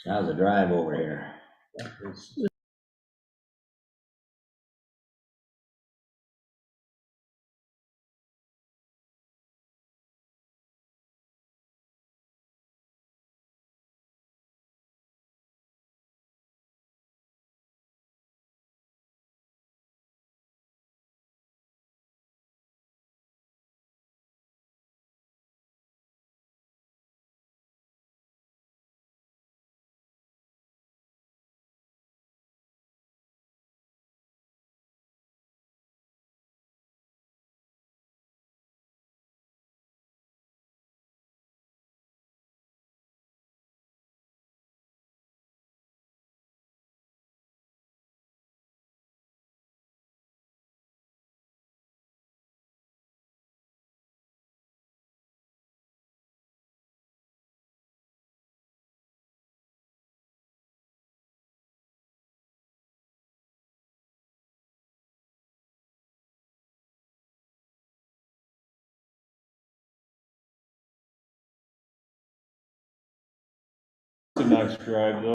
How's the drive over here? It's a nice drive though.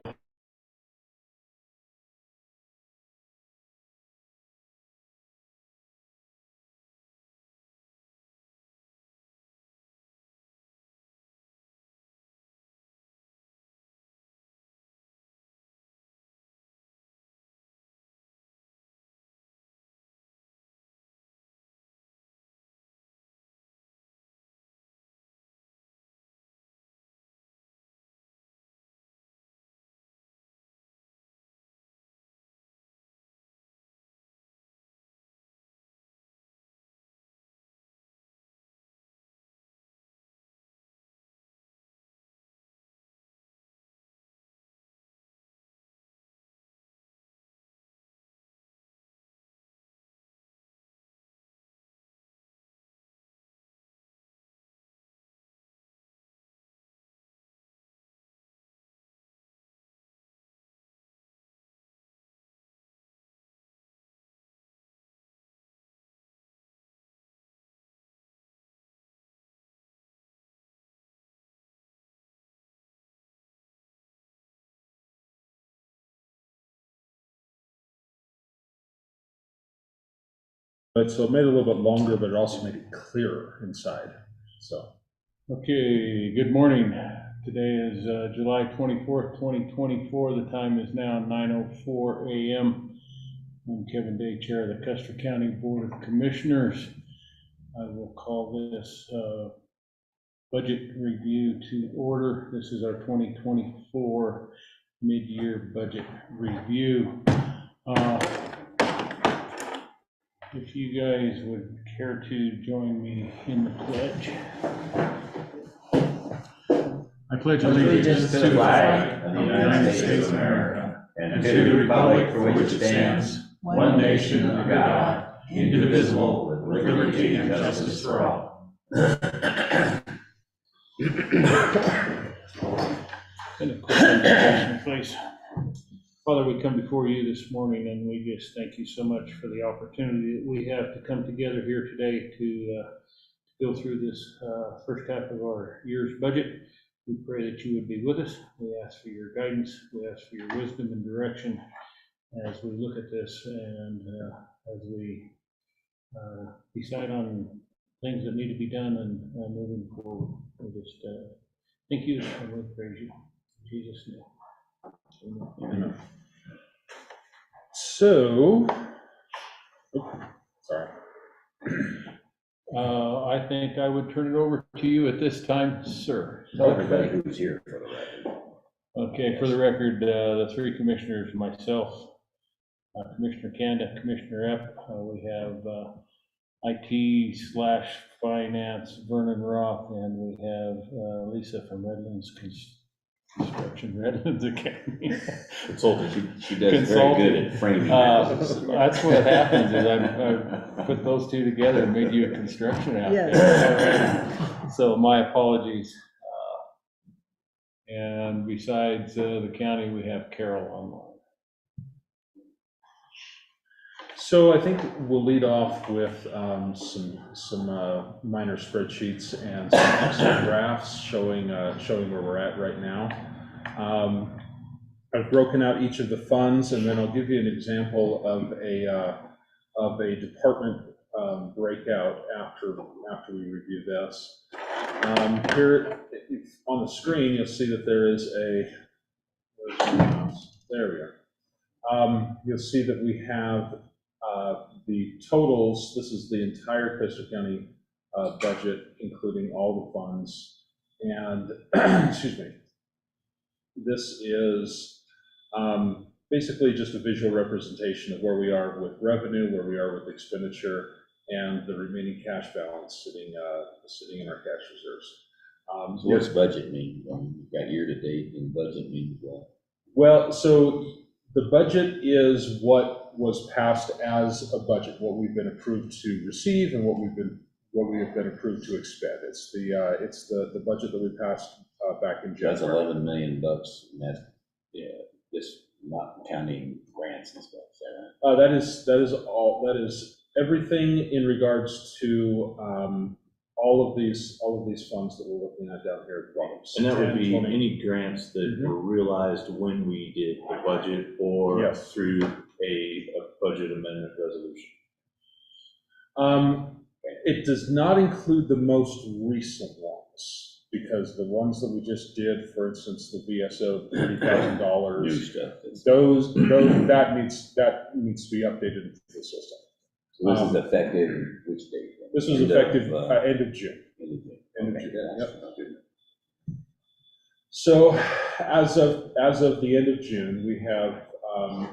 But so it made it a little bit longer, but it also made it clearer inside, so. Okay, good morning. Today is July 24th, 2024. The time is now 9:04 a.m. I'm Kevin Day, Chair of the Custer County Board of Commissioners. I will call this budget review to order. This is our 2024 mid-year budget review. If you guys would care to join me in the pledge. I pledge allegiance to the flag of the United States of America and to the republic for which it stands, one nation under God, indivisible, with liberty and justice for all. And a quick invocation, please. Father, we come before you this morning and we just thank you so much for the opportunity that we have to come together here today to go through this first half of our year's budget. We pray that you would be with us. We ask for your guidance. We ask for your wisdom and direction as we look at this and as we decide on things that need to be done and moving forward. We just thank you and we praise you. In Jesus' name. Amen. So, sorry. I think I would turn it over to you at this time, sir. Tell everybody who's here for the record. Okay, for the record, the three commissioners, myself, Commissioner Kanda, Commissioner Epp, we have IT/finance, Vernon Roth, and we have Lisa from Redlands Construction, Redlands Academy. Consultant, she does very good at framing. That's what happens is I put those two together and made you a construction outfit. Yes. So my apologies. And besides the county, we have Carol online. So I think we'll lead off with some minor spreadsheets and some Excel graphs showing where we're at right now. I've broken out each of the funds, and then I'll give you an example of a department breakout after we review this. Here on the screen, you'll see that there is there we are. You'll see that we have the totals. This is the entire Custer County budget, including all the funds. And excuse me, this is basically just a visual representation of where we are with revenue, where we are with expenditure, and the remaining cash balance sitting in our cash reserves. So what's budget mean? You've got year to date, and budget means what? Well, so the budget is what was passed as a budget, what we've been approved to receive, and what we have been approved to expend. It's the budget that we passed back in January. That's $11 million, and that's just not counting grants and stuff. Is that right? That is everything in regards to all of these funds that we're looking at down here at the bottom. And that would be 20. any grants that were realized when we did the budget or Yes. through a budget amendment resolution. It does not include the most recent ones, because the ones that we just did, for instance, the VSO $30,000, New stuff. those that needs to be updated into the system. So this is effective which date? This was effective end of June. End of June. Yep. So as of the end of June, we have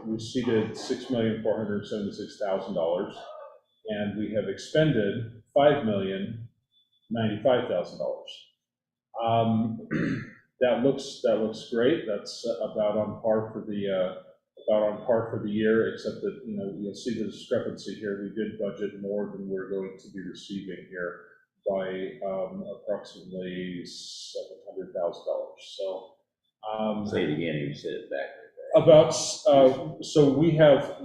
receipted $6,476,000, and we have expended $5,095,000. That looks great. That's about on par for the year, except that you'll see the discrepancy here. We did budget more than we're going to be receiving here by approximately $700,000. So say it again. You said it back. about so we have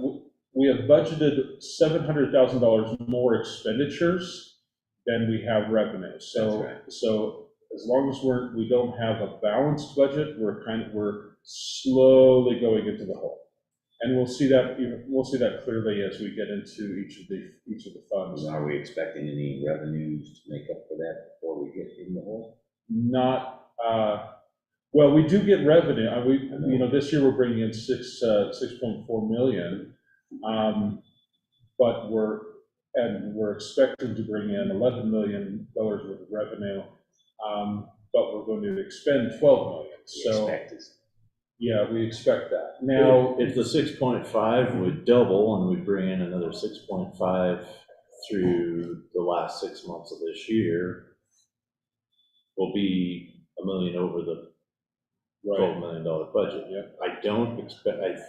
budgeted $700,000 more expenditures than we have revenue. So so as long as we don't have a balanced budget, we're slowly going into the hole. And we'll see that clearly as we get into each of the funds. Are we expecting any revenues to make up for that before we get in the hole? Not well. We do get revenue. This year we're bringing in 6.4 million, but we're expecting to bring in $11 million worth of revenue, but we're going to expend 12 million. So. Yeah, we expect that. Now, if the 6.5 would double and we bring in another 6.5 through the last 6 months of this year, we'll be $1 million over the $12 million budget. Yep. I don't expect,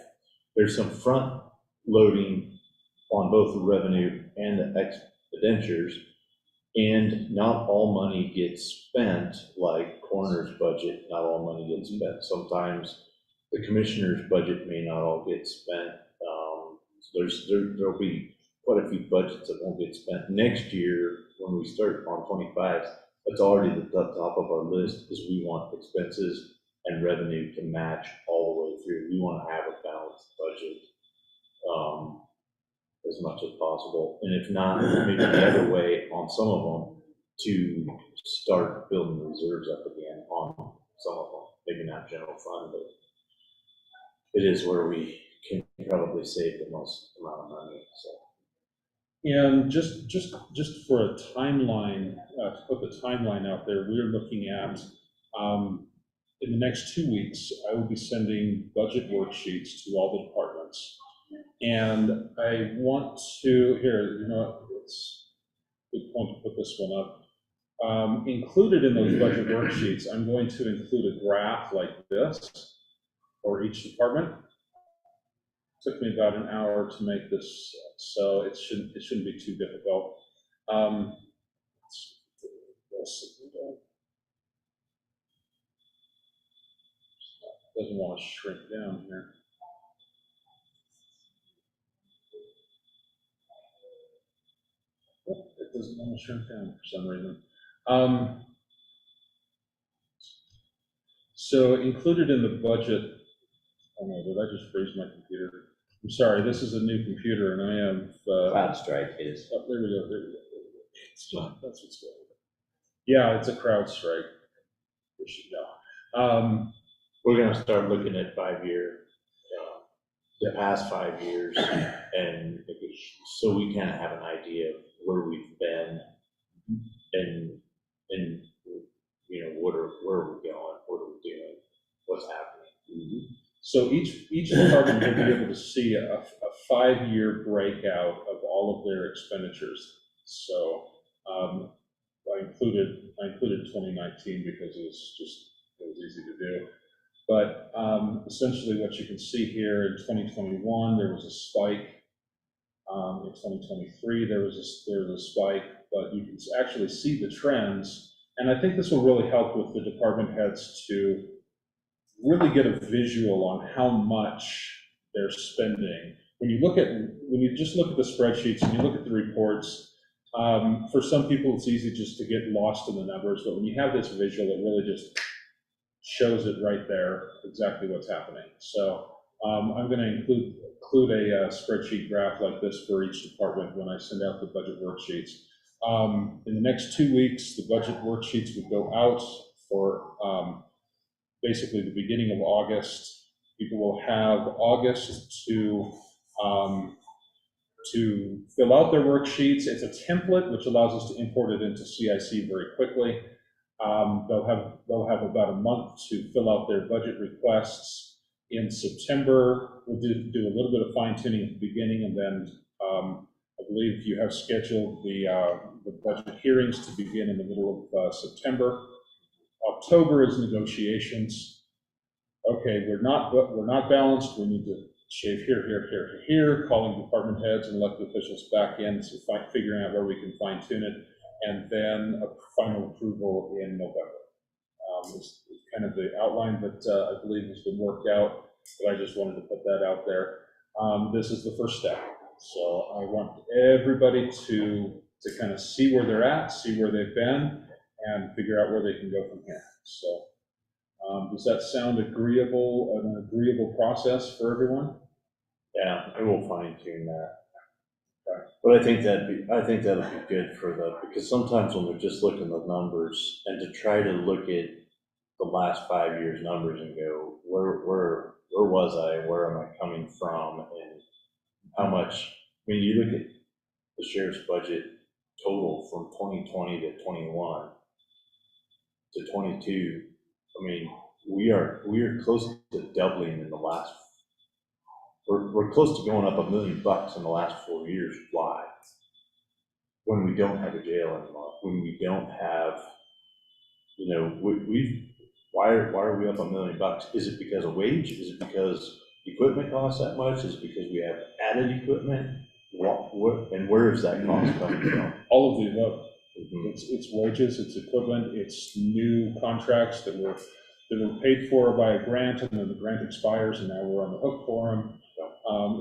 there's some front loading on both the revenue and the expenditures, and not all money gets spent like coroner's budget. Not all money gets spent. Sometimes the commissioner's budget may not all get spent. There'll be quite a few budgets that won't get spent. Next year, when we start on 25, that's already the top of our list, because we want expenses and revenue to match all the way through. We want to have a balanced budget as much as possible. And if not, maybe the other way on some of them, to start building reserves up again on some of them. Maybe not general fund, but it is where we can probably save the most amount of money. So, and just for a timeline, to put the timeline out there, we're looking at in the next 2 weeks, I will be sending budget worksheets to all the departments, and I want to it's a good point to put this one up. Included in those budget worksheets, I'm going to include a graph like this for each department. It took me about an hour to make this, so it shouldn't be too difficult. Doesn't want to shrink down here. doesn't want to shrink down for some reason. So included in the budget, oh no, did I just freeze my computer? I'm sorry, this is a new computer and I have, CrowdStrike is. oh, there we go, there we go. That's what's going on. Yeah, it's a CrowdStrike. We should know. We're gonna start looking at 5-year, the past 5 years, and so we kind of have an idea of where we've been, and you know, where are we going, what are we doing, what's happening. So each department will be able to see a 5-year breakout of all of their expenditures. So I included 2019 because it was easy to do. But essentially what you can see here in 2021, there was a spike. In 2023, there was a spike, but you can actually see the trends. And I think this will really help with the department heads to really get a visual on how much they're spending. When you just look at the spreadsheets and you look at the reports, for some people it's easy just to get lost in the numbers, but when you have this visual, it really just shows it right there, exactly what's happening. So I'm going to include a spreadsheet graph like this for each department when I send out the budget worksheets. In the next 2 weeks, the budget worksheets would go out for basically the beginning of August. People will have August to fill out their worksheets. It's a template which allows us to import it into CIC very quickly. They'll have about a month to fill out their budget requests. In September, we'll do a little bit of fine tuning at the beginning, and then I believe you have scheduled the budget hearings to begin in the middle of September. October is negotiations. Okay, we're not balanced. We need to shave here, calling department heads and elected officials back in, so figuring out where we can fine tune it, and then a final approval in November. It's kind of the outline that I believe has been worked out, but I just wanted to put that out there. This is the first step. So I want everybody to kind of see where they're at, see where they've been, and figure out where they can go from here. So does that sound an agreeable process for everyone? Yeah, and we'll fine tune that. Okay. But I think that'll be good because sometimes when they're just looking at the numbers and to try to look at the last 5 years' numbers and go, where was I, where am I coming from, and how much, when you look at the sheriff's budget total from 2020 to 21 to 22, I mean, we are close to doubling in the last, we're close to going up $1 million in the last 4 years. Why? When we don't have a jail anymore, when we don't have, you know, why are we up $1 million? Is it because of wage? Is it because equipment costs that much? Is it because we have added equipment? And where is that cost coming from? All of the above. It's wages, it's equipment, it's new contracts that were paid for by a grant, and then the grant expires, and now we're on the hook for them.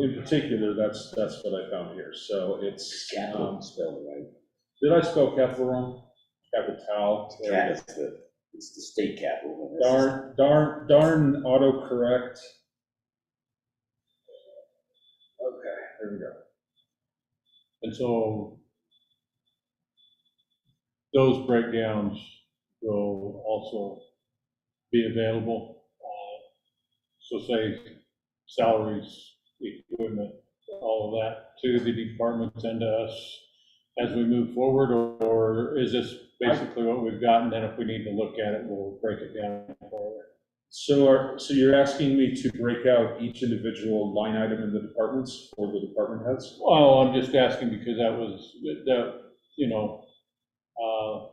In particular, that's what I found here. So it's Capital spelled right. Did I spell capital wrong? Capital. It's the state capital. Darn autocorrect. Okay, there we go. And so those breakdowns will also be available. So say salaries, equipment, all of that to the departments and to us as we move forward, or is this basically what we've got, and then if we need to look at it, we'll break it down further? So you're asking me to break out each individual line item in the departments for the department heads? Well, I'm just asking because that you know,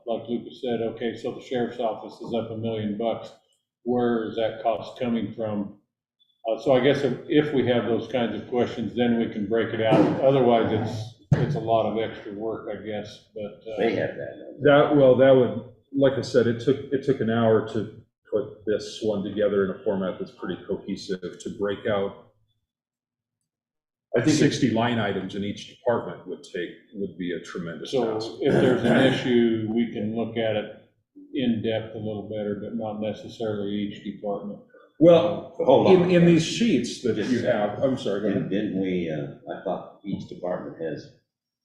like Lucas said, okay, so the sheriff's office is up $1 million. Where is that cost coming from? So I guess if we have those kinds of questions, then we can break it out. Otherwise, it's a lot of extra work, I guess. But they have that. That would, like I said, it took an hour to put this one together in a format that's pretty cohesive, to break out I think 60 line items in each department would be a tremendous task. So if there's an issue, we can look at it in depth a little better, but not necessarily each department. Well, Hold on. in these sheets that you have, I'm sorry, go ahead. Didn't we, I thought each department has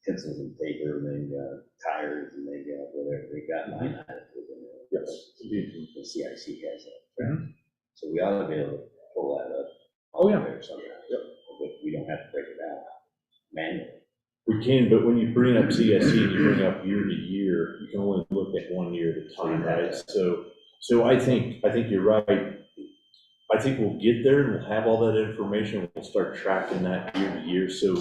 pencils and paper, and they got tires, and they got whatever, they got line items within there. Yes. The CIC has that. Mhm. So we ought to be able to pull that up. Oh, yeah. There somehow. But we don't have to break it out manually. we can, but when you bring up CSC and you bring up year to year, you can only look at 1 year at a time, right? So I think you're right. I think we'll get there and we'll have all that information. We'll start tracking that year to year. So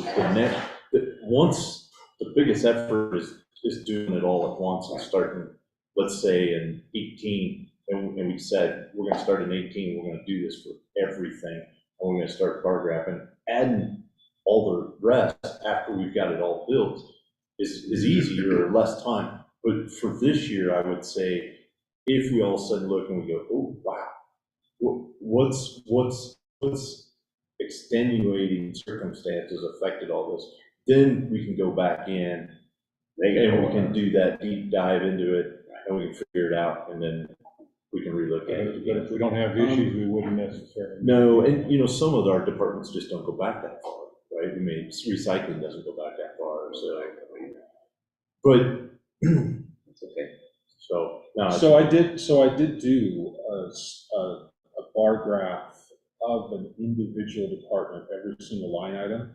once the biggest effort is doing it all at once and starting, let's say in 18, and we said, we're gonna start in 18, we're gonna do this for everything. And we're gonna start bar graphing, adding all the rest after we've got it all built is easier or less time. But for this year, I would say, if we all of a sudden look and we go, oh, wow, what's extenuating circumstances affected all this, then we can go back in and we can do that deep dive into it and we can figure it out and then we can relook at it. But if we don't have issues, we wouldn't necessarily. No, and some of our departments just don't go back that far, right? I mean, recycling doesn't go back that far, so. But It's okay. so no. So I did do a bar graph of an individual department, every single line item,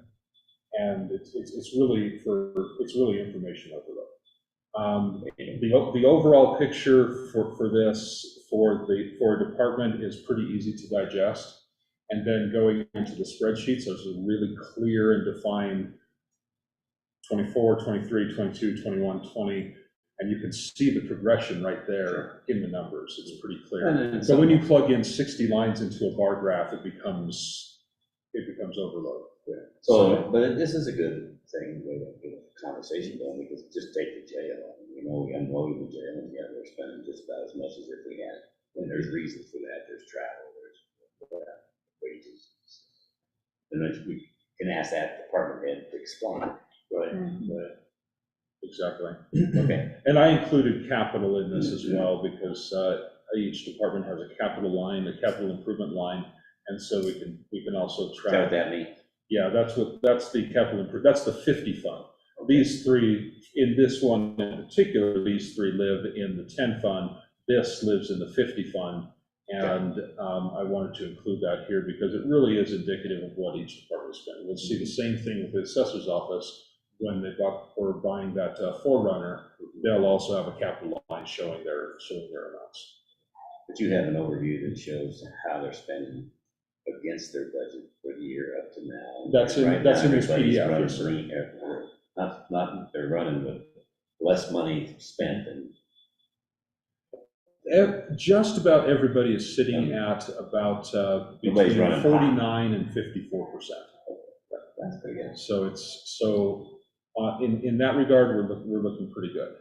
and it's really information overload. The overall picture for this for a department is pretty easy to digest, and then going into the spreadsheets, there's a really clear and defined 24, 23, 22, 21, 20. And you can see the progression right there in the numbers. It's pretty clear. So when you plug in 60 lines into a bar graph, it becomes overload. Yeah. So, but this is a good thing, way to get a conversation going, because just take the jail. You know, we unload the jail, and yeah, they're spending just about as much as if we had. And there's reasons for that. There's travel, there's wages. And then we can ask that department head to explain. Right. Right. Exactly. Okay. And I included capital in this as well, because each department has a capital line, a capital improvement line, and so we can also track. Is that what that means? Yeah, that's the capital that's the 50 fund. These three, in this one in particular, these three live in the 10 fund. This lives in the 50 fund, and I wanted to include that here because it really is indicative of what each department is spending. We'll see the same thing with the assessor's office. When they were buying that Forerunner, they'll also have a capital line showing their amounts. But you have an overview that shows how they're spending against their budget for the year up to now. That's in this PDF. Yes, not they're running with less money spent than. Just about everybody is sitting at about between 49 and 54%. That's pretty good. So in that regard, we're looking pretty good.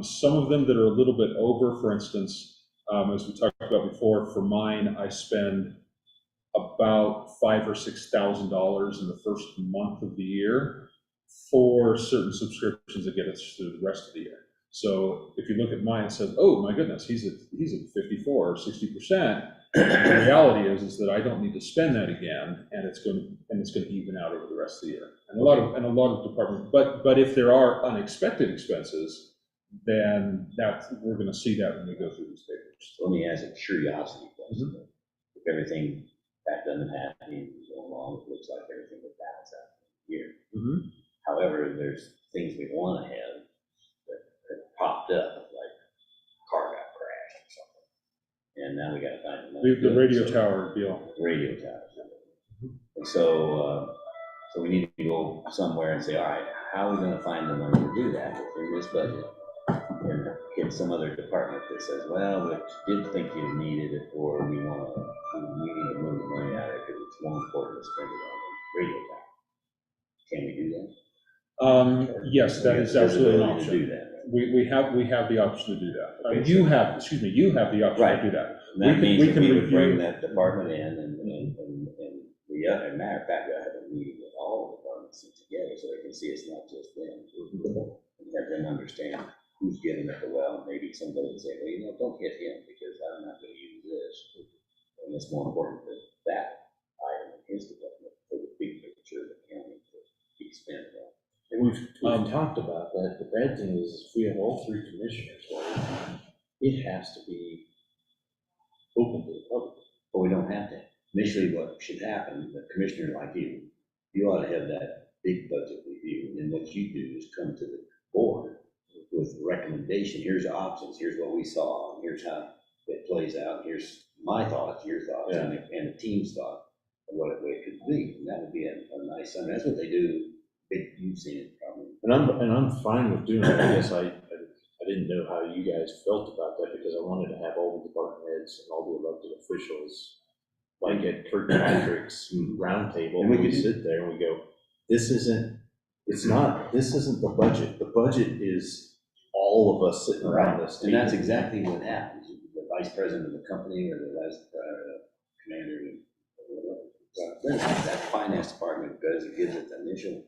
Some of them that are a little bit over, for instance, as we talked about before, for mine, I spend about $5,000 or $6,000 in the first month of the year for certain subscriptions that get us through the rest of the year. So if you look at mine and says, oh my goodness, he's at 54 or 60%. The reality is that I don't need to spend that again, and it's going to even out over the rest of the year. And a lot of departments, but if there are unexpected expenses, then we're going to see that when we go through these papers. So let me ask a curiosity question. Mm-hmm. If everything that doesn't happen going along, it looks like everything would balance out here. Mm-hmm. However, there's things we want to have that popped up, like car got crashed or something. And now we got to find the radio tower deal. Radio tower. And so we need to go somewhere and say, all right, how are we going to find the money to do that within this budget? And get some other department that says, well, we did think you needed it, or we need to move the money out of it because it's more important to spend it on the radio tower. Can we do that? Yes, that is absolutely an option. To do that. We have the option to do that. Okay, you have the option to do that. And that means we can bring that department in and As a matter of fact, I have a meeting with all the departments together so they can see it's not just them. And have them understand who's getting it well. Maybe somebody will say, well, you know, don't hit him because I'm not going to use this. And it's more important than that item in his department for the big picture of the county to be spent on. And we've talked about that. The bad thing is if we have all three commissioners, right, it has to be open to the public. But we don't have to. Initially, what should happen, the commissioner like you ought to have that big budget review. And then what you do is come to the board with recommendation. Here's the options. Here's what we saw. And here's how it plays out. Here's my thoughts, your thoughts, Yeah. and the team's thought of what it could be. And that would be a nice, I mean, that's what they do. You've seen it probably. And I'm fine with doing that. I guess I didn't know how you guys felt about that because I wanted to have all the department heads and all the elected officials, like at Kirkpatrick's roundtable, and we sit there and we go, this isn't the budget. The budget is all of us sitting around this And table. that's exactly what happens. The vice president of the company or the commander, that finance department goes and gives it the initial,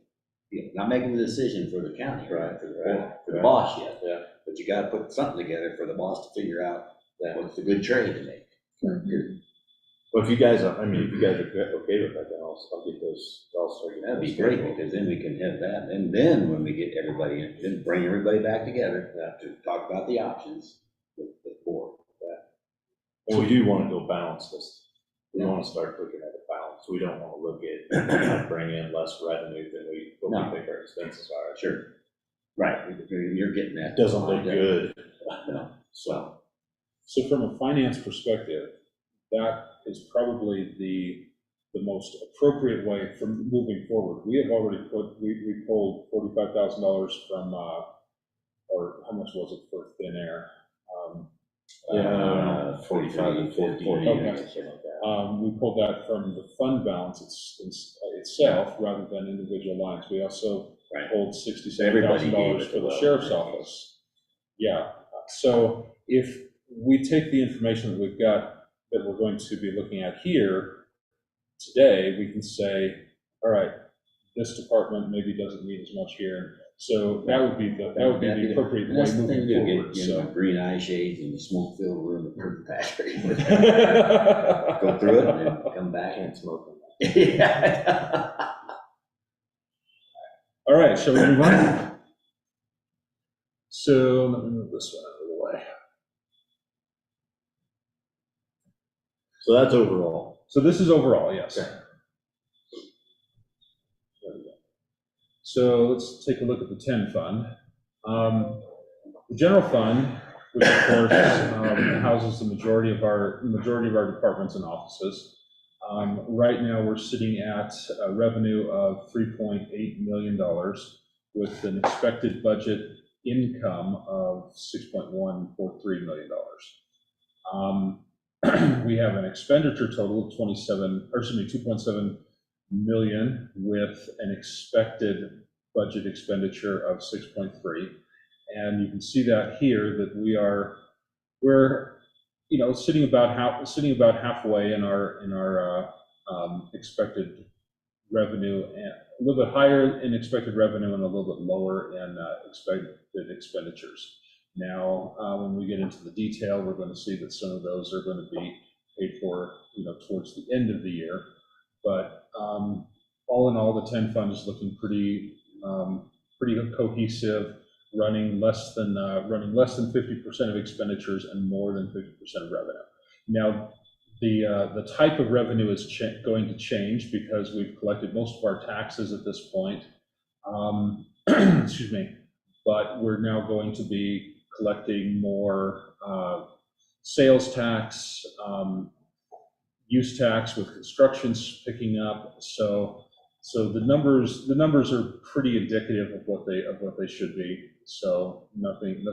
not making the decision for the county, right, for the boss yet. Yeah. But you gotta put something together for the boss to figure out what's a good trade to make. Well, if you guys are okay with that, then I'll get those, I'll start getting That'd be those great, scheduled. because then we can have that, and then when we get everybody in, then bring everybody back together to talk about the options with the board. And we do want to go balance this. We want to start looking at the balance. We don't want to look at bring in less revenue than we think our expenses are. Sure. Right, you're getting that. It doesn't look good. No, so. So from a finance perspective, that is probably the most appropriate way for moving forward. We have already we pulled $45,000 from, or how much was it for thin air? 45 and 50. We pulled that from the fund balance itself rather than individual lines. We also pulled $67,000 for the sheriff's office. Yeah, so if we take the information that we've got that we're going to be looking at here today, we can say, all right, this department maybe doesn't need as much here. So that would be the appropriate way moving forward. So green eye shades and the smoke-filled room at Kirkpatrick. Go through it and then come back and smoke. Yeah. All right, shall we move on? So let me move this one out of the way. So that's overall. So this is overall, yes. Okay. So let's take a look at the 10 fund. The general fund, which of course houses the majority of our departments and offices. Right now we're sitting at a revenue of $3.8 million with an expected budget income of $6.143 million. We have an expenditure total of 2.7 million with an expected budget expenditure of 6.3. And you can see that here that we're sitting about halfway in our expected revenue, and a little bit higher in expected revenue and a little bit lower in expected expenditures. Now, when we get into the detail, we're going to see that some of those are going to be paid for, towards the end of the year. But all in all, the 10 fund is looking pretty cohesive, running less than 50% of expenditures and more than 50% of revenue. Now, the type of revenue is going to change because we've collected most of our taxes at this point. Excuse me, but we're now going to be collecting more sales tax, use tax with constructions picking up. So the numbers are pretty indicative of what they should be. So nothing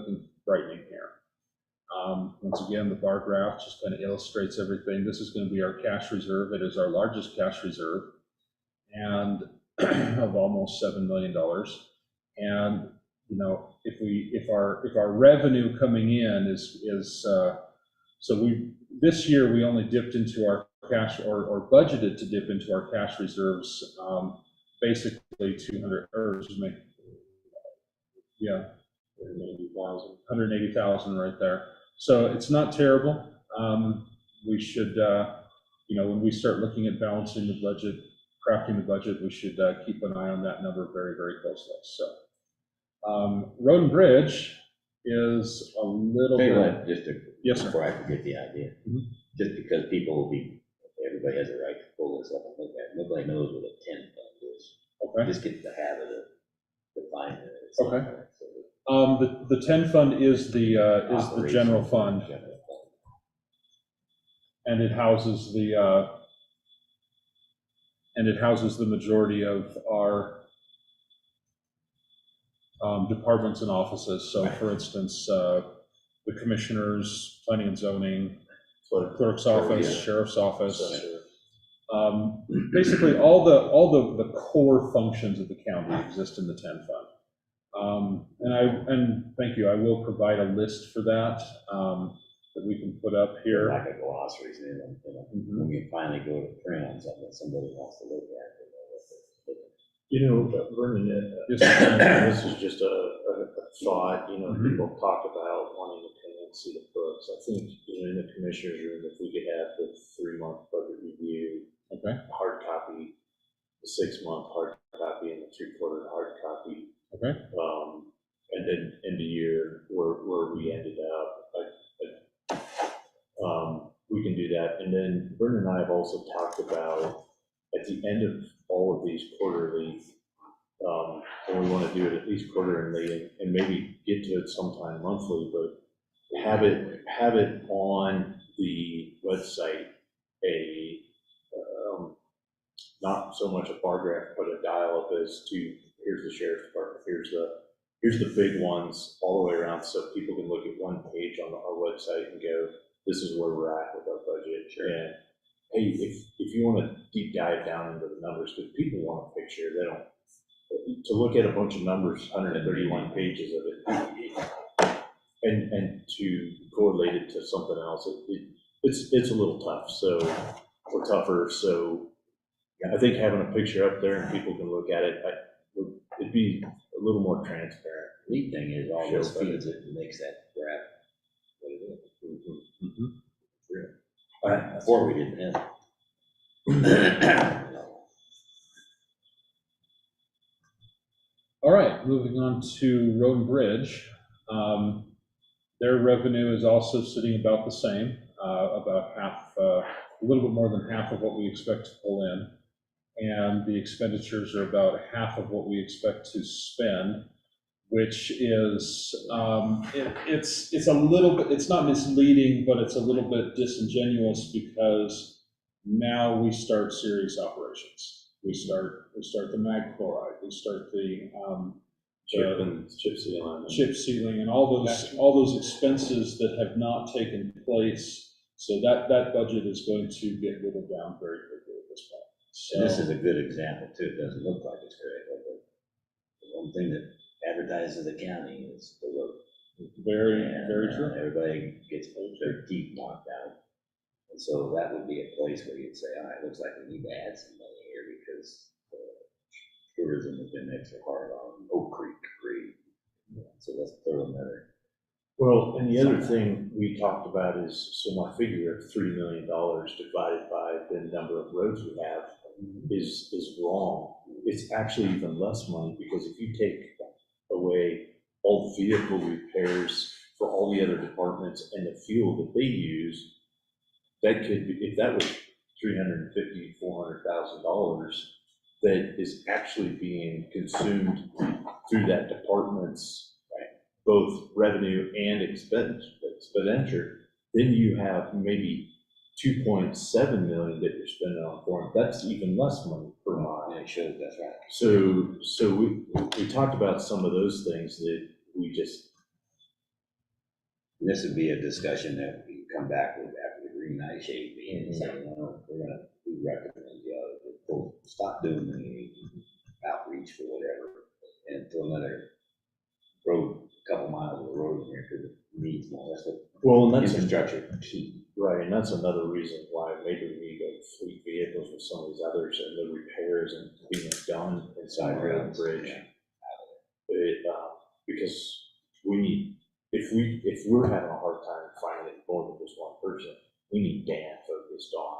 frightening here. Once again, the bar graph just kind of illustrates everything. This is going to be our cash reserve. It is our largest cash reserve, and of almost $7 million. And if our revenue coming in is this year we only dipped into our cash, or budgeted to dip into our cash reserves, basically 200, or excuse me, yeah, 180,000 right there. So it's not terrible. We should, when we start looking at balancing the budget, crafting the budget, we should keep an eye on that number very, very closely. So Road and Bridge is a little Tell you bit. what, just to, Yes, sir. before I forget the idea, just because people will be, everybody has a right to pull this up and look at it. Nobody knows what a 10 fund is. Okay. Just get the habit of defining it. Okay. The 10 fund is the general fund, and it houses the majority of our departments and offices. So, for instance, the commissioners, planning and zoning, clerk's office, sheriff's office. Basically, all the core functions of the county exist in the 10 fund. And thank you, I will provide a list for that, that we can put up here. Like a glossary, when you finally go to print on something that somebody wants to look at. Vernon, Yes, this is just a thought, people talk about wanting to come and see the books. I think, in the commissioner's room, if we could have the 3-month budget review, Okay. hard copy, the 6-month hard copy, and the 3/4 hard copy. Okay. And then end of year where we ended up. We can do that. And then Vernon and I have also talked about at the end of all of these quarterly, and we want to do it at least quarterly and maybe get to it sometime monthly, but have it on the website, not so much a bar graph, but a dial up as to here's the sheriff's department, here's the big ones all the way around, so people can look at one page on our website and go, this is where we're at with our budget. Sure. And hey, if you want to deep dive down into the numbers, because people want a picture, they don't, to look at a bunch of numbers, 131 pages of it, and to correlate it to something else, it's a little tough, or tougher, so I think having a picture up there and people can look at it, it'd be a little more transparent. The neat thing is all those feeds, it makes that graph what it is. Before we didn't have it. All right, moving on to Road and Bridge. Their revenue is also sitting about the same, about half, a little bit more than half of what we expect to pull in. And the expenditures are about half of what we expect to spend, which is, it's a little bit, it's not misleading, but it's a little bit disingenuous because now we start serious operations. We start the mag chloride, we start the chip sealing, and all those expenses that have not taken place. So that budget is going to get whittled down very quickly at this point. So, and this is a good example too. It doesn't look like it's great, but the one thing that advertises the county is the road. Very true. Everybody gets their teeth knocked out. And so that would be a place where you'd say, all right, looks like we need to add some money here because tourism has been extra hard on Oak Creek. So let's throw another. Well, and the other thing we talked about is, so my figure of $3 million divided by the number of roads we have is wrong. It's actually even less money, because if you take away all the vehicle repairs for all the other departments and the fuel that they use, that could be, if that was $350,000, $400,000 that is actually being consumed through that department's both revenue and expenditure, then you have maybe 2.7 million that you're spending on foreign. That's even less money per mile. Yeah, sure, that's right. So we talked about some of those things that we just. This would be a discussion that we come back with after the green light shade being and say, we recommend you stop doing the outreach or whatever, and to another road, a couple miles of the road in here, because it needs more. That's what Well, and that's infrastructure key. Right, and that's another reason why maybe we need a fleet vehicles with some of these others and the repairs and being done inside Side Road roads, Bridge. yeah. Because we need, if we're having a hard time finding it more than just one person, we need Dan focused on,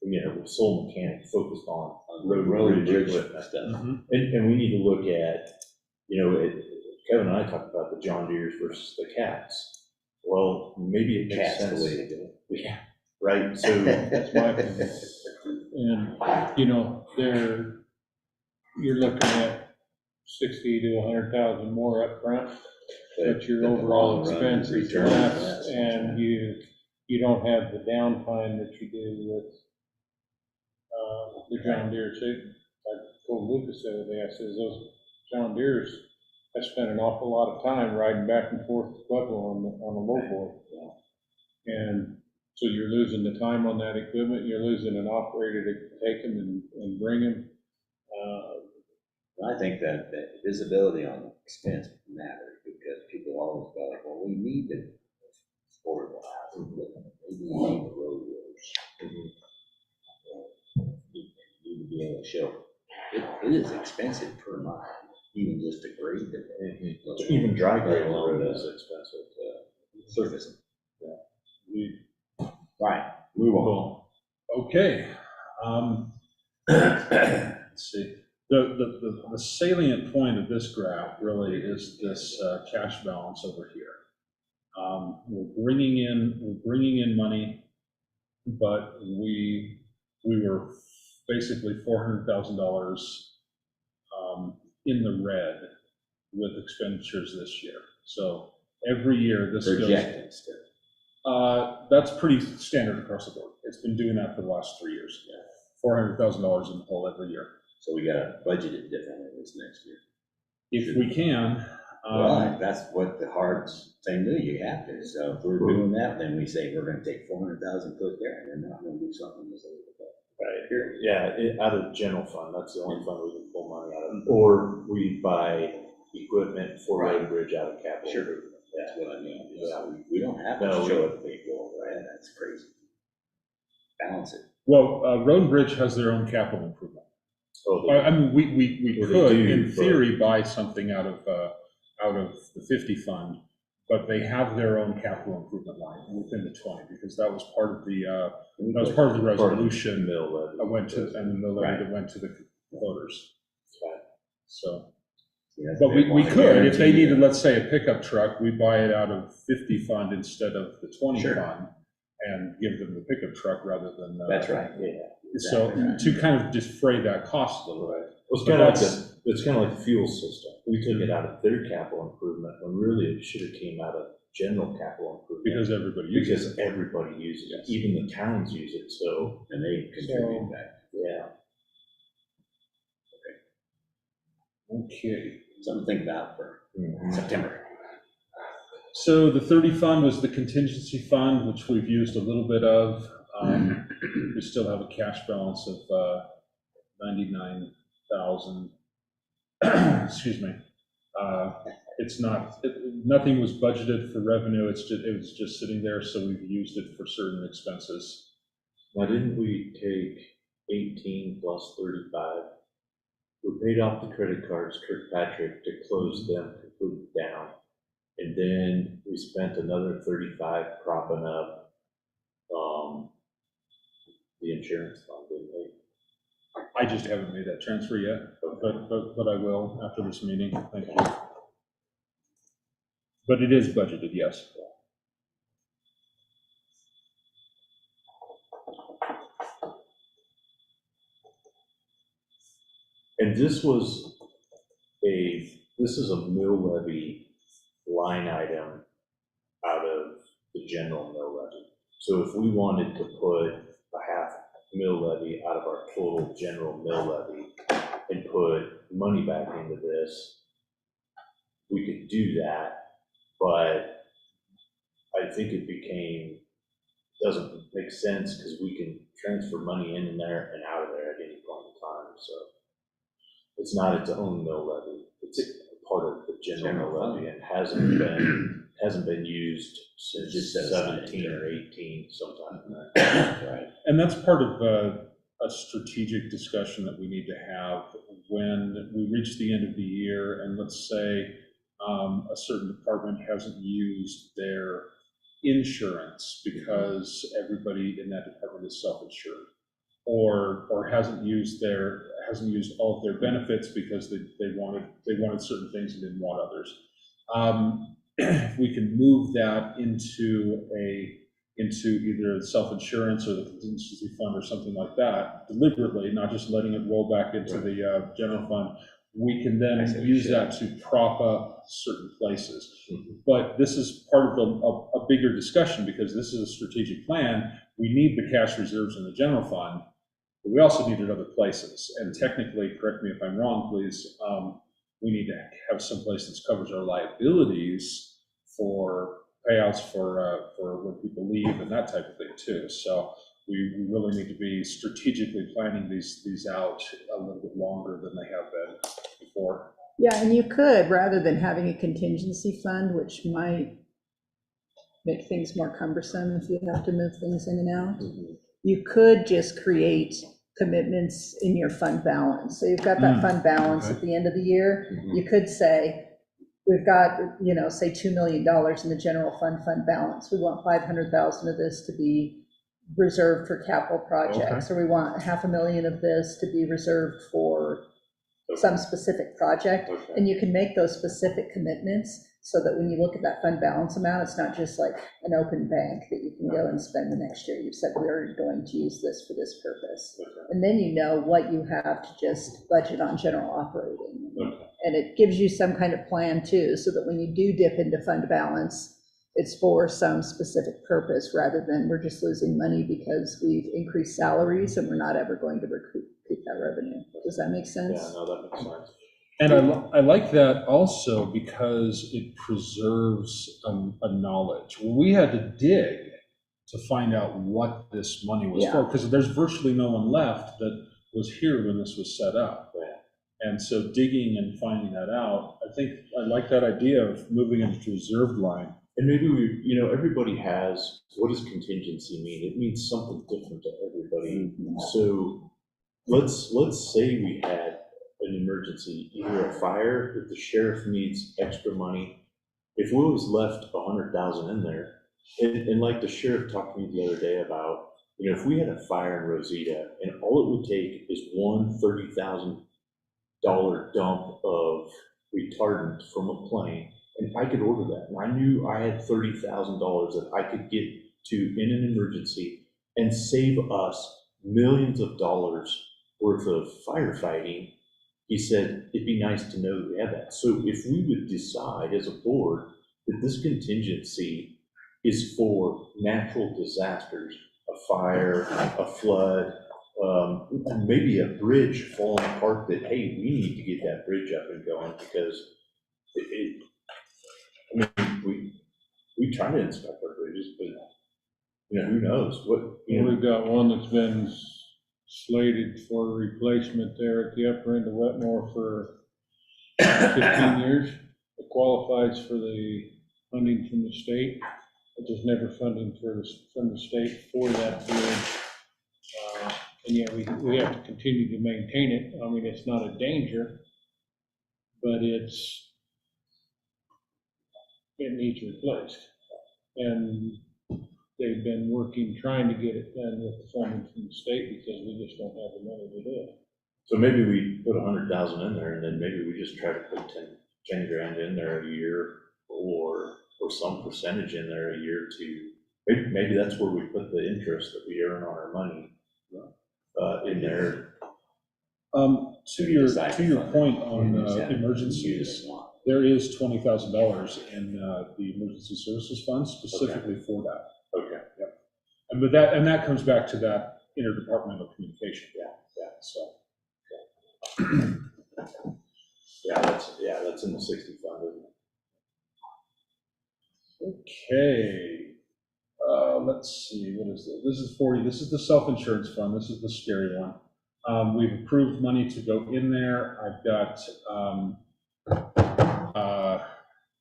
a sole mechanic focused on road bridge equipment. stuff. And we need to look at, Kevin and I talked about the John Deeres versus the Cats. Well, maybe it makes Cat's the sense. way to go. Yeah, right, so. That's my opinion. And, you're looking at 60 to 100,000 more up front, but your the overall long run expense is return less, is less. and you don't have the downtime that you do with the John Deere. So I told Lucas the other day, I says, those John Deeres, I spent an awful lot of time riding back and forth to Pueblo on a lowboy. And so you're losing the time on that equipment, you're losing an operator to take them and bring them. I think that visibility on expense matters, because people always go like, well, we need the affordable housing, maybe we need the road works. You need to be able to show, it is expensive per mile, even just to grade the. Even dry grade Let alone road is expensive. Surfacing. We Right, move on. Okay. Let's see. The salient point of this graph really is this cash balance over here. We're bringing in money, but we were basically $400,000 in the red with expenditures this year. So every year this goes. Projected still. That's pretty standard across the board. It's been doing that for the last 3 years. $400,000 in the hole every year. So we gotta budget it differently this next year. If we can. Well, that's what the hard thing do, you have to. So if we're doing that, then we say we're gonna take 400,000, put there, and then not gonna do something that's a little bit. Right, here, yeah, out of the general fund, that's the only fund we can pull money out of, or we buy equipment for Road Bridge out of capital. Sure. improvement. That's what I mean. Yeah. We don't have to No. show it the big goal, right? That's crazy. Balance it. Well, Road and Bridge has their own capital improvement. Oh, I mean, we Well, they could, do, in but- theory, buy something out of the 50 fund, but they have their own capital improvement line within the 20, because that was part of the, resolution mill levy. that went to, and the levy Right. that went to the voters. Right. So, Yeah, but we want to could, if they guarantee needed, that. let's say, a pickup truck, we buy it out of 50 fund instead of the 20 Sure. fund, and give them the pickup truck rather than. That's right. Yeah. So, Exactly right. to kind of defray that cost a little bit. It's But kind of like that's- it's kind of like the fuel system. We took it out of their capital improvement, when really it should have came out of general capital improvement. Because everybody uses it. Because everybody uses it, Yes. even the towns use it, so, And they contribute back. yeah. Okay. Something to think about for September. So the 30 fund was the contingency fund, which we've used a little bit of. We still have a cash balance of 99,000. Excuse me. It's not, nothing was budgeted for revenue. It was just sitting there, so we've used it for certain expenses. Now, didn't we take 18 plus 35? We paid off the credit cards, Kirkpatrick, to close them completely down. And then we spent another 35 propping up the insurance fund, didn't we? I just haven't made that transfer yet, but I will after this meeting. Thank you. But it is budgeted, yes. And this is a mill levy line item out of the general mill levy. So if we wanted to put a half mill levy out of our total general mill levy and put money back into this, we could do that, but I think it doesn't make sense because we can transfer money in there and out of there at any point in time, so. It's not its own mill levy, it's a part of the general mill levy and hasn't been hasn't been used since Just set aside. 17 or 18, sometime in there. Right. And that's part of a strategic discussion that we need to have when we reach the end of the year, and let's say a certain department hasn't used their insurance because everybody in that department is self-insured, or hasn't used all of their benefits because they wanted certain things and didn't want others. If we can move that into either self-insurance or the contingency fund or something like that, deliberately, not just letting it roll back into the general fund, we can then use that to prop up certain places. But this is part of a bigger discussion, because this is a strategic plan. We need the cash reserves in the general fund, but we also need it other places. And technically, correct me if I'm wrong, please, we need to have some place that covers our liabilities for payouts for when people leave and that type of thing too. So we really need to be strategically planning these out a little bit longer than they have been before. Yeah, and you could, rather than having a contingency fund, which might make things more cumbersome if you have to move things in and out, you could just create commitments in your fund balance. So you've got that fund balance at the end of the year. You could say, we've got, say $2 million in the general fund balance. We want 500,000 of this to be reserved for capital projects, or we want $500,000 of this to be reserved for some specific project. And you can make those specific commitments so that when you look at that fund balance amount, it's not just like an open bank that you can go and spend the next year. You've said we're going to use this for this purpose. And then you know what you have to just budget on general operating. And it gives you some kind of plan too, so that when you do dip into fund balance, it's for some specific purpose, rather than we're just losing money because we've increased salaries and we're not ever going to recoup that revenue. Does that make sense? Yeah, no, that makes sense. And I like that also because it preserves a knowledge. We had to dig to find out what this money was for, because there's virtually no one left that was here when this was set up. And so digging and finding that out, I like that idea of moving into reserved line. And maybe everybody has, what does contingency mean? It means something different to everybody. So let's say we had an emergency, either a fire, if the sheriff needs extra money. If we was left 100,000 in there, and like the sheriff talked to me the other day about, if we had a fire in Rosita and all it would take is one $30,000 dump of retardant from a plane, and I could order that, and I knew I had $30,000 that I could get to in an emergency and save us millions of dollars worth of firefighting. He said, it'd be nice to know that we have that. So if we would decide as a board that this contingency is for natural disasters, a fire, a flood, maybe a bridge falling apart, that, hey, we need to get that bridge up and going, because we try to inspect our bridges, but who knows what. We've got one that's been slated for replacement there at the upper end of Wetmore for 15 years. It qualifies for the funding from the state, but there's never funding from the state for that bridge. And yet we have to continue to maintain it. I mean, it's not a danger, but it needs replaced. And they've been trying to get it done with the funding from the state, because we just don't have the money to do it. So maybe we put 100,000 in there, and then maybe we just try to put 10 grand in there a year, or some percentage in there a year to, maybe that's where we put the interest that we earn on our money in there. To your point on emergencies, there is $20,000 in the emergency services fund specifically for that. Okay. Yep. And that comes back to that interdepartmental communication. So. That's in the 60 fund, isn't it? Okay. Let's see, what is this? This is 40. This is the self-insurance fund. This is the scary one. We've approved money to go in there. I've got,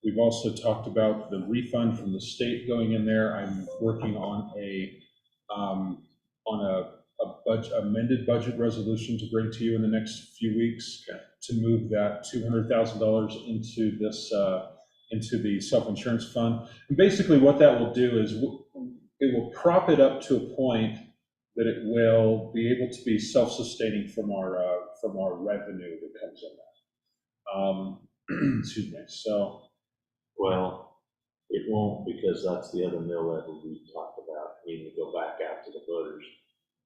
We've also talked about the refund from the state going in there. I'm working on amended budget resolution to bring to you in the next few weeks to move that $200,000 into this, into the self-insurance fund. And basically what that will do is it will prop it up to a point that it will be able to be self-sustaining from our revenue that comes in there. Excuse me, so. Well, it won't, because that's the other mill levy we talked about, needing to go back out to the voters.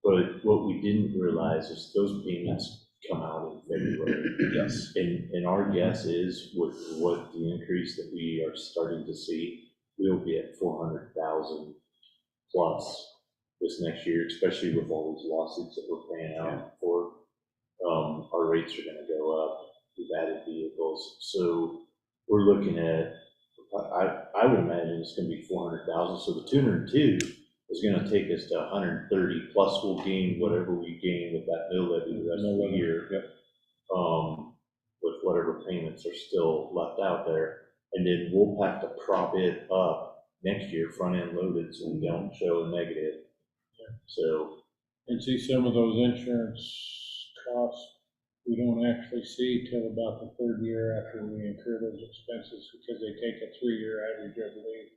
But what we didn't realize is those payments come out in February. Yes. And our guess is with what the increase that we are starting to see, we'll be at 400,000 plus this next year, especially with all these lawsuits that we're paying out for. Our rates are gonna go up. We've added vehicles. So we're looking at, I would imagine it's gonna be 400,000. So the 202 is gonna take us to 130, plus we'll gain whatever we gain with that mill levy the rest of the year. Yep. With whatever payments are still left out there. And then we'll have to prop it up next year, front end loaded, so we don't show a negative. So. And see, some of those insurance costs, we don't actually see till about the third year after we incur those expenses, because they take a 3-year average, I believe,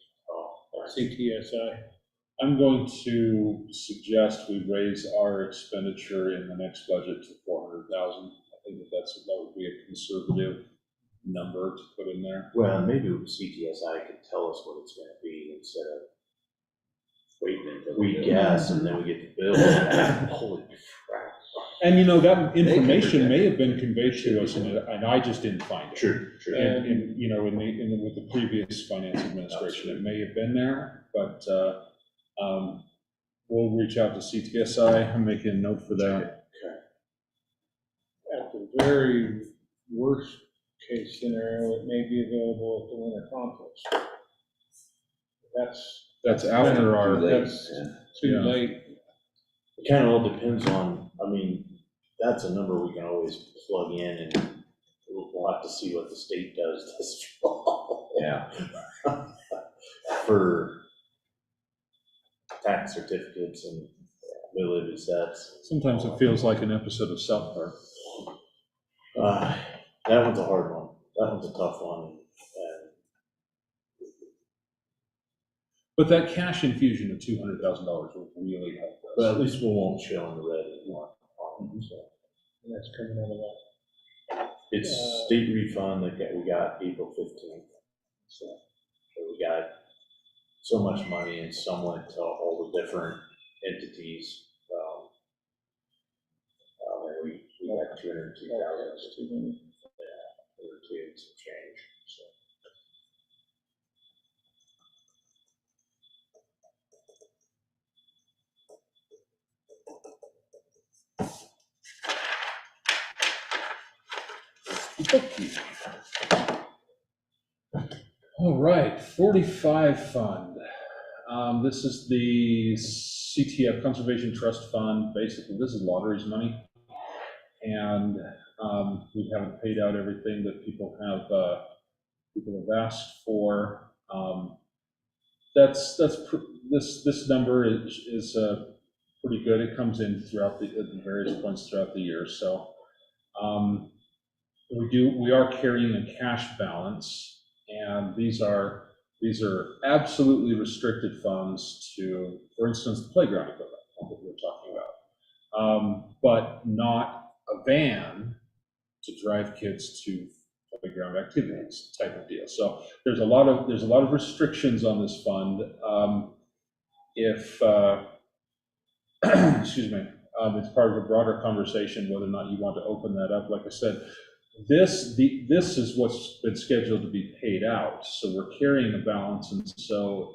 CTSI. I'm going to suggest we raise our expenditure in the next budget to 400,000. I think that would be a conservative number to put in there. Well, maybe CTSI can tell us what it's gonna be instead of waiting until we guess and then we get the bill. Holy crap. And you know, that information may have been conveyed to us and I just didn't find it. True. And you know, with the previous finance administration, it may have been there, but we'll reach out to CTSI. I'm making a note for that. At the very worst case scenario, it may be available at the winter conference. That's after our. That's too late. It kind of all depends on, I mean, that's a number we can always plug in and we'll have to see what the state does this fall. Yeah. For tax certificates and mill levy sets. Sometimes it feels like an episode of South Park. That one's a hard one. That one's a tough one. But that cash infusion of $200,000 will really help us. But at least we won't show in the red anymore. So And that's coming out of that. it's state refund that we got April 15th. So we got so much money and somewhat to all the different entities. We got 202,000. Yeah, 202 and some change. So. All right, 45 fund. This is the CTF Conservation Trust Fund. Basically, this is lottery's money. And we haven't paid out everything that people have asked for. This number is pretty good. It comes in throughout at various points throughout the year. So we are carrying a cash balance, and these are absolutely restricted funds to, for instance, the playground equipment that we were talking about, but not a van to drive kids to playground activities type of deal. So there's a lot of restrictions on this fund. Excuse me, it's part of a broader conversation whether or not you want to open that up. Like I said, this is what's been scheduled to be paid out. So we're carrying a balance, and so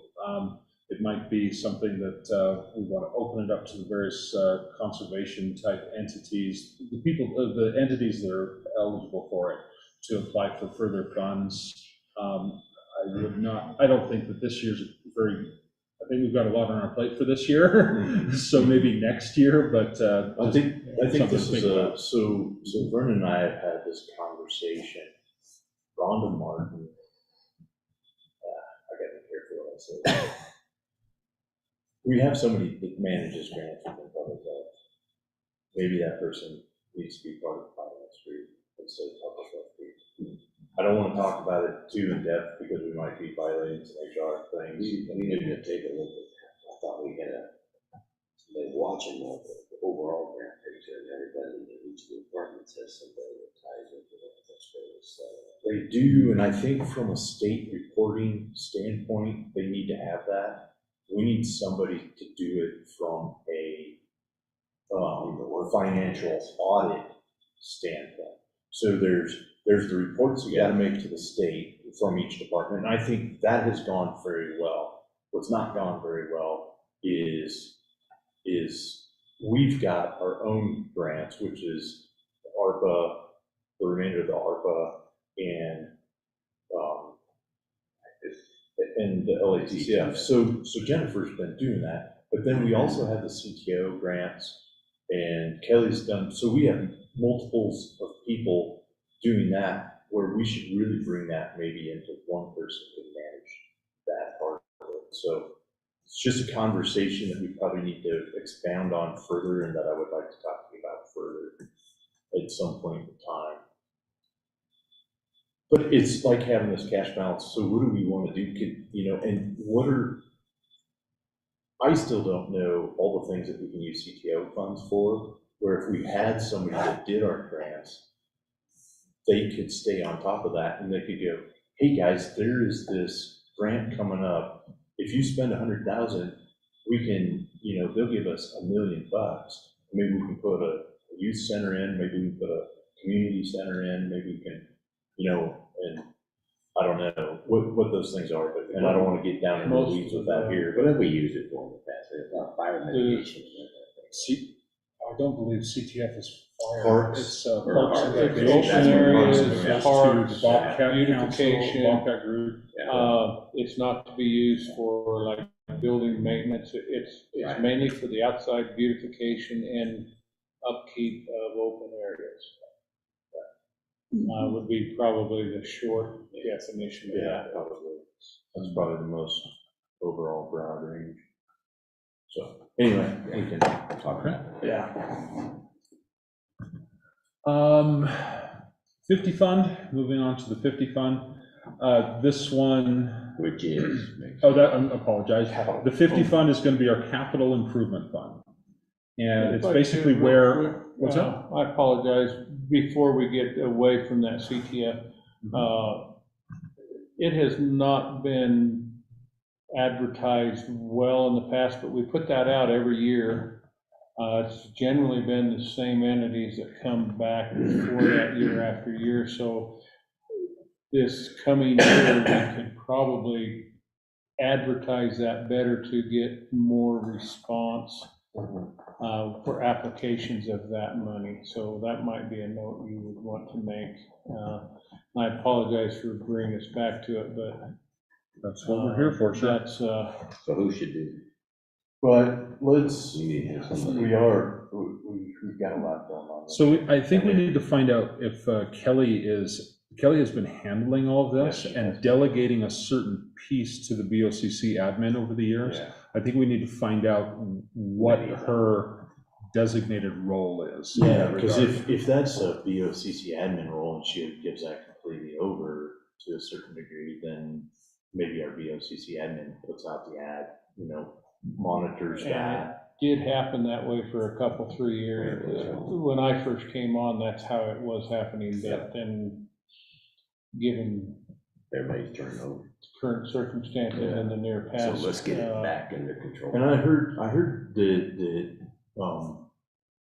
it might be something that we want to open it up to the various conservation type entities, the entities that are eligible for it, to apply for further funds. I don't think that this year's I think we've got a lot on our plate for this year, so maybe next year, but I think this is so Vernon and I have had this conversation. Rhonda Martin facility. We have somebody that manages grants within public health. Maybe that person needs to be part of the finance group instead of public health group. I don't want to talk about it too in depth because we might be violating some HR things. We need to take a look at, I thought we had somebody watching the overall grant picture, and everybody in each of the departments has somebody that ties into that. They do, and I think from a state reporting standpoint, they need to have that. We need somebody to do it from a financial audit standpoint. So there's the reports you gotta make to the state from each department, and I think that has gone very well. What's not gone very well is we've got our own grants, which is ARPA, the remainder of the ARPA, and the LATCF. So Jennifer's been doing that, but then we also have the CTO grants, and Kelly's done, so we have multiples of people doing that, where we should really bring that maybe into one person to manage that part of it. So it's just a conversation that we probably need to expound on further, and that I would like to talk to you about further at some point in time. But it's like having this cash balance, so what do we want to do? And I still don't know all the things that we can use CTO funds for, where if we had somebody that did our grants, they could stay on top of that, and they could go, hey guys, there is this grant coming up. If you spend 100,000, we can, they'll give us $1 million. Maybe we can put a youth center in, maybe we can put a community center in, maybe we can, and I don't know what those things are, and I don't want to get down in the weeds with that here. What have we used it for in the past? It's not fire mitigation. I don't believe CTF is fire. Parks. It's Parks. parks. It's It's open areas, it's parks, to Bobcat beautification. Council, Bobcat Group. It's not to be used for like building maintenance. It's Right. mainly for the outside beautification and upkeep of open areas. Would be probably the short definition of that. Probably. That's probably the most overall broad range. So, anyway, we can talk about it. Yeah. 50 fund, moving on to the 50 fund. This one, Which is. I apologize. The 50 fund is going to be our capital improvement fund. And it's basically where, what's up? I apologize, before we get away from that CTF, it has not been advertised well in the past, but we put that out every year. It's generally been the same entities that come back for that year after year, so this coming year, we could probably advertise that better to get more response for applications of that money. So that might be a note you would want to make. I apologize for bringing us back to it, but That's what we're here for, sure. that's, So who should do it? But let's, We need to have somebody. we've got a lot going on. So I think we need to find out if Kelly has been handling all of this Yes, she and has. delegating a certain piece to the BOCC admin over the years. Yeah. I think we need to find out what her designated role is. in Yeah, that because regard. if that's a BOCC admin role and she gives that completely over to a certain degree, then maybe our BOCC admin puts out the ad, monitors that. it did happen that way for a couple, 3 years. When I first came on, that's how it was happening, but then given Everybody's turning over. current circumstances in the near past. So let's get it back under control. And I heard that Tom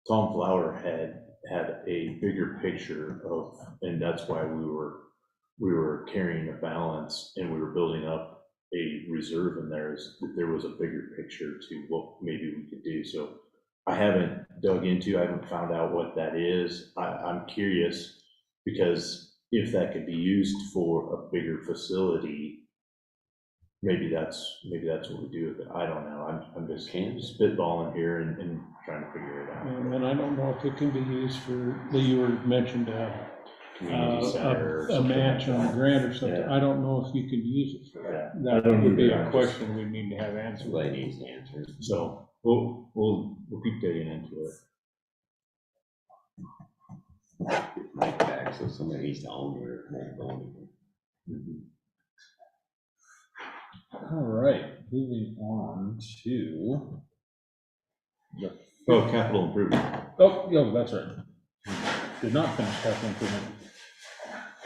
Flower had a bigger picture of, and that's why we were carrying a balance and we were building up a reserve in there, is that there was a bigger picture to what maybe we could do. So I haven't dug into, I haven't found out what that is. I'm curious, because if that could be used for a bigger facility, maybe that's what we do with it. I don't know. I'm just spitballing here and trying to figure it out. And I don't know if it can be used for, you were mentioned community center or a something match like on a that. grant or something. Yeah. I don't know if you could use it for that. Yeah. I That don't would be either. a question we need to have answered. Somebody needs to answer. So we'll keep digging into it. Get Mike back, so somebody needs to own it or won't go anywhere. All right, moving on to the, Capital improvement. oh, that's right. Did not finish capital improvement.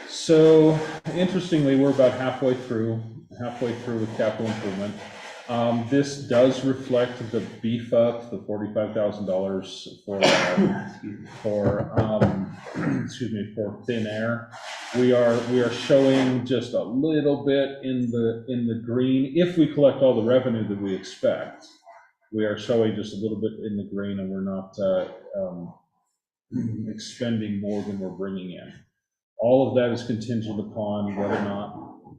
So interestingly, we're about halfway through with capital improvement. This does reflect the beef up, the $45,000 for thin air. We are showing just a little bit in the green. If we collect all the revenue that we expect, we are showing just a little bit in the green, and we're not expending more than we're bringing in. All of that is contingent upon whether or not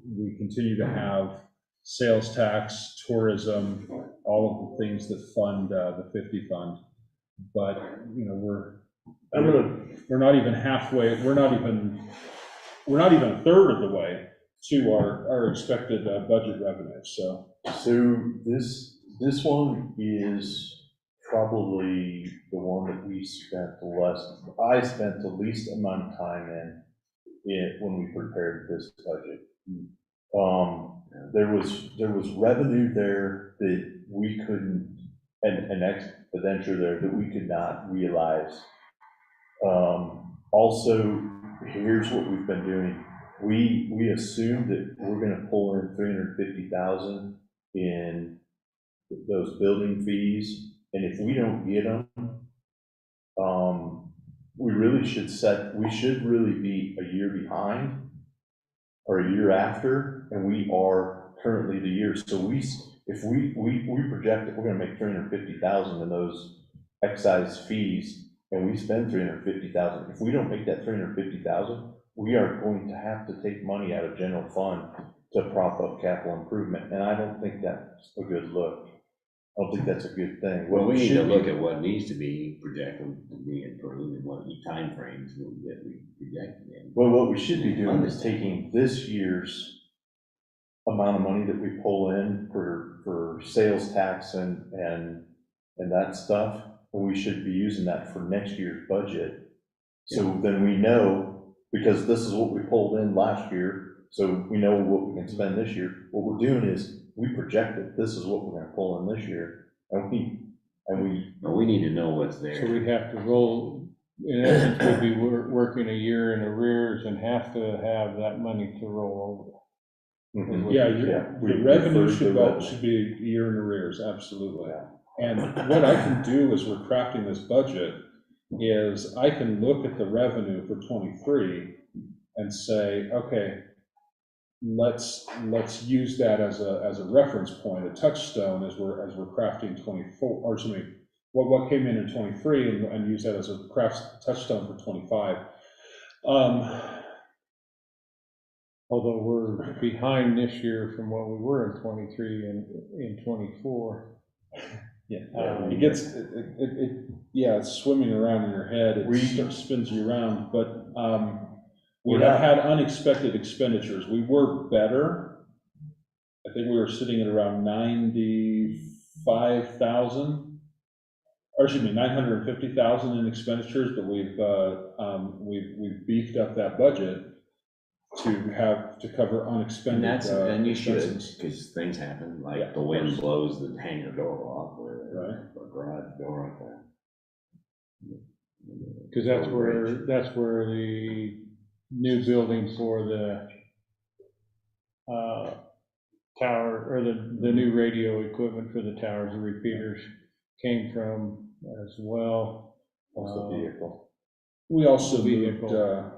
we continue to have sales tax, tourism, all of the things that fund the 50 fund. But, you know, we're not even halfway, we're not even a third of the way to our expected budget revenue, so. So this one is probably the one that I spent the least amount of time in it when we prepared this budget. There was revenue there that we couldn't, and an expenditure there that we could not realize. Also, here's what we've been doing. We assumed that we're gonna pull in 350,000 in those building fees, and if we don't get them, we should really be a year behind or a year after, and we are currently the year. So if we project that we're gonna make 350,000 in those excise fees, and we spend 350,000, if we don't make that 350,000, we are going to have to take money out of general fund to prop up capital improvement, and I don't think that's a good look. I don't think that's a good thing. Well, we need to look at what needs to be projected to be improved and what timeframes that we project in. Well, what we should be doing is taking this year's amount of money that we pull in for sales tax and that stuff, and we should be using that for next year's budget. So then we know, because this is what we pulled in last year, so we know what we can spend this year. What we're doing is, we project that this is what we're gonna pull in this year, and we need to know what's there. So we'd have to roll, in essence, we'd be working a year in arrears and have to have that money to roll over. Yeah, the revenue should be a year in arrears, absolutely. And what I can do as we're crafting this budget is I can look at the revenue for '23 and say, okay, let's use that as a reference point, a touchstone as we're crafting 24, or excuse me, what came in 23 and use that as a touchstone for 25. Although we're behind this year from what we were in 23 and in 24. Yeah, it gets, it's swimming around in your head, it spins you around, but we have had unexpected expenditures. We were better. I think we were sitting at around 95,000, or excuse me, 950,000 in expenditures, but we've beefed up that budget to cover unexpended And you should, expenses. because things happen, like Yeah, the wind blows the hangar door off, or Right. a garage door like that. Because that's where the new building for the tower, or the new radio equipment for the towers, the repeaters came from as well. Also vehicle. We also Vehicle. moved, have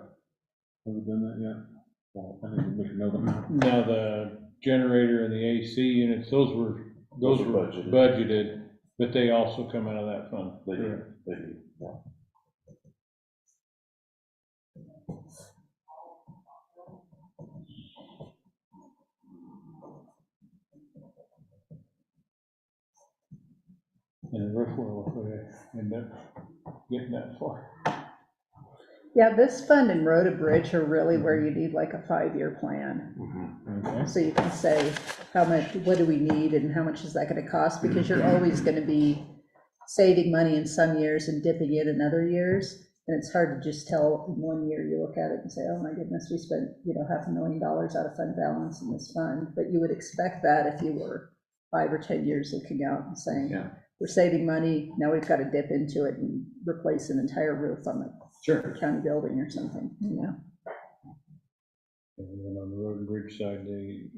we done that yet? Well, I think we make a note of that. Now, the generator and the AC units, those were budgeted, but they also come out of that fund. They do. And the roof, where we end up getting that far. Yeah, this fund and road and bridge are really where you need like a 5-year plan. Okay. So you can say, how much, what do we need and how much is that gonna cost? Because you're always gonna be saving money in some years and dipping it in other years. And it's hard to just tell in 1 year, you look at it and say, oh my goodness, we spent, $500,000 out of fund balance in this fund. But you would expect that if you were 5 or 10 years looking out and saying, Yeah. we're saving money, now we've got to dip into it and replace an entire roof on the county building or something, And then on the road and bridge side, they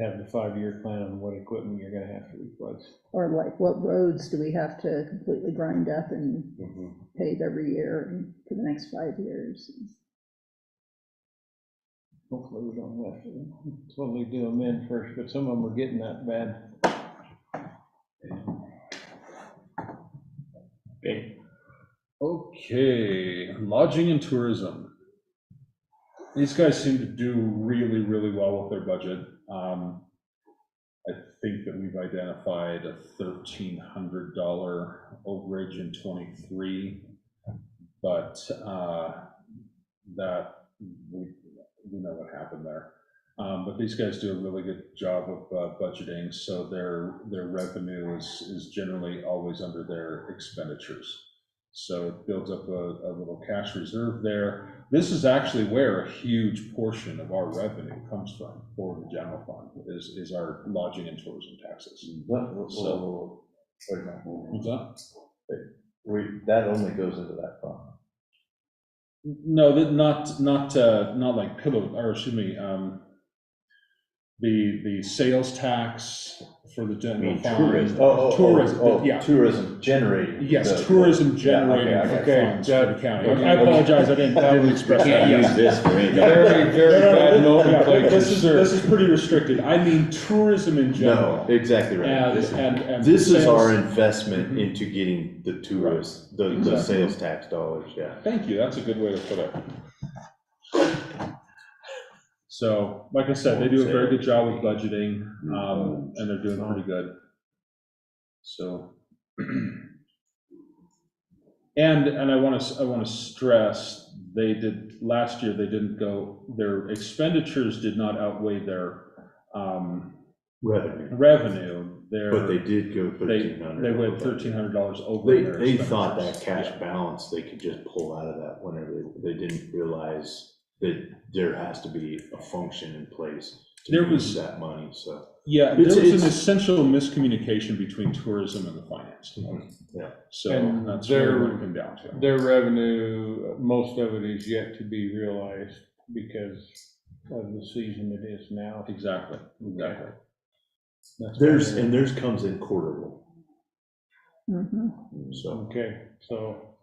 have the 5-year plan on what equipment you're gonna have to replace. Or like, what roads do we have to completely grind up and pave every year for the next 5 years? Hopefully we don't have to totally do them in first, but some of them are getting that bad. Okay. Okay, lodging and tourism. These guys seem to do really, really well with their budget. I think that we've identified a $1,300 overage in '23, but that we know what happened there. But these guys do a really good job of budgeting, so their revenue is generally always under their expenditures. So it builds up a little cash reserve there. This is actually where a huge portion of our revenue comes from for the general fund, is our lodging and tourism taxes. So, what's that? That only goes into that fund. No, not like pillow, or excuse me, the sales tax for the general fund. Tourism. Tourism, yeah. Tourism generating. Yes, tourism generating funds for the county. I apologize, I didn't express that. Can't use Yes. this for anything. Very, very bad nomenclature, This sir. is pretty restricted. I mean tourism in general. No, exactly right. And This is sales- our investment into getting the tourists, the Exactly. sales tax dollars, yeah. Thank you, that's a good way to put it. So, like I said, they do a very good job with budgeting, and they're doing pretty good. So, and I want to stress, last year, they didn't go, their expenditures did not outweigh their revenue. But they did go They 1,300. went $1,300 over their They thought that expenditures. cash balance, they could just pull out of that whenever, they didn't realize that there has to be a function in place to There use was- that money, so. Yeah, there was It's- an essential miscommunication between tourism and the finance team. Yeah. So And that's their- where it came down to. Their revenue, most of it is yet to be realized because of the season it is now. Exactly. That's Theirs comes in quarterly, Mhm. so. Okay, so,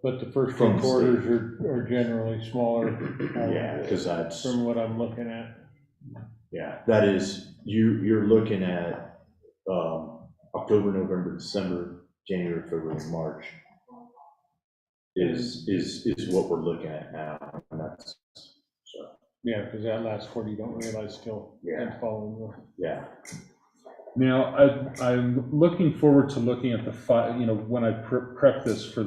but the first From two the quarters are generally smaller. Yeah, because that's, From what I'm looking at. yeah, that is, you're looking at October, November, December, January, February, March is what we're looking at now, and that's, so, Yeah, because that last quarter you don't realize till Yeah. the following one. yeah. Now, I'm looking forward to looking at when I prep this for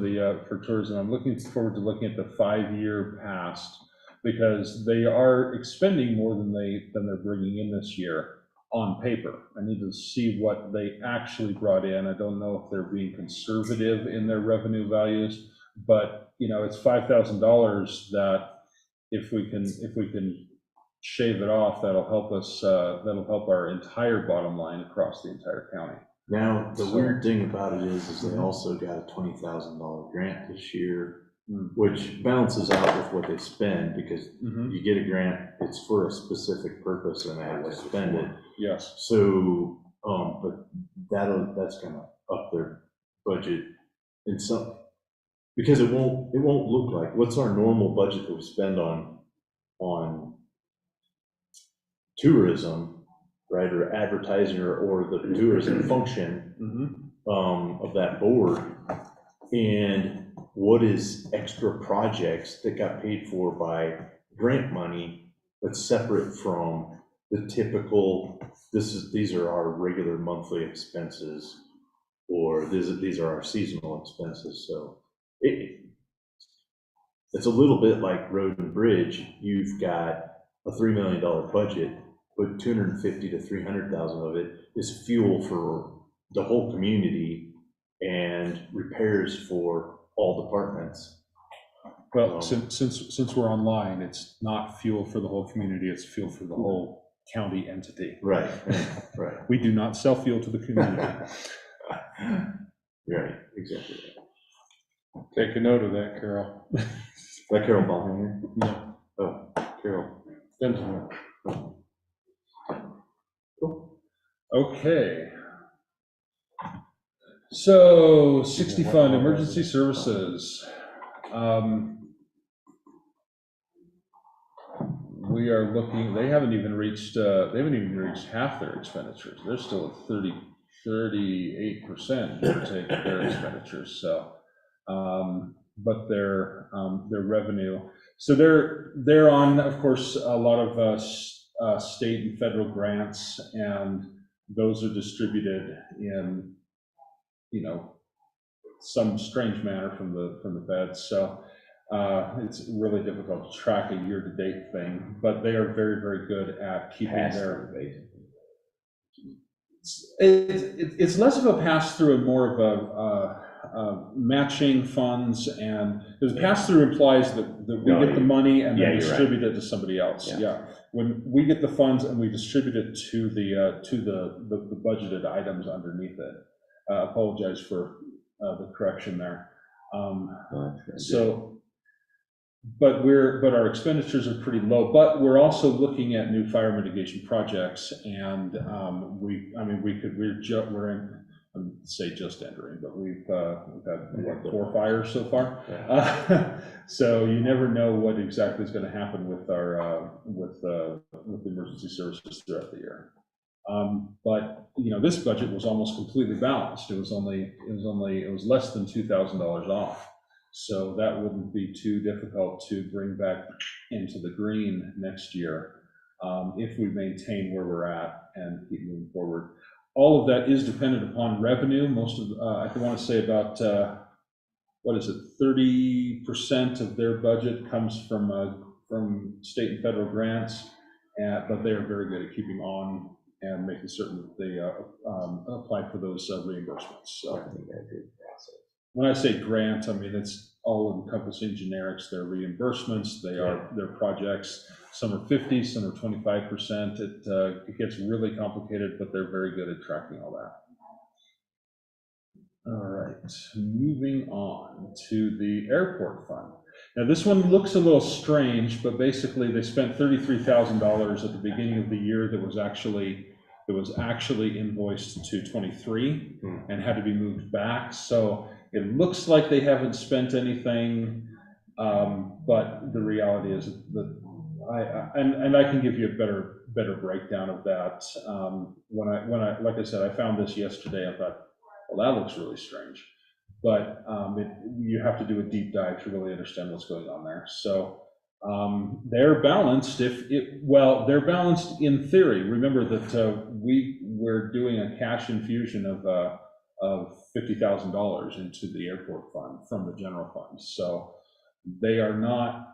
tourism, I'm looking forward to looking at the 5-year past, because they are expending more than they're bringing in this year on paper. I need to see what they actually brought in. I don't know if they're being conservative in their revenue values, but, it's $5,000 that if we can shave it off, that'll help us, that'll help our entire bottom line across the entire county. Now, the So- weird thing about it is they also got a $20,000 grant this year, Mm. which balances out with what they spend, because Mhm. you get a grant, it's for a specific purpose, and they have to spend it. Yes, So, but that's gonna up their budget in some, because it won't look like, what's our normal budget that we spend on tourism, right, or advertising, or the tourism function of that board, and what is extra projects that got paid for by grant money that's separate from the typical, these are our regular monthly expenses, or these are our seasonal expenses, so it's a little bit like road and bridge. You've got a $3 million budget, but 250 to 300,000 of it is fuel for the whole community and repairs for all departments. Well, since we're online, it's not fuel for the whole community, it's fuel for the whole county entity. Right, right, We do not sell fuel to the community. right, exactly. Take a note of that, Carol. Is that Carol Ball here? No. Oh, Carol. Benjamin. Cool. Okay. So 60 fund, emergency services. We are looking, they haven't even reached half their expenditures. They're still at 38%, give or take, of their expenditures, so. But their revenue, so they're on, of course, a lot of state and federal grants, and those are distributed in, some strange manner from the feds. So it's really difficult to track a year-to-date thing, but they are very, very good at keeping their. It's less of a pass-through and more of a matching funds, and the pass-through implies that we get the money and then distribute it to somebody else. Yeah, when we get the funds and we distribute it to the budgeted items underneath it. Apologize for the correction there. But our expenditures are pretty low, but we're also looking at new fire mitigation projects, and we're in, say just entering, but we've had 4 fires so far. So you never know what exactly is going to happen with our with the emergency services throughout the year. But this budget was almost completely balanced. It was less than $2,000 off. So that wouldn't be too difficult to bring back into the green next year if we maintain where we're at and keep moving forward. All of that is dependent upon revenue. Most of, I want to say about, 30% of their budget comes from state and federal grants, but they are very good at keeping on and making certain that they apply for those reimbursements. So when I say grant, I mean it's all encompassing generics. They're reimbursements, they're projects. Some are 50, some are 25%. It gets really complicated, but they're very good at tracking all that. All right, moving on to the airport fund. Now this one looks a little strange, but basically they spent $33,000 at the beginning of the year that was actually invoiced to 23 and had to be moved back. So it looks like they haven't spent anything, but the reality is that I can give you a better breakdown of that. When I like I said, I found this yesterday. I thought, well, that looks really strange, but you have to do a deep dive to really understand what's going on there. So they're balanced. They're balanced in theory. Remember that we're doing a cash infusion of $50,000 into the airport fund from the general fund. So they are not.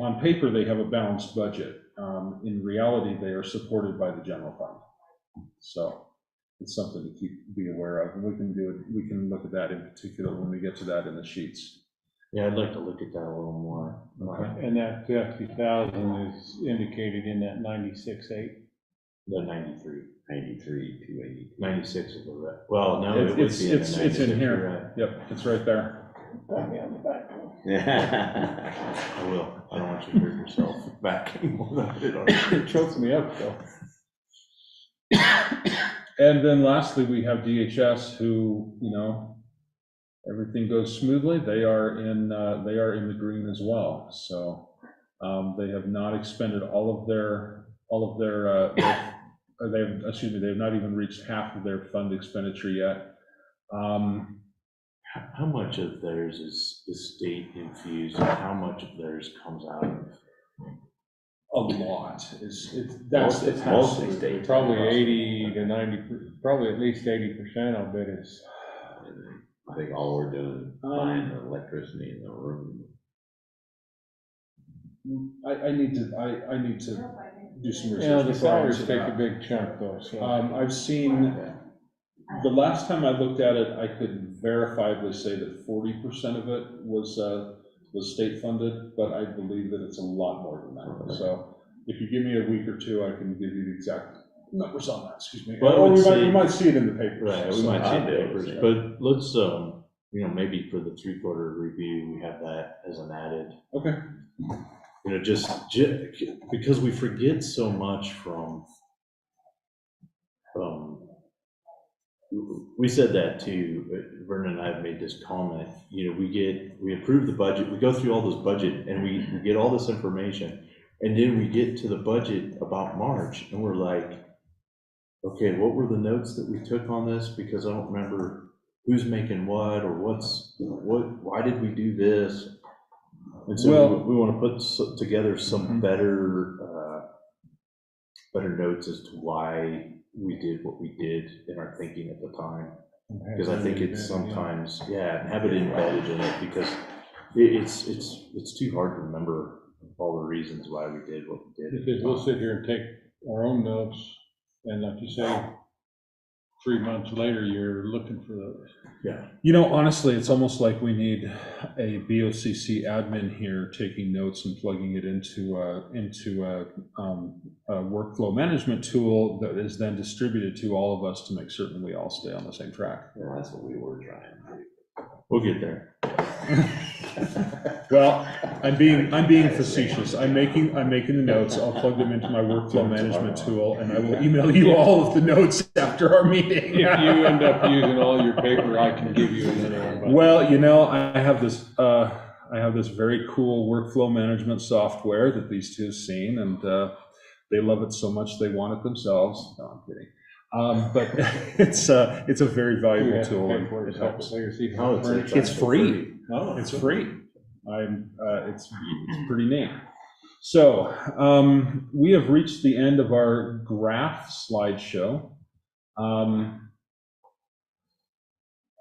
On paper they have a balanced budget. In reality, they are supported by the general fund. So it's something to be aware of, and we can look at that in particular when we get to that in the sheets. Yeah, I'd like to look at that a little more. Okay. And that 50,000 is indicated in that 96.8. The 93. 93, 280. 96 is the red. Well, no, it's in here. Right. Yep, it's right there. Pat me on the back. I will. I don't want you to hurt yourself back more than I did already. It chokes me up, though. And then lastly, we have DHS, who, everything goes smoothly. They are in the green as well. So they have not expended they have not even reached half of their fund expenditure yet. How much of theirs is state infused, and how much of theirs comes out of? A lot. It's mostly state. Probably 80 to 90, probably at least 80%, I'll bet is. I think all we're doing is buying the electricity in the room. I need to do some research. Yeah, the before I salaries answer take a that. big chunk though, so. I've seen, the last time I looked at it, I could verifiably say that 40% of it was state funded, but I believe that it's a lot more than that. So if you give me a week or two, I can give you the exact numbers on that, excuse me. But I Or would we say- might see it in the papers. Right, we So might see I'll be able to papers, see it. but let's, maybe for the 3/4 review, we have that as an added, Okay, just because we forget so much from, we said that too, Vernon and I have made this comment, we approve the budget, we go through all this budget, and we get all this information, and then we get to the budget about March, and we're like, okay, what were the notes that we took on this? Because I don't remember who's making what, or why did we do this? And so Well- we want to put together some better notes as to why we did what we did in our thinking at the time. Because I think it's sometimes, have it embedded in it, because it's too hard to remember all the reasons why we did what we did. Because we'll sit here and take our own notes, and like you say, 3 months later, you're looking for those. Yeah. Honestly, it's almost like we need a BOCC admin here taking notes and plugging it into a workflow management tool that is then distributed to all of us to make certain we all stay on the same track. Well, that's what we were trying to do. We'll get there. Well, I'm being facetious. I'm making the notes. I'll plug them into my workflow management tool, and I will email you all of the notes after our meeting. If you end up using all your paper, I can give you another one. but- Well, I have this very cool workflow management software that these two have seen, and they love it so much they want it themselves. No, I'm kidding. But it's a very Do we valuable have to tool, pay and for it it helps. separately, or see Oh, how it's It's free. Oh, It's free. It's pretty neat. So we have reached the end of our graph slideshow.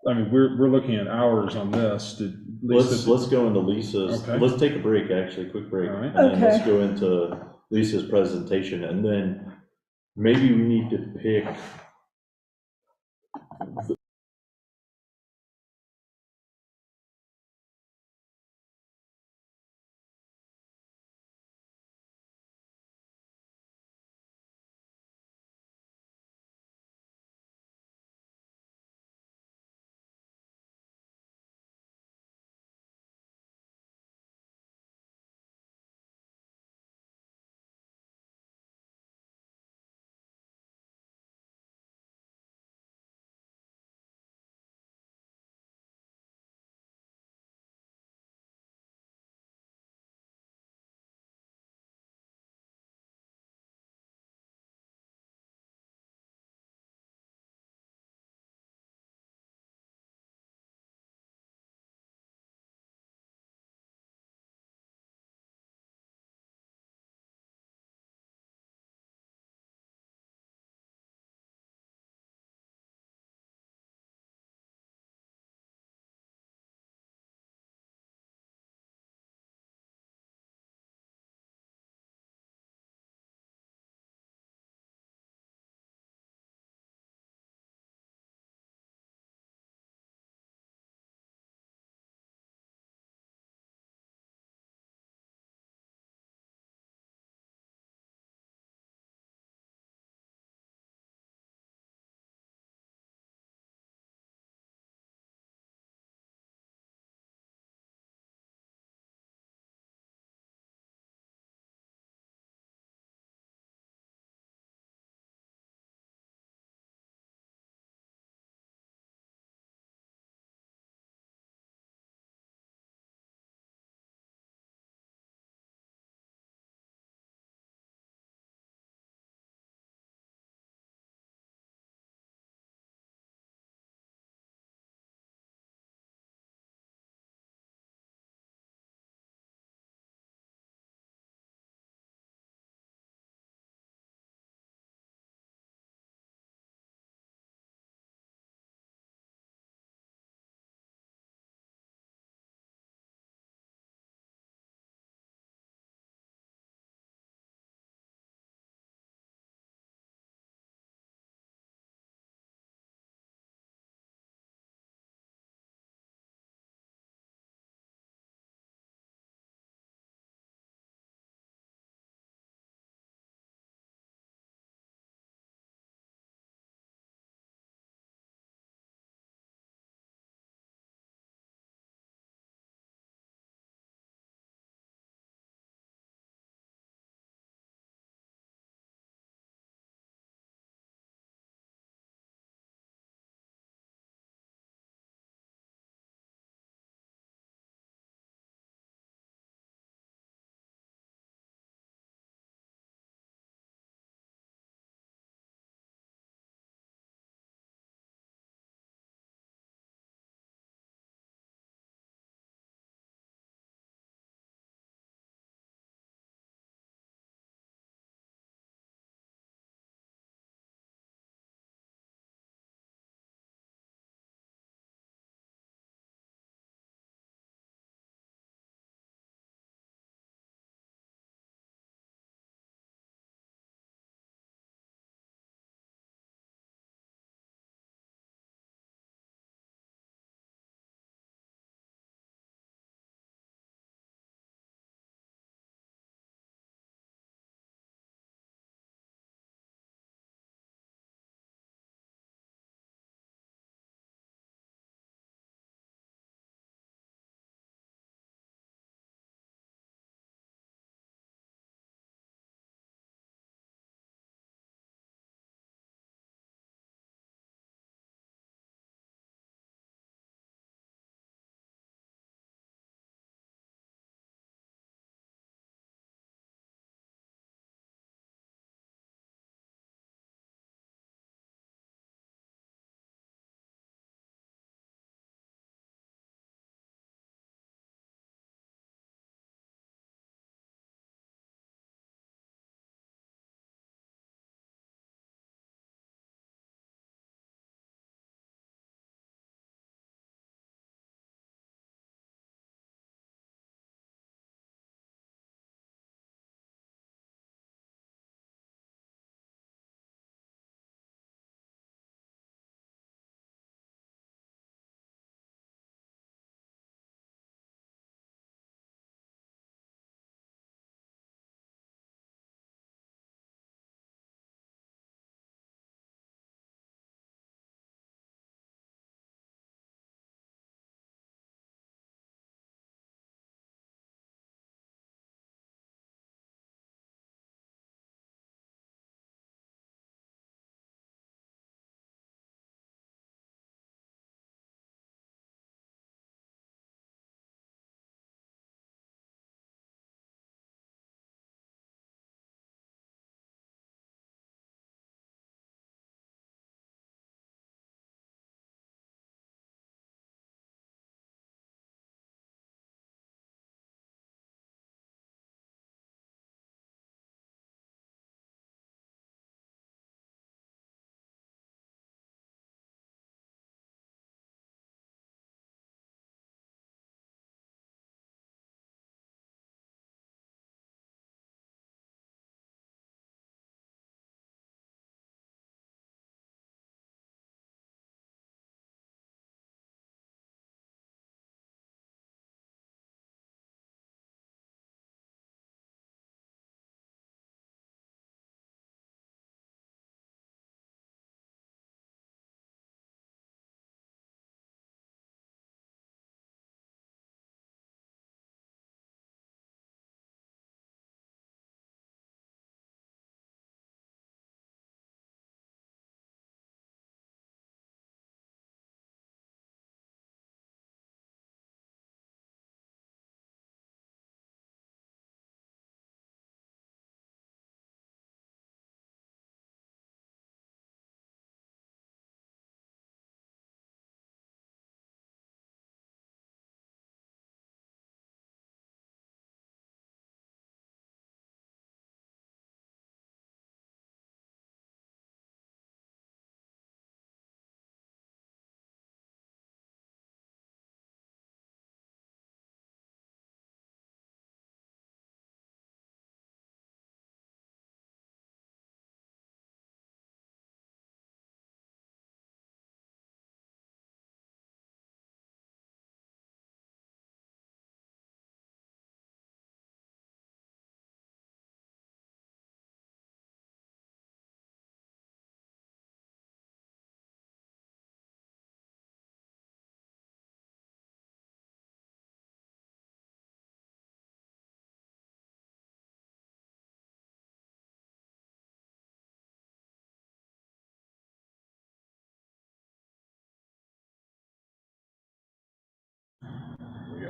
We're looking at hours on this. Let's go into Lisa's, Okay. let's take a break, actually, quick break. All right. And then let's Okay. go into Lisa's presentation, and then maybe we need to pick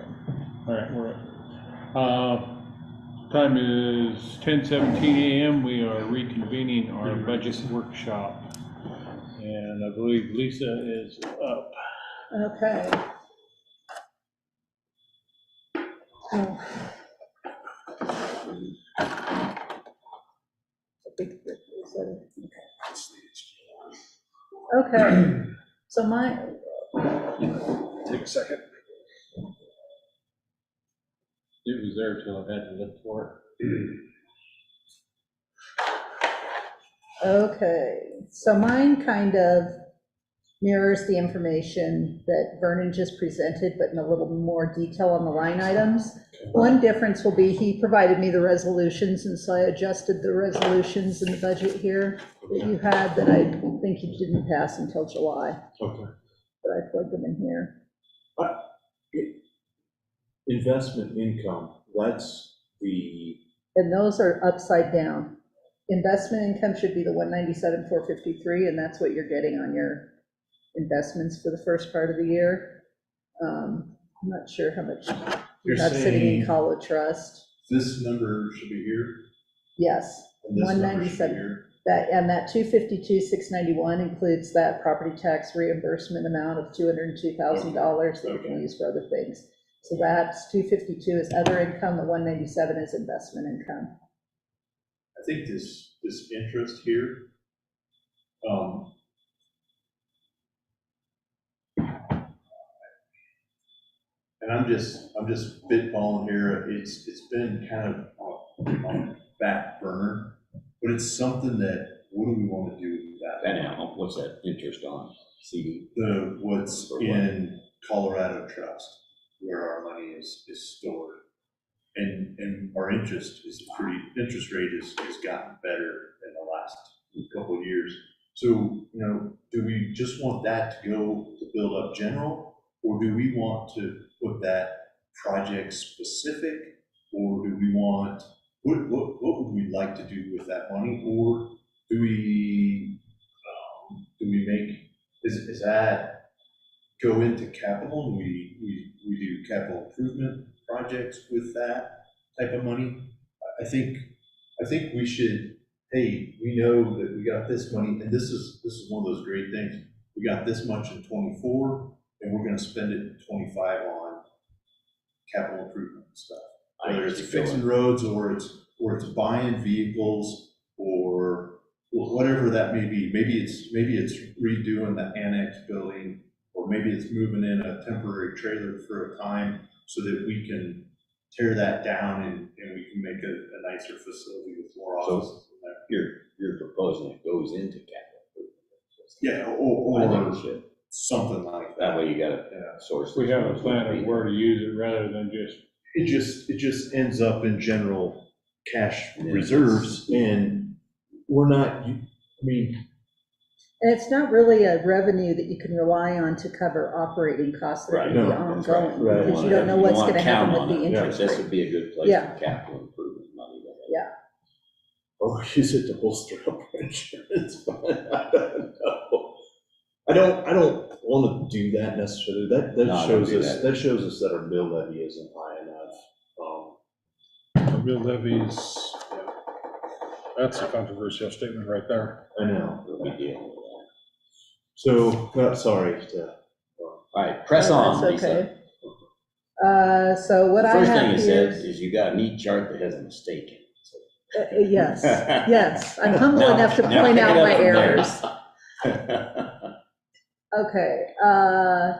All right, we're up. Time is 10:17 a.m. We are reconvening our budget workshop. And I believe Lisa is up. Okay. Oh. Okay, so Take a second. It was there till I had to look for okay, so mine kind of mirrors the information that Vernon just presented, but in a little more detail on the line items. One difference will be he provided me the resolutions, and so I adjusted the resolutions in the budget here that you had that I think you didn't pass until July, Okay. but I plugged them in here. Investment income, that's the, And those are upside down. Investment income should be the 197,453, and that's what you're getting on your investments for the first part of the year. I'm not sure how much you You're have sitting in saying Colo Trust. this number should be here, Yes, and this number should be 197. here. And that 252,691 includes that property tax reimbursement amount of $202,000 that you can use for other things. So that's 252 is other income, the 197 is investment income. I think this interest here, and I'm just spitballing here, it's been kind of on back burner, but it's something that, what do we want to do with that? And now, what's that interest on CD? What's in Colorado Trust, where our money is stored. And our interest rate has gotten better in the last couple of years. So, do we just want that to go to build up general, or do we want to put that project specific, or do we want, what would we like to do with that money, or do we make, is that go into capital, and we do capital improvement projects with that type of money? I think we should, hey, we know that we got this money, and this is one of those great things. We got this much in '24, and we're gonna spend it in '25 on capital improvement stuff. Whether it's fixing roads, or it's buying vehicles, or whatever that may be. Maybe it's redoing the annex building, or maybe it's moving in a temporary trailer for a time so that we can tear that down and we can make a nicer facility with more offices. You're proposing it goes into capital improvement. Yeah, I think it should. something like That that. way you got a source. We have a plan of where to use it rather than just. it just ends up in general cash reserves, and we're not, I mean, And it's not really a revenue that you can rely on to cover operating costs that are Right, going to be no, that's right. ongoing, Right. because you don't know what's going to happen count with on the it. interest This rate. would be a good place Yeah. for capital improvement money. or use it to bolster up our insurance, but I don't know. I don't want to do that necessarily. That No, don't shows do us, that. that shows us that our mill levy isn't high enough. Real levies, that's a controversial statement right there. I know. No big deal with that. So, sorry to. All right, press Oh, on, that's Lisa. okay. So what The I first thing have it here, says is you got a neat chart that has a mistake in it. So- yes, yes, I'm humble Now- enough to now point pick out it up my from there. errors. Okay,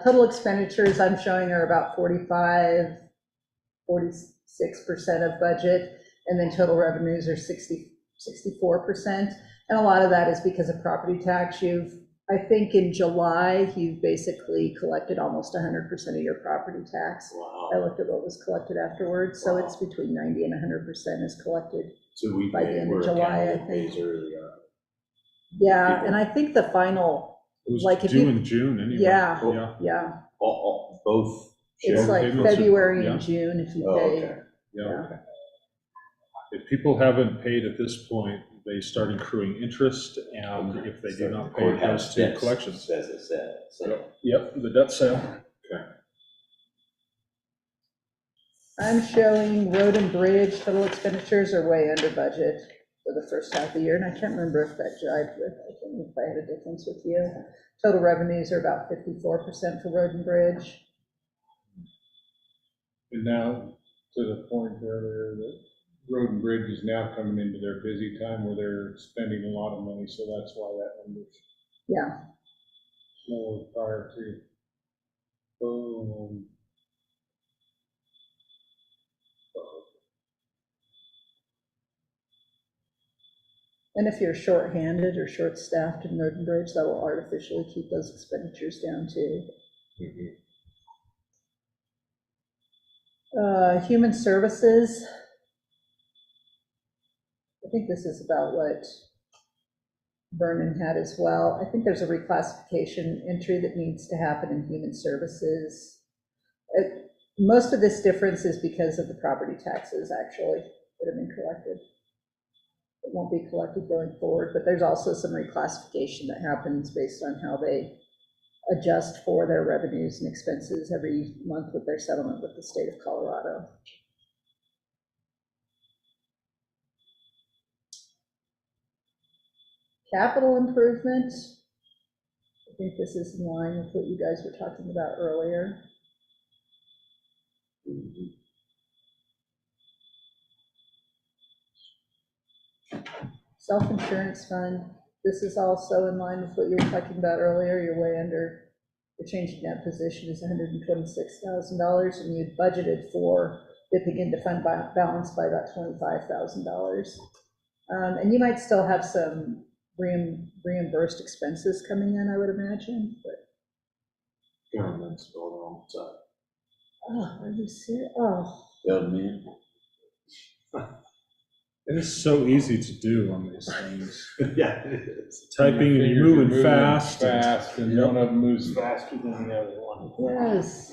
total expenditures I'm showing are about 46% of budget, and then total revenues are 64%. And a lot of that is because of property tax. I think in July, you've basically collected almost 100% of your property tax. I Wow. looked at what was collected afterwards, so it's between 90 and 100% is collected. So we By the end of we're a July, county I that think. pays early on. Yeah, and I think the final, It was Like if due you- in June anyway. yeah, yeah. Both. It's Share like payments are- February yeah. and June if you Oh, pay. okay. Yeah. If people haven't paid at this point, they start accruing interest, and if they do not pay, it goes to collections. Says it said. So Yep, the debt sale. I'm showing road and bridge total expenditures are way under budget for the first half of the year, and I can't remember if that jived with, I can't remember if I had a difference with you. Total revenues are about 54% for road and bridge. And now, to the point earlier, that road and bridge is now coming into their busy time where they're spending a lot of money, so that's why that number's Yeah, more prior to. and if you're short-handed or short-staffed in road and bridge, that will artificially keep those expenditures down too. Human services. I think this is about what Vernon had as well. I think there's a reclassification entry that needs to happen in human services. Most of this difference is because of the property taxes, actually, that have been collected. It won't be collected going forward, but there's also some reclassification that happens based on how they adjust for their revenues and expenses every month with their settlement with the state of Colorado. Capital improvement. I think this is in line with what you guys were talking about earlier. Self-insurance fund, this is also in line with what you were talking about earlier. You're way under, the change in net position is $126,000, and you budgeted for dipping into fund balance by about $25,000. And you might still have some reimbursed expenses coming in, I would imagine, but. Government's going on, so. Oh, are you serious? Oh. Government. It is so easy to do on these things. Yeah, it is. Typing and you're moving fast. Fast, and one of them moves faster than the other one. Yes.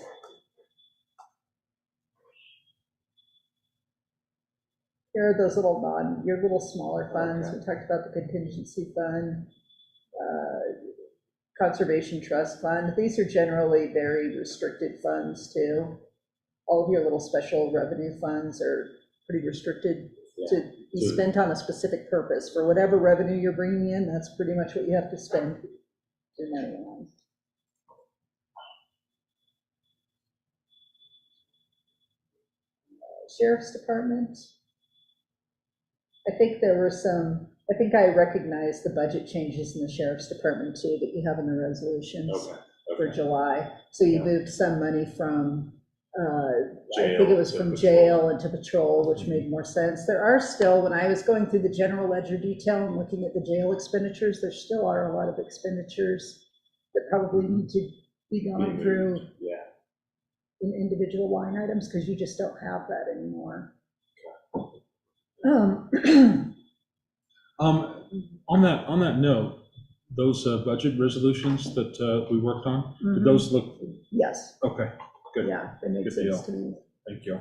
Here are those little your little smaller funds. Okay. We talked about the contingency fund, conservation trust fund. These are generally very restricted funds too. All of your little special revenue funds are pretty restricted to be spent on a specific purpose. For whatever revenue you're bringing in, that's pretty much what you have to spend your money on. Sheriff's Department. I think there were I think I recognized the budget changes in the Sheriff's Department too that you have in the resolutions for July. So you moved some money from, I think it was from jail into patrol, which made more sense. There are still, when I was going through the general ledger detail and looking at the jail expenditures, there still are a lot of expenditures that probably need to be gone through in individual line items, because you just don't have that anymore. On that note, those budget resolutions that we worked on, did those look? Yes. Okay, good. Yeah, that makes Good sense deal. to me. Thank you.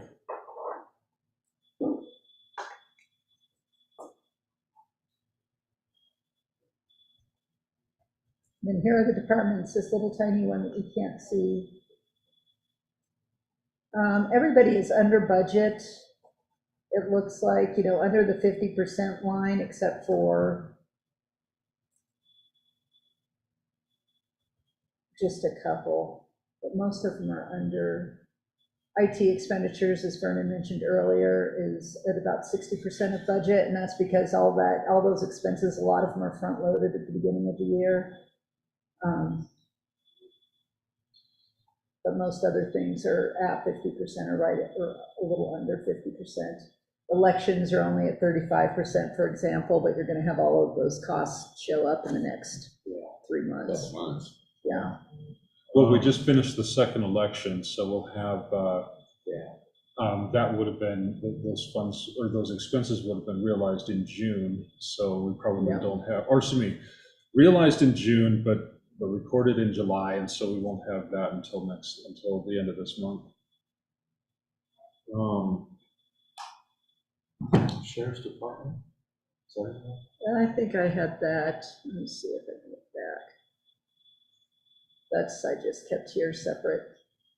Then here are the departments, this little tiny one that you can't see. Everybody is under budget. It looks like, under the 50% line, except for just a couple, but most of them are under. IT expenditures, as Vernon mentioned earlier, is at about 60% of budget, and that's because all those expenses, a lot of them are front-loaded at the beginning of the year. But most other things are at 50% or right at, or a little under 50%. Elections are only at 35%, for example, but you're going to have all of those costs show up in the next 3 months. Yeah. Well, we just finished the second election, so we'll have, that would have been, those funds, or those expenses would have been realized in June, so we probably don't have, or excuse me, realized in June, but recorded in July, and so we won't have that until the end of this month. Sheriff's Department? Sorry. I think I had that. Let me see if I can look back. I just kept here separate.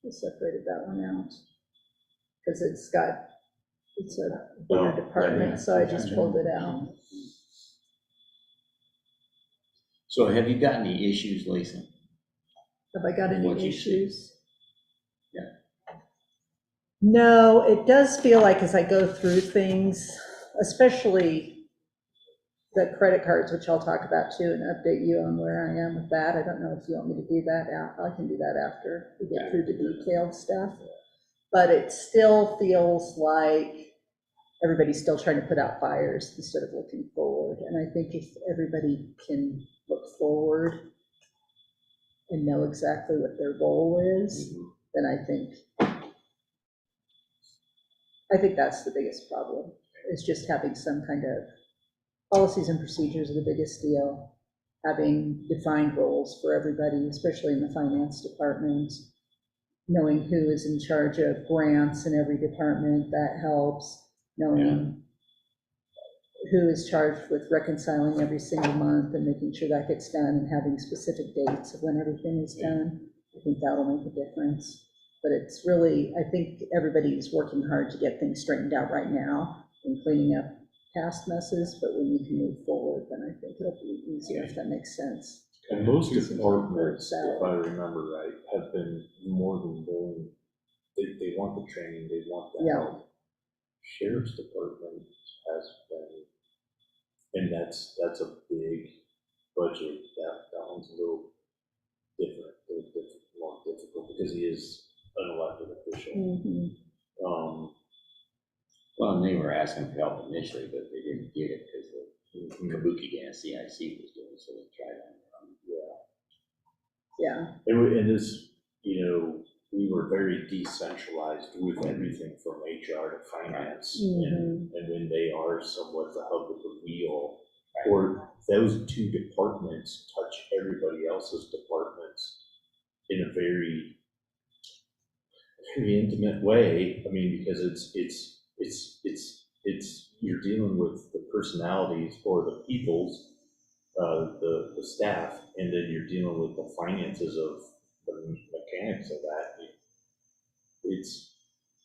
I separated that one out. because it's a bigger department, so I just pulled it out. So have you got any issues, Lisa? Have I got What any you see. issues? Yeah. No, it does feel like as I go through things, especially the credit cards, which I'll talk about too, and update you on where I am with that. I don't know if you want me to do that I can do that after we get through the detailed stuff. But it still feels like everybody's still trying to put out fires instead of looking forward. And I think if everybody can look forward and know exactly what their goal is, then I think that's the biggest problem, is just having some kind of policies and procedures are the biggest deal. Having defined roles for everybody, especially in the finance department, knowing who is in charge of grants in every department, that helps. Knowing who is charged with reconciling every single month and making sure that gets done, and having specific dates of when everything is done. I think that'll make a difference. But it's really, I think everybody's working hard to get things straightened out right now and cleaning up past messes, but when you can move forward, then I think it'll be easier, if that makes sense. And most departments, if I remember right, have been more than willing, they want the training, they want the help. Sheriff's Department has been, and that's a big budget, that one's a little different, more difficult, because he is an elected official. Well, and they were asking for help initially, but they didn't get it because the Kabuki Gas CIC was doing, so they tried on their own. Yeah. And this, we were very decentralized with everything from HR to finance. And when they are somewhat the hub of the wheel, or those two departments touch everybody else's departments in a very intimate way. I mean, because you're dealing with the personalities or the people's, the staff, and then you're dealing with the finances of the mechanics of that. It's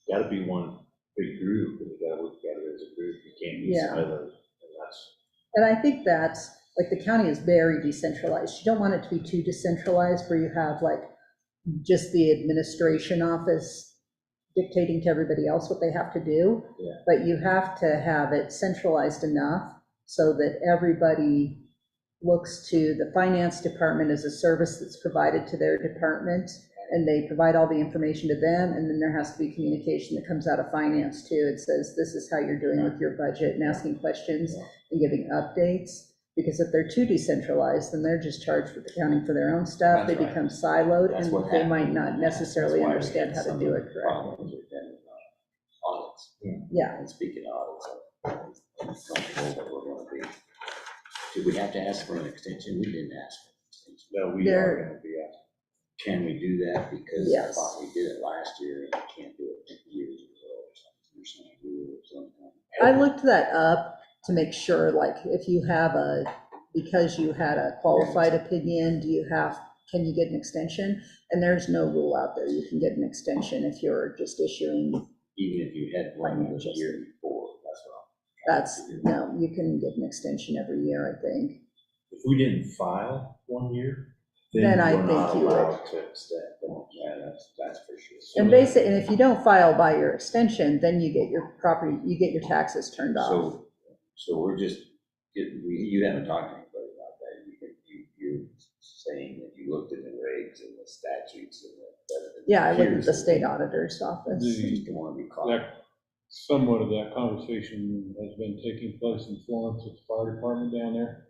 got to be one big group, and you got to work together as a group. You can't be siloed, And I think that's, like, the county is very decentralized. You don't want it to be too decentralized where you have like just the administration office dictating to everybody else what they have to do. But you have to have it centralized enough so that everybody looks to the finance department as a service that's provided to their department, and they provide all the information to them, and then there has to be communication that comes out of finance too. It says, this is how you're doing with your budget, and asking questions and giving updates. Because if they're too decentralized, then they're just charged with accounting for their own stuff. They become siloed, and they might not necessarily understand how to do it correctly. Audits. Yeah. And speaking of audits, I'm comfortable that we're going to be. Did we have to ask for an extension? We didn't ask for an extension. No, we are going to be asking. Can we do that? Because I Yes. thought we did it last year and we can't do it years ago or something. I looked that up to make sure, like, if you have because you had a qualified opinion, can you get an extension? And there's no rule out there. You can get an extension if you're just issuing. Even if you had one the year before, No, you can get an extension every year, I think. If we didn't file 1 year, Then I we're not think you would. allowed to extend. Yeah, that's for sure. And basically, and if you don't file by your extension, then you get your taxes turned off. So we're just, you haven't talked to anybody about that. You're saying that you looked at the regs and the statutes and the. Yeah, I looked at the state auditor's office. You just don't want to be caught. Somewhat of that conversation has been taking place in Florence with the fire department down there,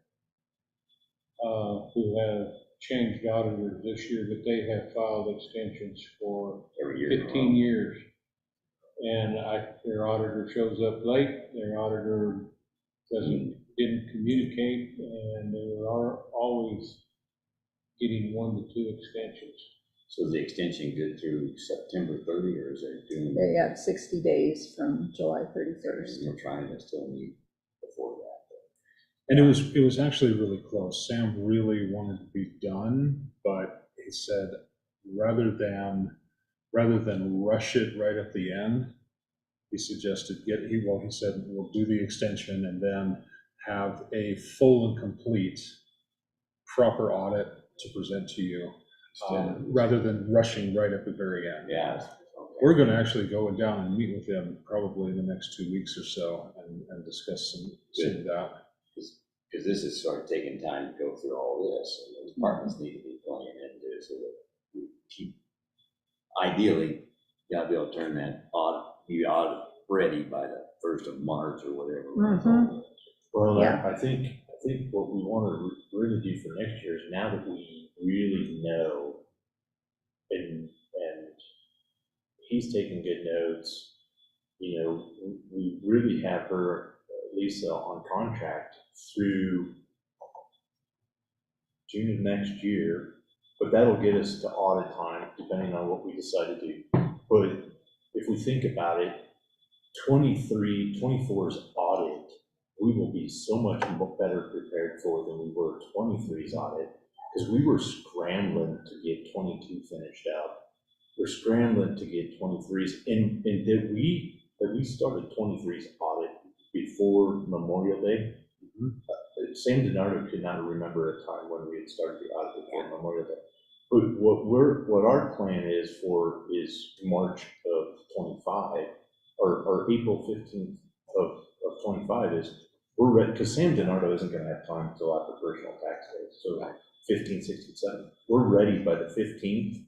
who have changed auditors this year, but they have filed extensions for Every year. 15 years. And their auditor shows up late, their auditor didn't communicate, and they are always getting 1 to 2 extensions. So is the extension good through September 30, or is it June? They have 60 days from July 31st. We're trying to still meet before that. And it was actually really close. Sam really wanted to be done, but he said rather than rush it right at the end, he suggested he said, we'll do the extension and then have a full and complete proper audit to present to you, rather than rushing right at the very end. Yeah. We're going to actually go down and meet with them probably in the next 2 weeks or so and discuss some of that. Because this is sort of taking time to go through all this, and the departments need to be playing into it, so that we keep, ideally, you gotta be able to turn that audit ready by the 1st of March or whatever. Mhm. Well, Yeah. I think what we want to really do for next year is, now that we really know, and he's taking good notes, you know, we really have her, Lisa, on contract through June of next year, but that'll get us to audit time, depending on what we decide to do. But if we think about it, 24's audit, we will be so much better prepared for than we were 23's audit, because we were scrambling to get 22 finished out. We're scrambling to get 23's, and did we started 23's audit before Memorial Day? Sam DiNardo could not remember a time when we had started the audit before Memorial Day. But what our plan is March of 25, or April 15th of 25 is, we're ready, because Sam DiNardo isn't gonna have time until after personal tax day, so 15, 16, 17. We're ready by the 15th.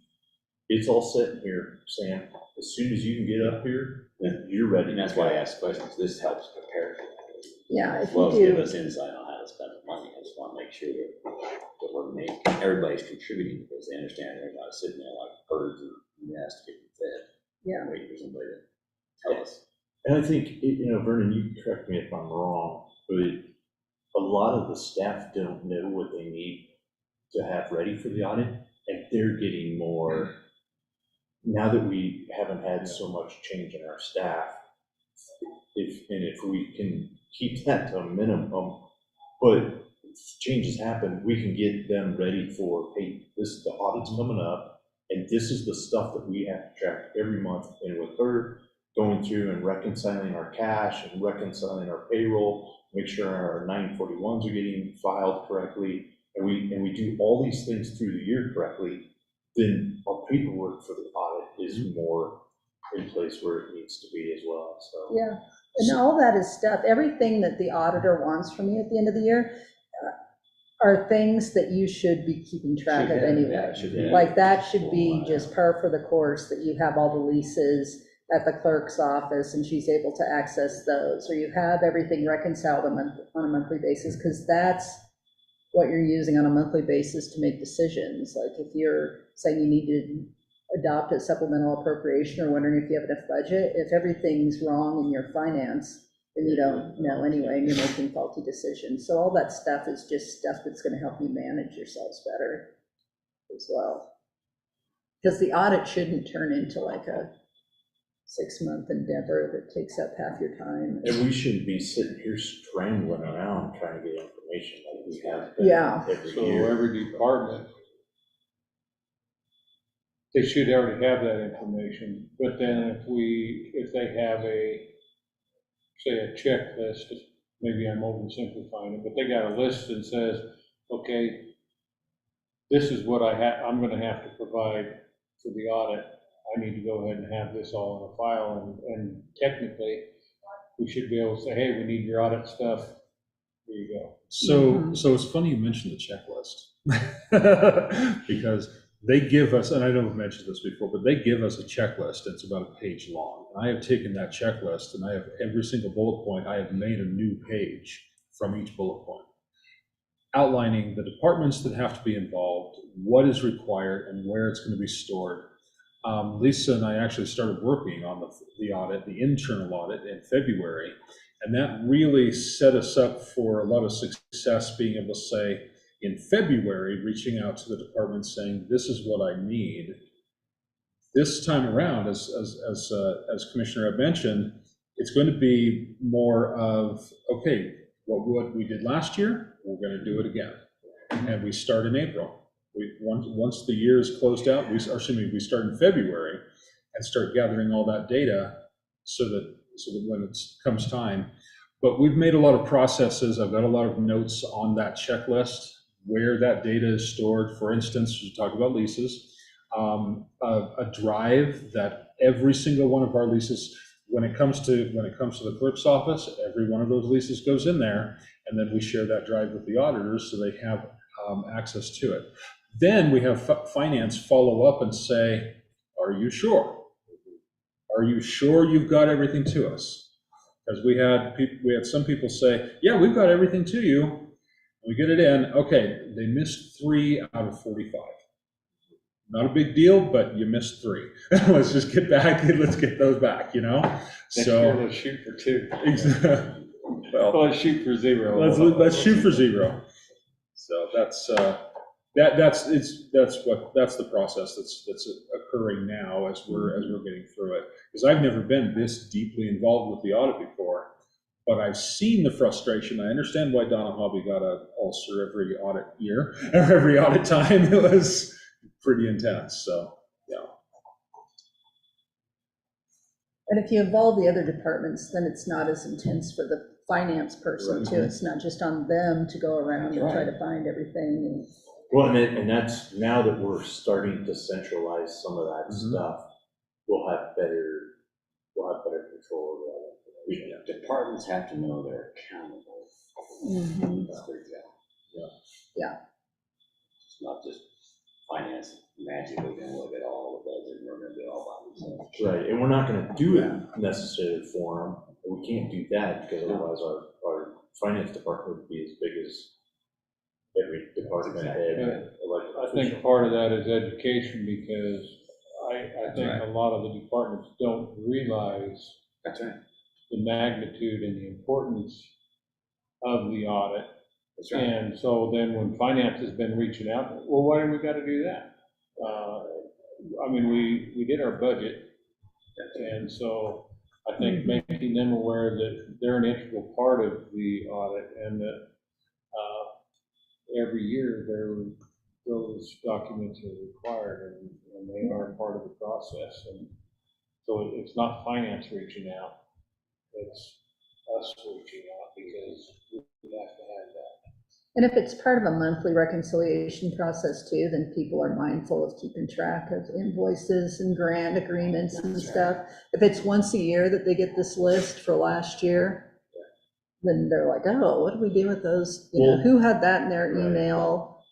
It's all set here, Sam. As soon as you can get up here, you're ready. And that's why I asked questions, this helps prepare. Yeah, if As well as you give do, us insight on how to spend the money. I just want to make sure that we're making, everybody's contributing, because they understand they're not sitting there like birds and nests getting fed. Yeah. Waiting for somebody to tell us. And I think, you know, Vernon, you can correct me if I'm wrong, but a lot of the staff don't know what they need to have ready for the audit, and they're getting more, now that we haven't had so much change in our staff, if we can keep that to a minimum, but if changes happen, we can get them ready for, hey, the audit's coming up, and this is the stuff that we have to track every month. And with her going through and reconciling our cash and reconciling our payroll, make sure our 941s are getting filed correctly, and we do all these things through the year correctly, then our paperwork for the audit is more in place where it needs to be as well, so. yeah. And all that is stuff, everything that the auditor wants from you at the end of the year are things that you should be keeping track of anyway. Like that should be just par for the course, that you have all the leases at the clerk's office and she's able to access those, or you have everything reconciled on a monthly basis, because that's what you're using on a monthly basis to make decisions. Like if you're saying you need to adopt a supplemental appropriation or wondering if you have enough budget, if everything's wrong in your finance, then you don't know anyway, and you're making faulty decisions. So all that stuff is just stuff that's going to help you manage yourselves better as well. Because the audit shouldn't turn into like a 6-month endeavor that takes up half your time. And we shouldn't be sitting here scrambling around trying to get information like we have Yeah. every So year. every department, they should already have that information, but then if they have say a checklist, maybe I'm oversimplifying it, but they got a list that says, okay, this is what I'm gonna have to provide for the audit. I need to go ahead and have this all in a file, and technically, we should be able to say, hey, we need your audit stuff, here you go. So it's funny you mentioned the checklist, because they give us, and I know I've mentioned this before, but they give us a checklist that's about a page long. I have taken that checklist and I have every single bullet point, I have made a new page from each bullet point, outlining the departments that have to be involved, what is required, and where it's going to be stored. Lisa and I actually started working on the audit, the internal audit, in February, and that really set us up for a lot of success, being able to say, in February, reaching out to the department saying, this is what I need. This time around, as Commissioner had mentioned, it's going to be more of, okay, what we did last year, we're going to do it again. And we start in April. Once the year is closed out, we start in February and start gathering all that data so that so that when it comes time. But we've made a lot of processes. I've got a lot of notes on that checklist where that data is stored. For instance, we talk about leases, a drive that every single one of our leases, when it comes to the clerk's office, every one of those leases goes in there, and then we share that drive with the auditors so they have access to it. Then we have finance follow up and say, are you sure? Are you sure you've got everything to us? Because we had some people say, yeah, we've got everything to you. We get it in, okay, they missed 3 out of 45. Not a big deal, but you missed 3. Let's just get back, let's get those back, you know? Next year, let's shoot for 2. Well, Let's shoot for 0. let's shoot for 0. So that's the process that's occurring now as we're getting through it. Because I've never been this deeply involved with the audit before, but I've seen the frustration. I understand why Donna Hobby got an ulcer every audit year, or every audit time. It was pretty intense, so, yeah. And if you involve the other departments, then it's not as intense for the finance person too. It's not just on them to go around and try to find everything. Well, and that's, now that we're starting to centralize some of that stuff, we'll have better control over that. Departments have to know they're accountable. That's their job. Yeah. It's not just finance magically gonna look at all the budget and remember it all by themselves. Right, and we're not gonna do it necessarily for them. We can't do that because otherwise our finance department would be as big as every department head. I think part of that is education, because I think a lot of the departments don't realize That's right. the magnitude and the importance of the audit. That's right. And so then when finance has been reaching out, well, why do we got to do that? I mean, we did our budget, and so I think making them aware that they're an integral part of the audit, and that every year those documents are required, and they are part of the process. And so it's not finance reaching out, it's us reaching out, because we have to have that. And if it's part of a monthly reconciliation process too, then people are mindful of keeping track of invoices and grant agreements and stuff. If it's once a year that they get this list for last year, then they're like, oh, what do we do with those? You know, who had that in their email?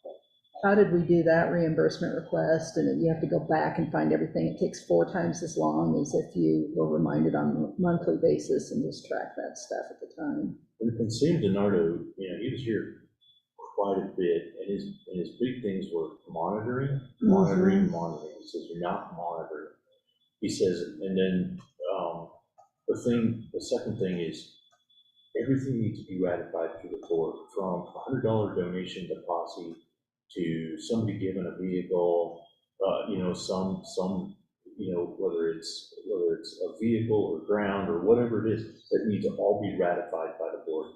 How did we do that reimbursement request? And then you have to go back and find everything. It takes 4 times as long as if you were reminded on a monthly basis and just track that stuff at the time. And Sam DiNardo, he was here quite a bit, and his big things were monitoring. He says, you're not monitoring. He says, and then the second thing is, everything needs to be ratified through the board, from a $100 donation to Posse to somebody giving a vehicle, whether it's a vehicle or ground or whatever it is, that needs to all be ratified by the board,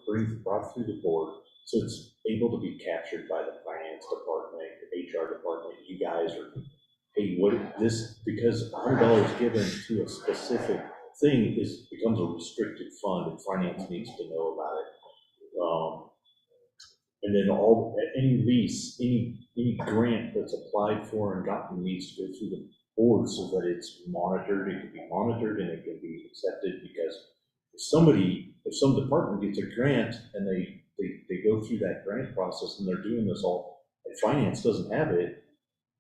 brought through the board, so it's able to be captured by the finance department, the HR department. You guys are, hey, because $100 given to a specific thing becomes a restricted fund, and finance needs to know about it. And then any lease, any grant that's applied for and gotten needs to go through the board so that it's monitored. It can be monitored and it can be accepted, because if some department gets a grant and they go through that grant process and they're doing this all, and finance doesn't have it,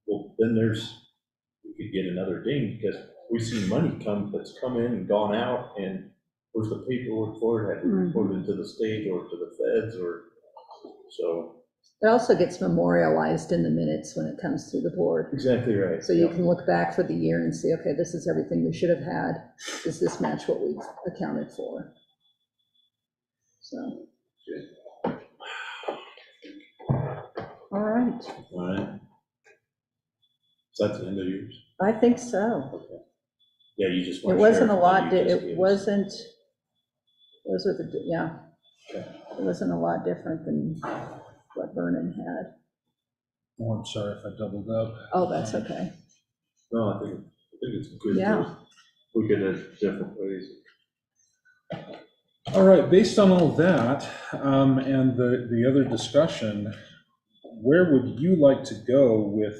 well, then we could get another ding, because we've seen money that's come in and gone out, and where's the paperwork for it? Had to report it to the state or to the feds, or so. It also gets memorialized in the minutes when it comes through the board. Exactly right. So you can look back for the year and see, okay, this is everything we should have had. Does this match what we've accounted for? So. All right. All right. Is that the end of yours? I think so. Okay. Yeah, you just It want to wasn't a share lot, it it wasn't, those were the, yeah. Okay. It wasn't a lot different than what Vernon had. Oh, I'm sorry if I doubled up. Oh, that's okay. No, I think it's good. Yeah. Look at it different ways. All right, based on all that, and the other discussion, where would you like to go with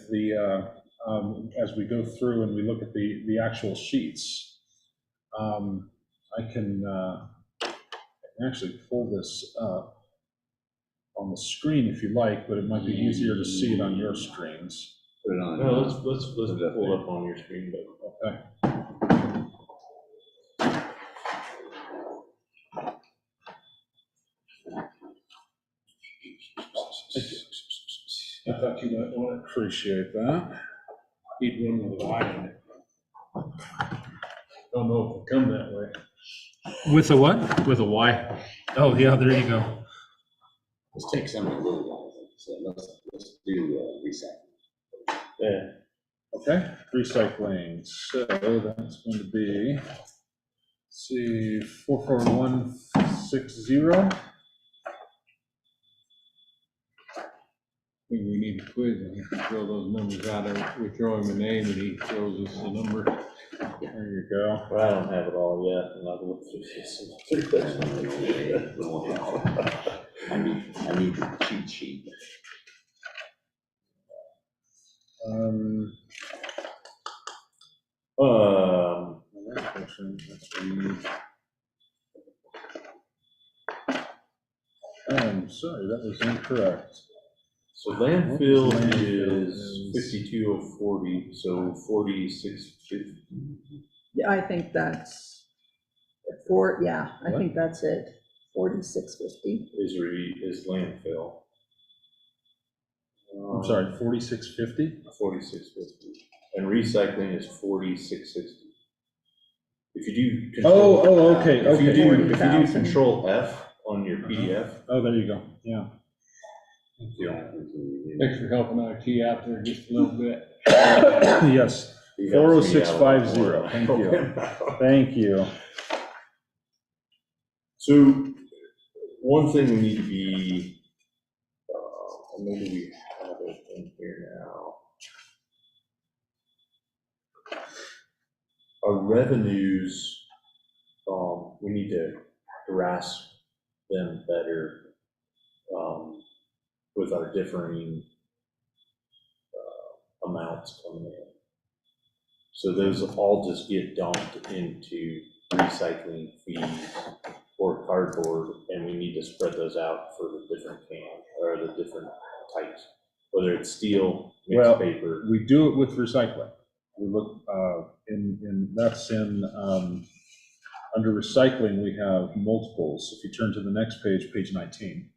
as we go through and we look at the actual sheets? I can actually pull this up on the screen if you like, but it might be easier to see it on your screens. Put it on. No, let's pull up on your screen, but. Okay. I thought you might want Appreciate that. to eat one with a Y in it. Don't know if it'll come that way. With a what? With a Y. Oh, yeah, there you go. Let's take some of the little guys, so let's do recycling. Yeah. Okay, recycling, so that's going to be, let's see, 44160. I think we need a quiz and he can throw those numbers out there. We throw him a name and he throws us the number. There you go. Well, I don't have it all yet, and I've looked through this. I need the cheat sheet. Sorry, that was incorrect. So landfill Landfill is is- 52,040, so 4650. Yeah, I think that's, I think that's it, 4650. is landfill. I'm sorry, 4650? 4650. And recycling is 4660. If you do. Okay, If you do, okay. if you do Control F on your PDF. Oh, there you go, yeah. Thanks for helping IT out there just a little bit. Yes, he helps me out a lot 40650, more. thank you. Thank you. So, one thing we need to be, maybe we have it in here now. Our revenues, we need to grasp them better, with our differing, amounts coming in. So those all just get dumped into recycling fees or cardboard, and we need to spread those out for the different cans, or the different types, whether it's steel, Well, mixed paper. We do it with recycling. We look, that's under recycling, we have multiples. If you turn to the next page, page 19.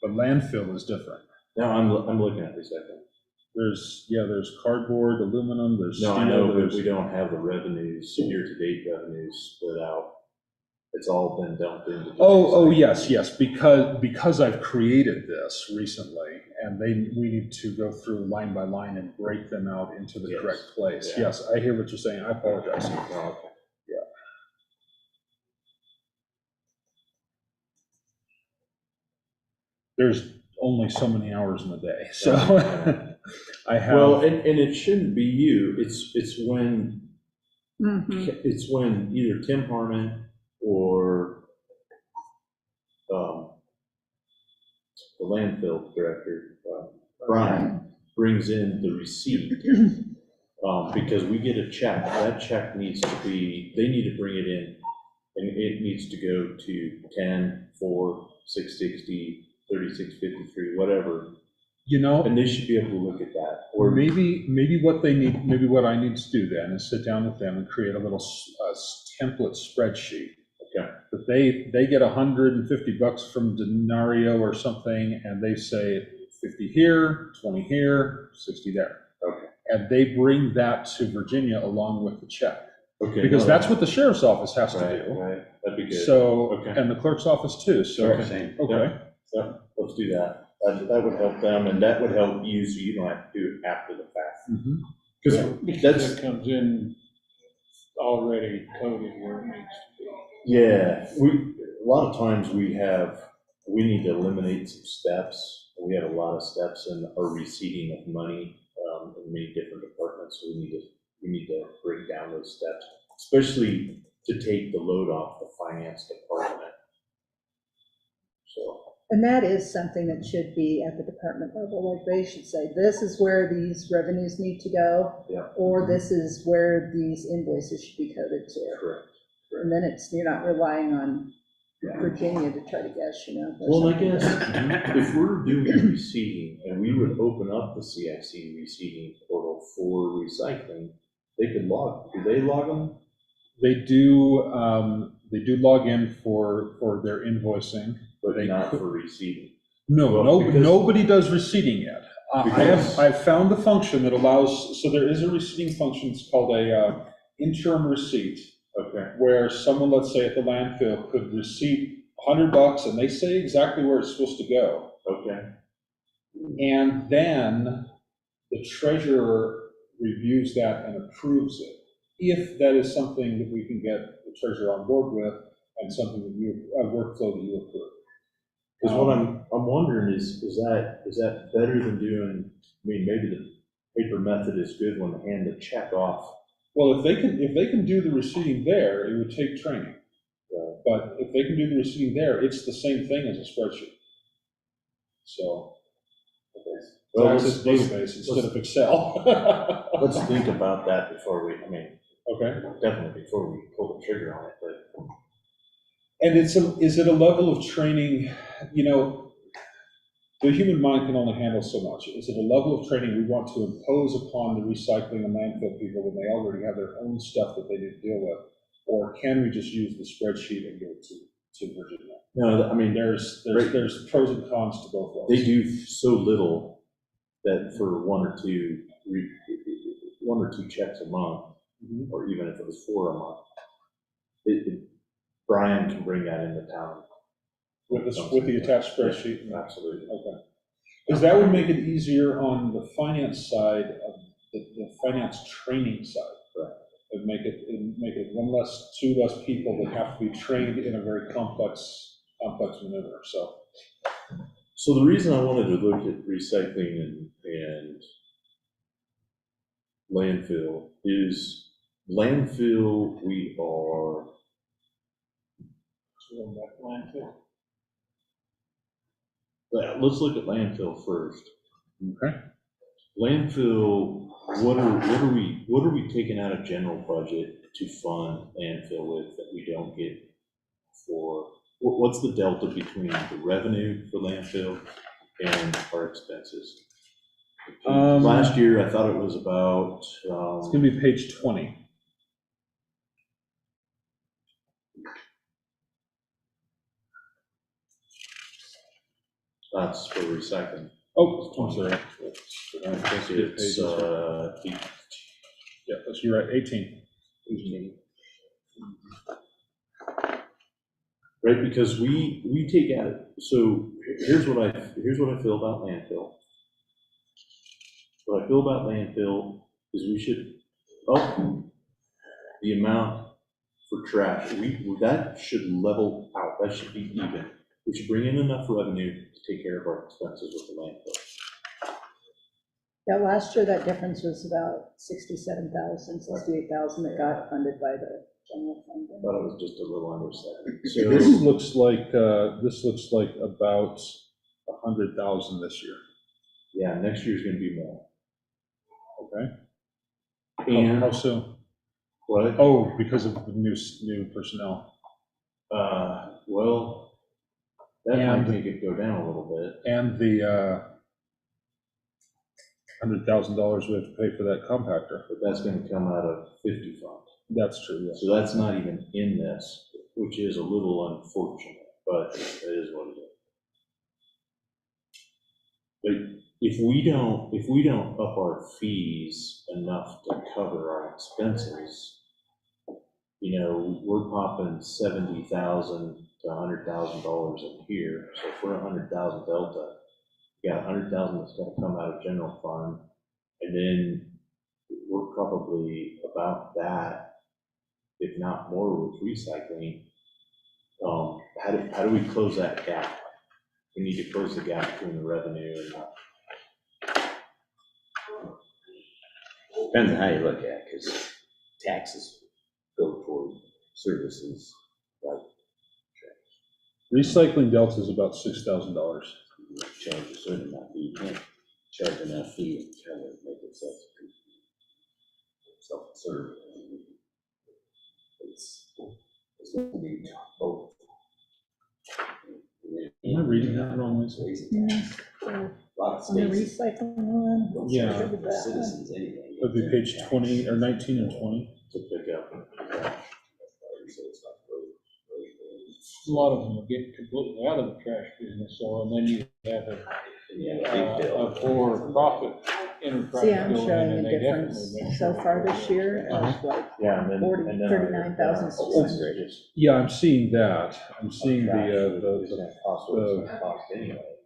But landfill is different. No, I'm looking at recycling. There's cardboard, aluminum, there's No, steel. I know, but there's- we don't have the revenues, year-to-date revenues split out. It's all been dumped into. Oh, yes, because I've created this recently, and we need to go through line by line and break them out into the Yes. correct place. Yeah. Yes, I hear what you're saying, I apologize. Oh, okay. There's only so many hours in the day, so I have. Well, and it shouldn't be you, it's when, Mhm. it's when either Tim Harmon or, the landfill director, Brian, brings in the receipt. Because we get a check, that check needs to be, they need to bring it in, and it needs to go to 10/4/660, 3653, whatever, and they should be able to look at that, or Maybe what they need, maybe what I need to do then is sit down with them and create a little template spreadsheet. Okay. But they get $150 from Denario or something, and they say 50 here, 20 here, 60 there. Okay. And they bring that to Virginia along with the check. Okay. Because no, that's what the sheriff's office has to Right, do. right, that'd be good. So, Okay. and the clerk's office too, so, Same. okay. Yeah, let's do that. That would help them, and that would help you, so you don't have to do it after the fact. Mhm. Because that's, It comes in already coded where it needs to be. yeah, a lot of times we need to eliminate some steps. We have a lot of steps in our receiving of money, in many different departments, so we need to break down those steps, especially to take the load off the finance department. So, And that is something that should be at the department level, like they should say, this is where these revenues need to go. Yeah. Or this is where these invoices should be coded to. correct. And then you're not relying on Virginia to try to guess, or Well, I something. guess if we're doing receiving and we would open up the CIC receiving portal for recycling, they could log, do they log them? They do log in for their invoicing. But They not could- for receiving. No, Well, because- nobody does receiving yet. Because- I've found the function that allows, so there is a receiving function, it's called a interim receipt, Okay, where someone, let's say at the landfill, could receive $100 and they say exactly where it's supposed to go. okay, And then the treasurer reviews that and approves it. If that is something that we can get the treasurer on board with and something that a workflow that you approve. because what I'm wondering is that better than doing, I mean, maybe the paper method is good when they hand the check off. Well, if they can do the receiving there, it would take training. Right. But if they can do the receiving there, it's the same thing as a spreadsheet. So, Well, it's Access database instead of Excel. Let's think about that before we, I mean, Okay. definitely before we pull the trigger on it, but. And is it a level of training, the human mind can only handle so much. Is it a level of training we want to impose upon the recycling and landfill people when they already have their own stuff that they need to deal with? Or can we just use the spreadsheet and give it to Virginia? No, I mean, There's pros and cons to both of they those. do so little that for one or two checks a month, Mhm. or even if it was 4 a month, Brian can bring that into town. With the attached spreadsheet? Yeah, absolutely. Okay. Because that would make it easier on the finance side, of the finance training side. Right. It'd make it two less people that have to be trained in a very complex maneuver, so. So the reason I wanted to look at recycling and landfill is landfill, we are, let's look at landfill first. Okay. Landfill, what are we taking out of general budget to fund landfill with that we don't get for, what's the delta between the revenue for landfill and our expenses? Last year, I thought it was about, It's gonna be page 20. that's for recycling. Oh, I'm sorry. It's, Yeah, you're right, 18. right, because we take out, so here's what I feel about landfill. What I feel about landfill is we should up the amount for trash. That should level out, that should be even. We should bring in enough revenue to take care of our expenses with the landfill. Yeah, last year that difference was about 67,000, 68,000 that got funded by the general fund. I thought it was just a little under 7. This So, looks like about 100,000 this year, yeah, next year's gonna be more. okay? And How soon? what? Oh, because of the new personnel. Well, that might And- make it go down a little bit. And the $100,000 we have to pay for that compactor. But that's gonna come out of 50 fund. That's true, yes. So that's not even in this, which is a little unfortunate, but it is what it is. But if we don't up our fees enough to cover our expenses, we're popping 70,000 to $100,000 in here. So if we're 100,000 delta, we got 100,000 that's gonna come out of general fund, and then we're probably about that, if not more, with recycling. How do we close that gap? We need to close the gap between the revenue and Depends on how you look at it, because taxes go toward services like Recycling delta is about $6,000. charge a certain amount, you can't charge enough fee and try to make it self-serve. It's going to be both. Am I reading that wrong, Lisa? Yeah. A lot of On the spaces. recycling one. Don't Yeah. charge the citizens anything. That'd be page 20, or 19 and 20. To pick up. So it's not really- A lot of them will get completely out of the trash business, so, and then you have Yeah, big bill. a for-profit enterprise. See, I'm going in, showing and a they difference definitely make so sure far that this they're- year of like Yeah, and then. 40, and then 39,600. Yeah, I'm seeing that. I'm seeing It's the gonna cost what it's gonna cost anyway.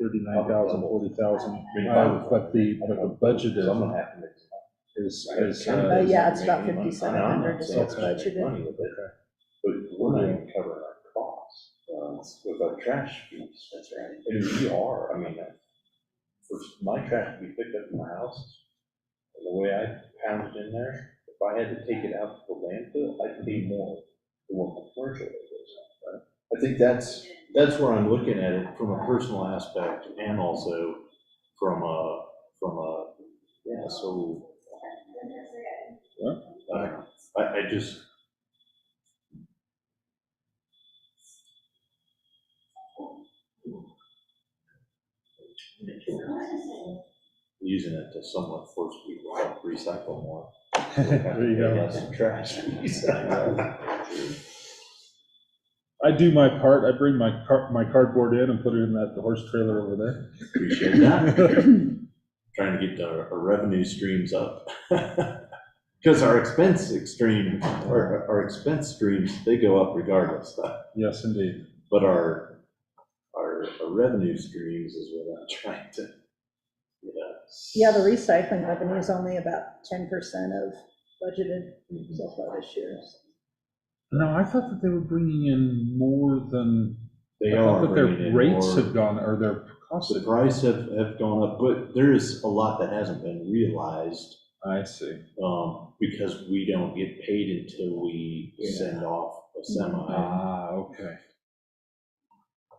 39,000, 40,000. But the budget So I'm gonna have to make some. is, Yeah, it's about I know, I'm 5,700 not is saying what's it's making budgeted. money with it, but we're not even covering our costs, with our trash fees. That's right. I mean, we are, I mean, for my trash to be picked up in my house, and the way I pound it in there, if I had to take it out to the landfill, I'd pay more than what my commercial rate is, right? I think that's where I'm looking at it from a personal aspect and also from a, yeah, so. I just. Using it to somewhat force people to recycle more. There you go. Less trash. I do my part. I bring my cardboard in and put it in that horse trailer over there. Appreciate that. Trying to get our revenue streams up. Because our expense streams, they go up regardless. Yes, indeed. But our revenue streams is what I'm trying to, Yeah, the recycling revenue is only about 10% of budgeted so far this year. No, I thought that they were bringing in more than, They I thought are that their bringing in rates more. had gone, or their costs. The price have gone up, but there is a lot that hasn't been realized, I see. because we don't get paid until we send off a semi. Ah, okay.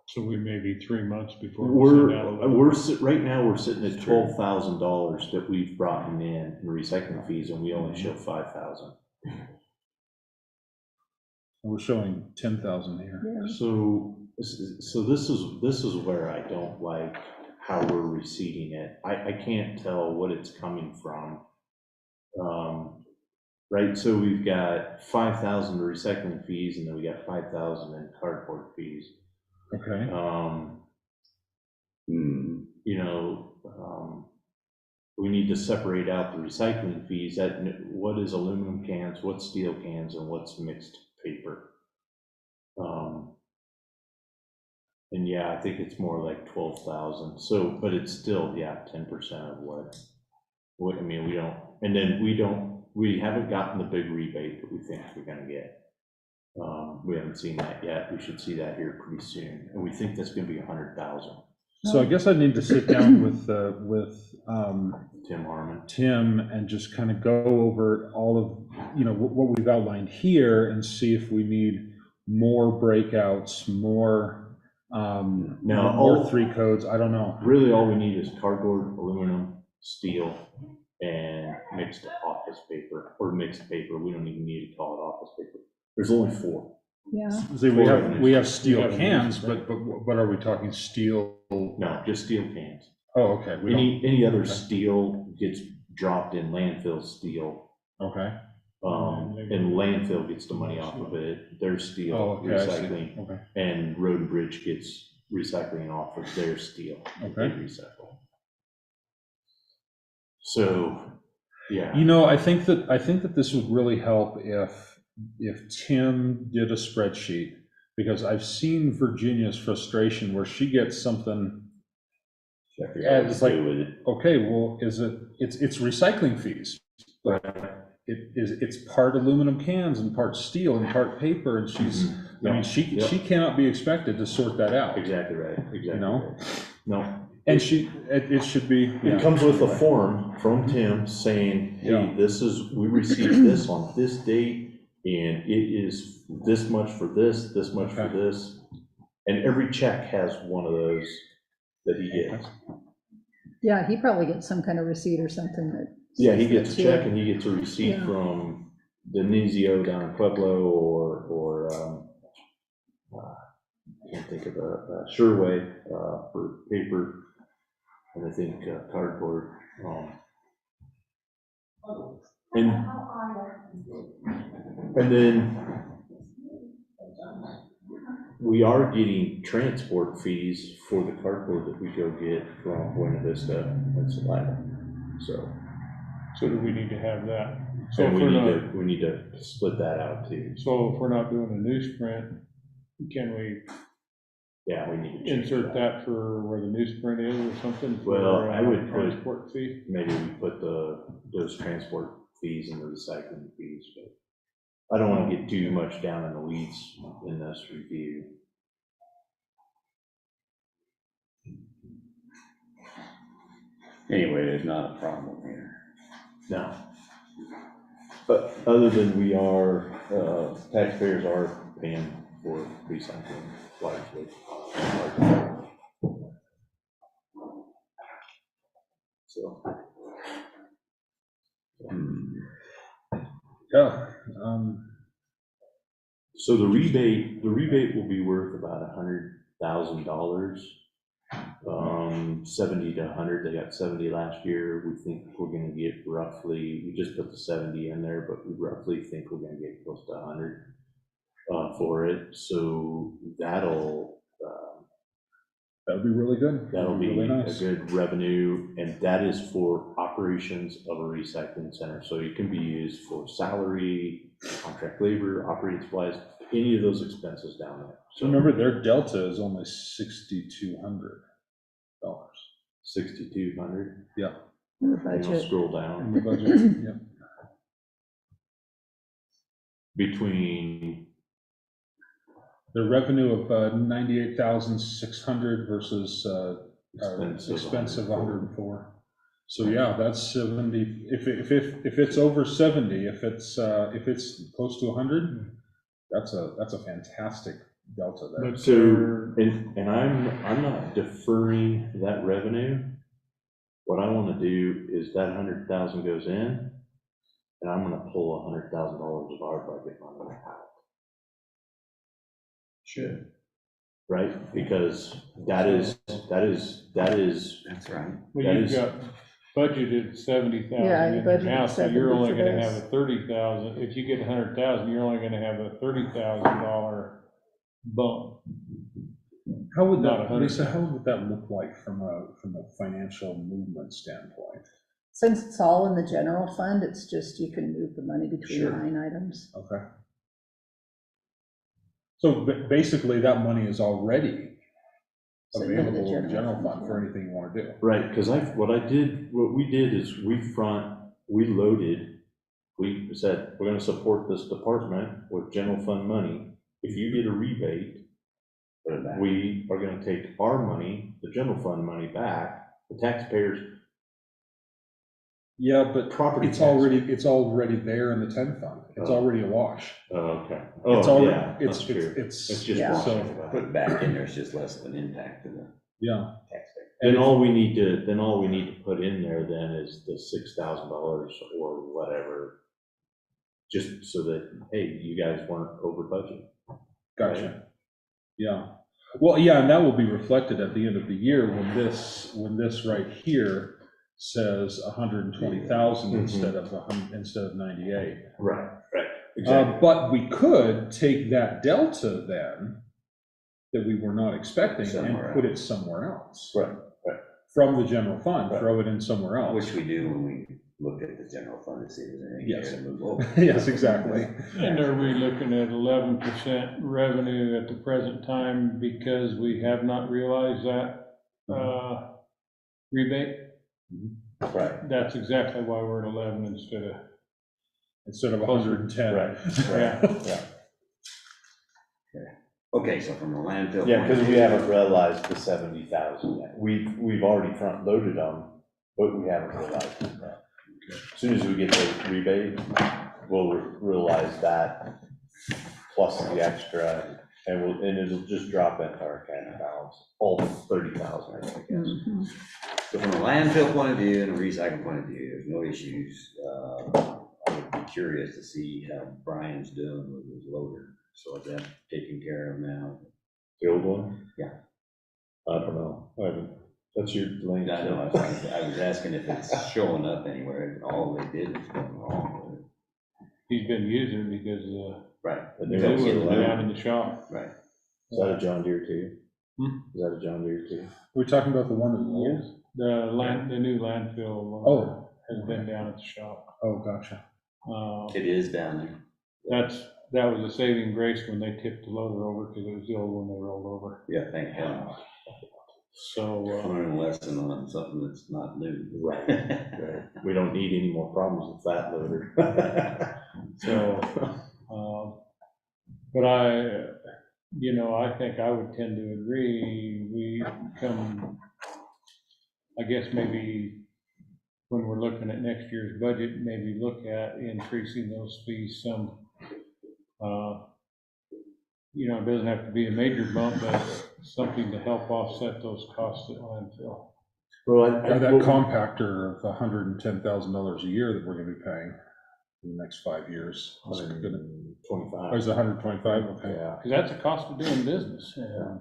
So we may be 3 months before. we send out a letter. Right now, we're sitting at $12,000 that we've brought in recycling fees, and we only show 5,000. We're showing 10,000 here. Yeah. So this is where I don't like how we're receiving it. I can't tell what it's coming from. Right, so we've got 5,000 recycling fees, and then we got 5,000 in cardboard fees. Okay. We need to separate out the recycling fees, what is aluminum cans, what's steel cans, and what's mixed paper. And yeah, I think it's more like 12,000, so, but it's still, yeah, 10% of what, I mean, we haven't gotten the big rebate that we think we're gonna get. We haven't seen that yet, we should see that here pretty soon, and we think that's gonna be 100,000. So I guess I need to sit down with Tim Harmon. Tim and just kind of go over all of, what we've outlined here and see if we need more breakouts, more, more 3 codes, I don't know. Really, all we need is cardboard, aluminum, steel, and mixed office paper, or mixed paper, we don't even need to call it office paper. There's only 4. Yeah. See, we have steel cans, but are we talking steel? No, just steel cans. Oh, okay. We don't, Any other steel gets dropped in landfill steel, okay. and landfill gets the money off of it, their Oh, steel okay, I see. recycling, Okay. and Road and Bridge gets recycling off of their steel, that they Okay. recycle. So, yeah. I think that this would really help if Tim did a spreadsheet, because I've seen Virginia's frustration where she gets something, it's like, okay, well, it's recycling fees, but it's part aluminum cans and part steel and part paper, and she's, she cannot be expected to sort that out. Exactly right, exactly. Right. No. And it should be. It comes with a form from Tim saying, hey, we received this on this date, And it is this much for this much for this. And every check has one of those that he gets. Yeah, he probably gets some kind of receipt or something that. Yeah, he gets a says that, check and he gets a receipt Yeah. from Denizio down in Pueblo or I can't think of Sherway for paper, and I think cardboard. And then we are getting transport fees for the cardboard that we go get from Buena Vista and Salida. So do we need to have that? So And if we need to split that out too. So if we're not doing a newsprint, can we Yeah, we need to change insert that for where the newsprint is or something? for, Well, I would put- Transport fee? Maybe we put those transport fees and the recycling fees, but I don't want to get too much down in the weeds in this review. Anyway, there's not a problem here. No. But other than we are, taxpayers are paying for recycling largely. So. Yeah. So the rebate will be worth about $100,000. 70 to 100, they got 70 last year. We think we're gonna get roughly, we just put the 70 in there, but we roughly think we're gonna get close to 100 for it. So that'll That would be really good. that'll be really a nice. good revenue, and that is for operations of a recycling center. So it can be used for salary, contract labor, operating supplies, any of those expenses down there. So remember, their delta is only $6,200. 6,200. Yeah. In the And I'll budget. scroll In down the budget, yeah. between, The revenue of 98,600 versus expense of 104. So yeah, that's 70. If it's over 70, if it's close to 100, that's a fantastic delta there. But so, and I'm not deferring that revenue. What I want to do is that 100,000 goes in, and I'm going to pull $100,000 of our budget money out. Should. Right, because that is. That's right. Well, That you've is- got budgeted 70,000 Yeah, you in there budgeted now, so 70 you're only for gonna this. have a 30,000. If you get 100,000, you're only gonna have a $30,000 bump. How would Not that, 100. Lisa, how would that look like from a financial movement standpoint? Since it's all in the general fund, it's just you can move the money between Sure. line items. Okay. So basically, that money is already Sitting in the available in the general general fund for anything you want to do. Right, because what we did is we loaded, we said, we're gonna support this department with general fund money. If you get a rebate, Put it back. we are gonna take our money, the general fund money back, the taxpayers' Yeah, but property it's tax. already there in the 10 fund. It's Oh. already awash. Oh, okay. It's Oh, already, yeah, that's true. it's, It's just Yeah. washing so, it back. Put it back in there, it's just less of an impact to the yeah. taxpayer. And all we need to put in there then is the $6,000 or whatever, just so that, hey, you guys weren't over budget. Gotcha. Yeah. Well, yeah, and that will be reflected at the end of the year when this right here says 120,000 Mhm. instead of 98. Right, right. But we could take that delta then, that we were not expecting, Somewhere and put it somewhere else. Right, right. From the general fund, Right. throw it in somewhere else. Which we do when we look at the general fund to see if there's anything Yes. there to move over. Yes, exactly. And are we looking at 11% revenue at the present time because we have not realized that rebate? Right, That's exactly why we're at 11 Instead of 110. right, Yeah. yeah. Okay, so from the landfill. Yeah, point because of we view- haven't realized the 70,000 yet. We've already front loaded them, but we haven't realized it yet. As soon as we get the rebate, we'll realize that plus the extra, and it'll just drop into our cash balance, all 30,000, I guess. Mhm. So from a landfill point of view and a recycle point of view, there's no issues. I would be curious to see how Brian's doing with his loader. So is that taken care of now? The old one? Yeah. I don't know, I haven't, that's your lane. I know, I was asking if it's showing up anywhere, and all they did is nothing wrong with it. He's been using it because, Right. The they new were one's down in the shop. Right. Is that a John Deere too? Hmm? Is that a John Deere too? We're talking about the one that's old? The new landfill Oh. has been down at the shop. Oh, gotcha. It is down there. That was a saving grace when they tipped the loader over, because it was the old one they rolled over. Yeah, thank God. So, Learn a lesson on something that's not new. Right, right. We don't need any more problems with that loader. but I think I would tend to agree, we come, I guess maybe when we're looking at next year's budget, maybe look at increasing those fees some. It doesn't have to be a major bump, but something to help offset those costs at landfill. Well, That compactor of $110,000 a year that we're gonna be paying in the next 5 years. Or 125. is it 125? Okay. Yeah. Because that's a cost of doing business.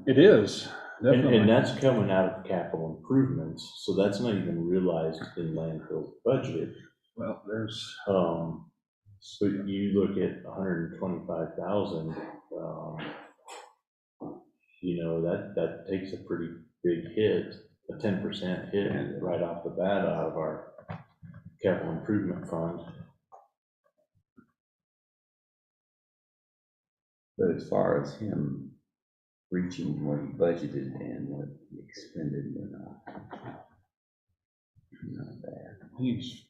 It is, And definitely. that's coming out of capital improvements, so that's not even realized in landfill's budget. Well, there's, So you look at 125,000, that takes a pretty big hit, a 10% hit right off the bat out of our capital improvement fund. But as far as him reaching what he budgeted and what he expended, we're not bad. He's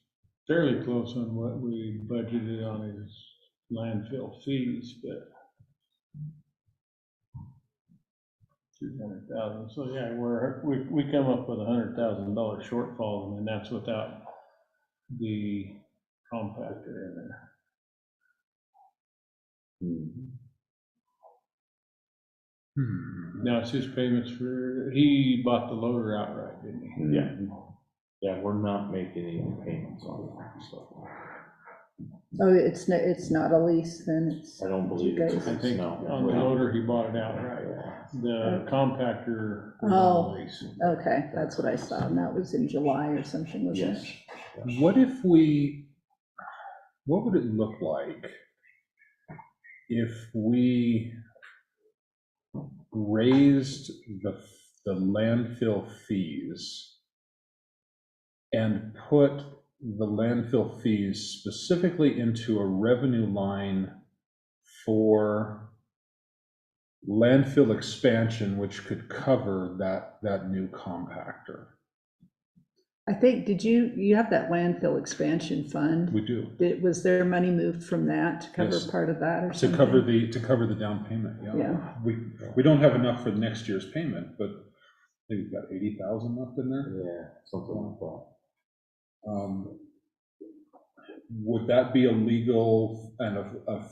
fairly close on what we budgeted on his landfill fees, but 300,000. So yeah, we come up with $100,000 shortfall, and that's without the compactor in there. Now it's his payments he bought the loader outright, didn't he? Yeah. Yeah, we're not making any payments on that, so Oh, it's not a lease, then it's. I don't believe you it's, guys- I think no. on the loader, he bought it outright. The compactor was Oh. on lease. Okay, that's what I saw, and that was in July or something, wasn't Yes. it? what would it look like if we raised the landfill fees and put the landfill fees specifically into a revenue line for landfill expansion, which could cover that new compactor? I think, you have that landfill expansion fund? We do. Was there money moved from that to cover Yes. part of that or To something? cover the down payment, yeah. Yeah. We don't have enough for next year's payment, but I think we've got 80,000 left in there. Yeah, something like that. Would that be a legal and a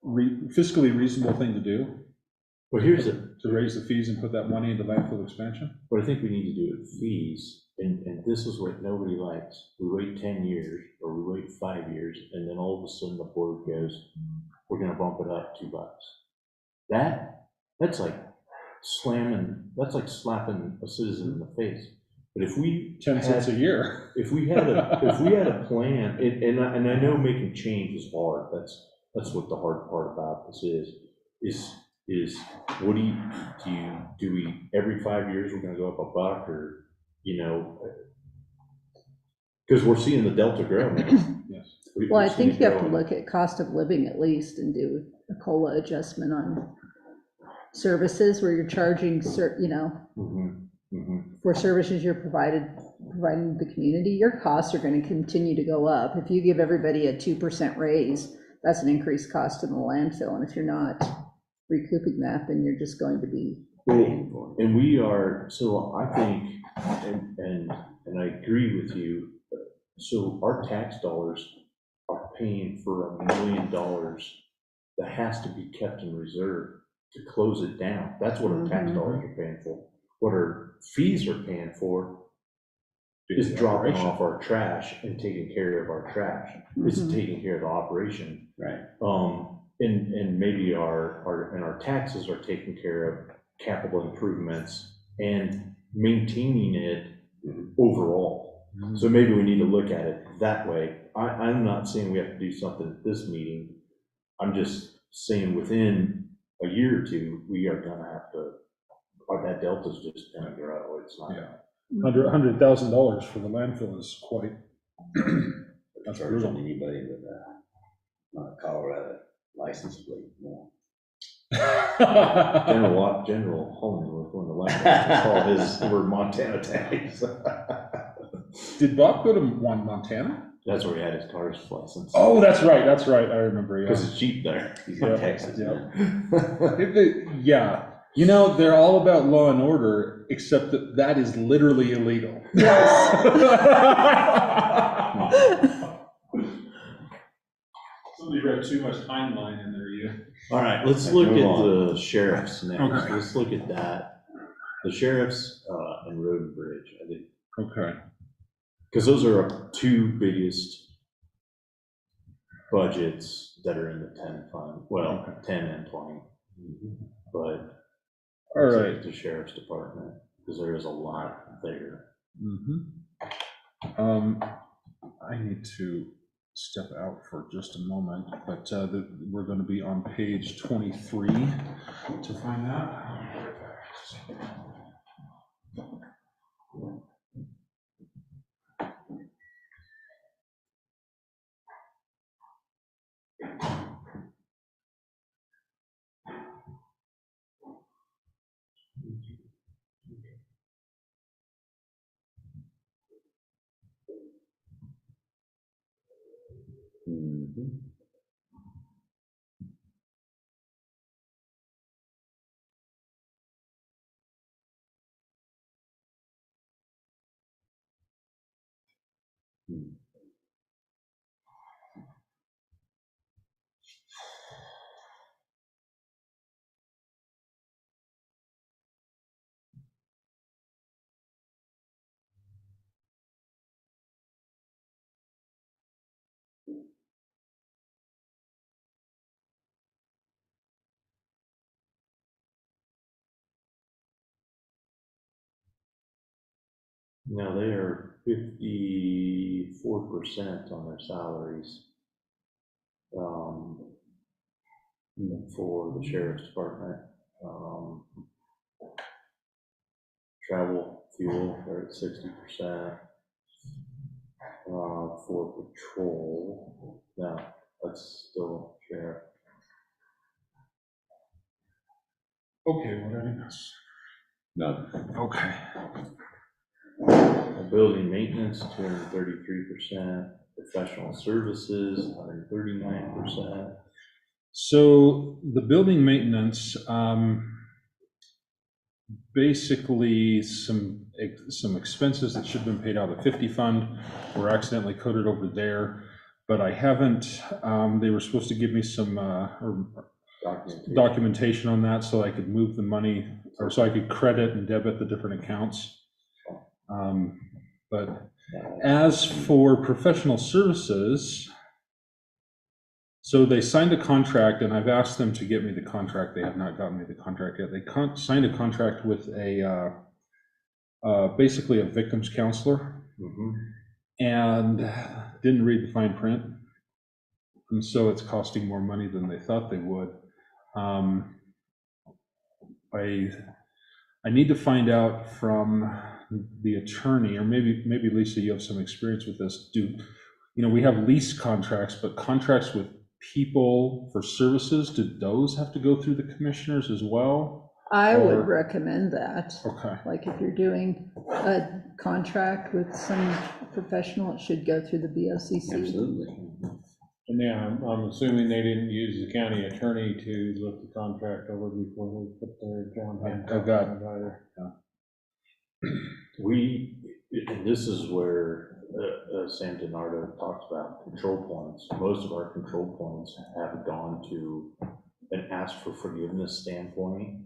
fiscally reasonable thing to do? Well, here's To raise the fees and put that money into landfill expansion? what I think we need to do with fees, and this is what nobody likes. We wait 10 years, or we wait 5 years, and then all of a sudden the board goes, we're gonna bump it up $2. That's like slapping a citizen in the face. But if we 10 cents a year. If we had a plan, and I know making change is hard, that's what the hard part about this is what do we, every 5 years, we're gonna go up $1, or, because we're seeing the delta grow now. Yes. Well, I think you have to look at cost of living at least and do a COLA adjustment on services where you're charging, for services you're providing the community, your costs are going to continue to go up. If you give everybody a 2% raise, that's an increased cost in the landfill, and if you're not recouping that, then you're just going to be paying for it. And we are, so I think, and I agree with you, So our tax dollars are paying for $1 million that has to be kept in reserve to close it down. That's what our tax dollars are paying for. What our fees are paying for is dropping off our trash and taking care of our trash. It's taking care of the operation. Right. And maybe our taxes are taking care of capital improvements and maintaining it overall. So maybe we need to look at it that way. I'm not saying we have to do something at this meeting. I'm just saying within a year or two, we are gonna have to, that delta's just gonna grow. It's not. Yeah. $100,000 for the landfill is quite, that's Charge brutal. anybody with a Colorado license plate, no. General Holman was one of the last to call his were Montana tags. Did Bob go to Montana? That's where he had his car's license. Oh, that's right, I remember, yeah. Because it's cheap there. He's in Yeah, Texas, yeah. man. Yeah, you know, they're all about law and order, except that that is literally illegal. Somebody read too much timeline in there, you. All right, let's look at the sheriffs next. Okay. Let's look at that. The sheriffs and road and bridge, I think, Okay. because those are our two biggest budgets that are in the 10 fund. Well, 10 and 20. But All right. the sheriff's department, because there is a lot there. I need to step out for just a moment, but we're going to be on page 23 to find that. Now, they are 54% on their salaries for the sheriff's department. Travel, fuel, they're at 60%. For patrol, no, that's still sheriff. Okay, what did I miss? No. Okay. Building maintenance, 233%. Professional services, 139%. So the building maintenance, basically some expenses that should have been paid out of the 50 fund were accidentally coded over there, but I haven't, they were supposed to give me some documentation on that so I could move the money, or so I could credit and debit the different accounts. But as for professional services, so they signed a contract, and I've asked them to get me the contract. They have not gotten me the contract yet. They signed a contract with a basically a victims counselor, and didn't read the fine print, and so it's costing more money than they thought they would. I need to find out from the attorney, or maybe Lisa, you have some experience with this. We have lease contracts, but contracts with people for services, do those have to go through the commissioners as well? I would recommend that. Okay. Like if you're doing a contract with some professional, it should go through the BOCC. Absolutely. And yeah, I'm assuming they didn't use the county attorney to look the contract over before they put their John Hancock on it either. And this is where Sam DiNardo talks about control points. Most of our control points have gone to an ask for forgiveness standpoint.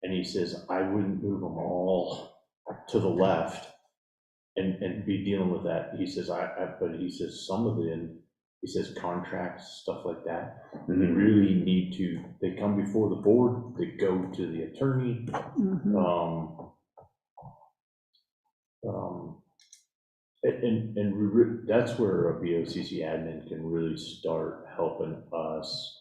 And he says, I wouldn't move them all to the left and be dealing with that. He says, but he says some of them, he says contracts, stuff like that, they really need to, they come before the board, they go to the attorney. And that's where a BOCC admin can really start helping us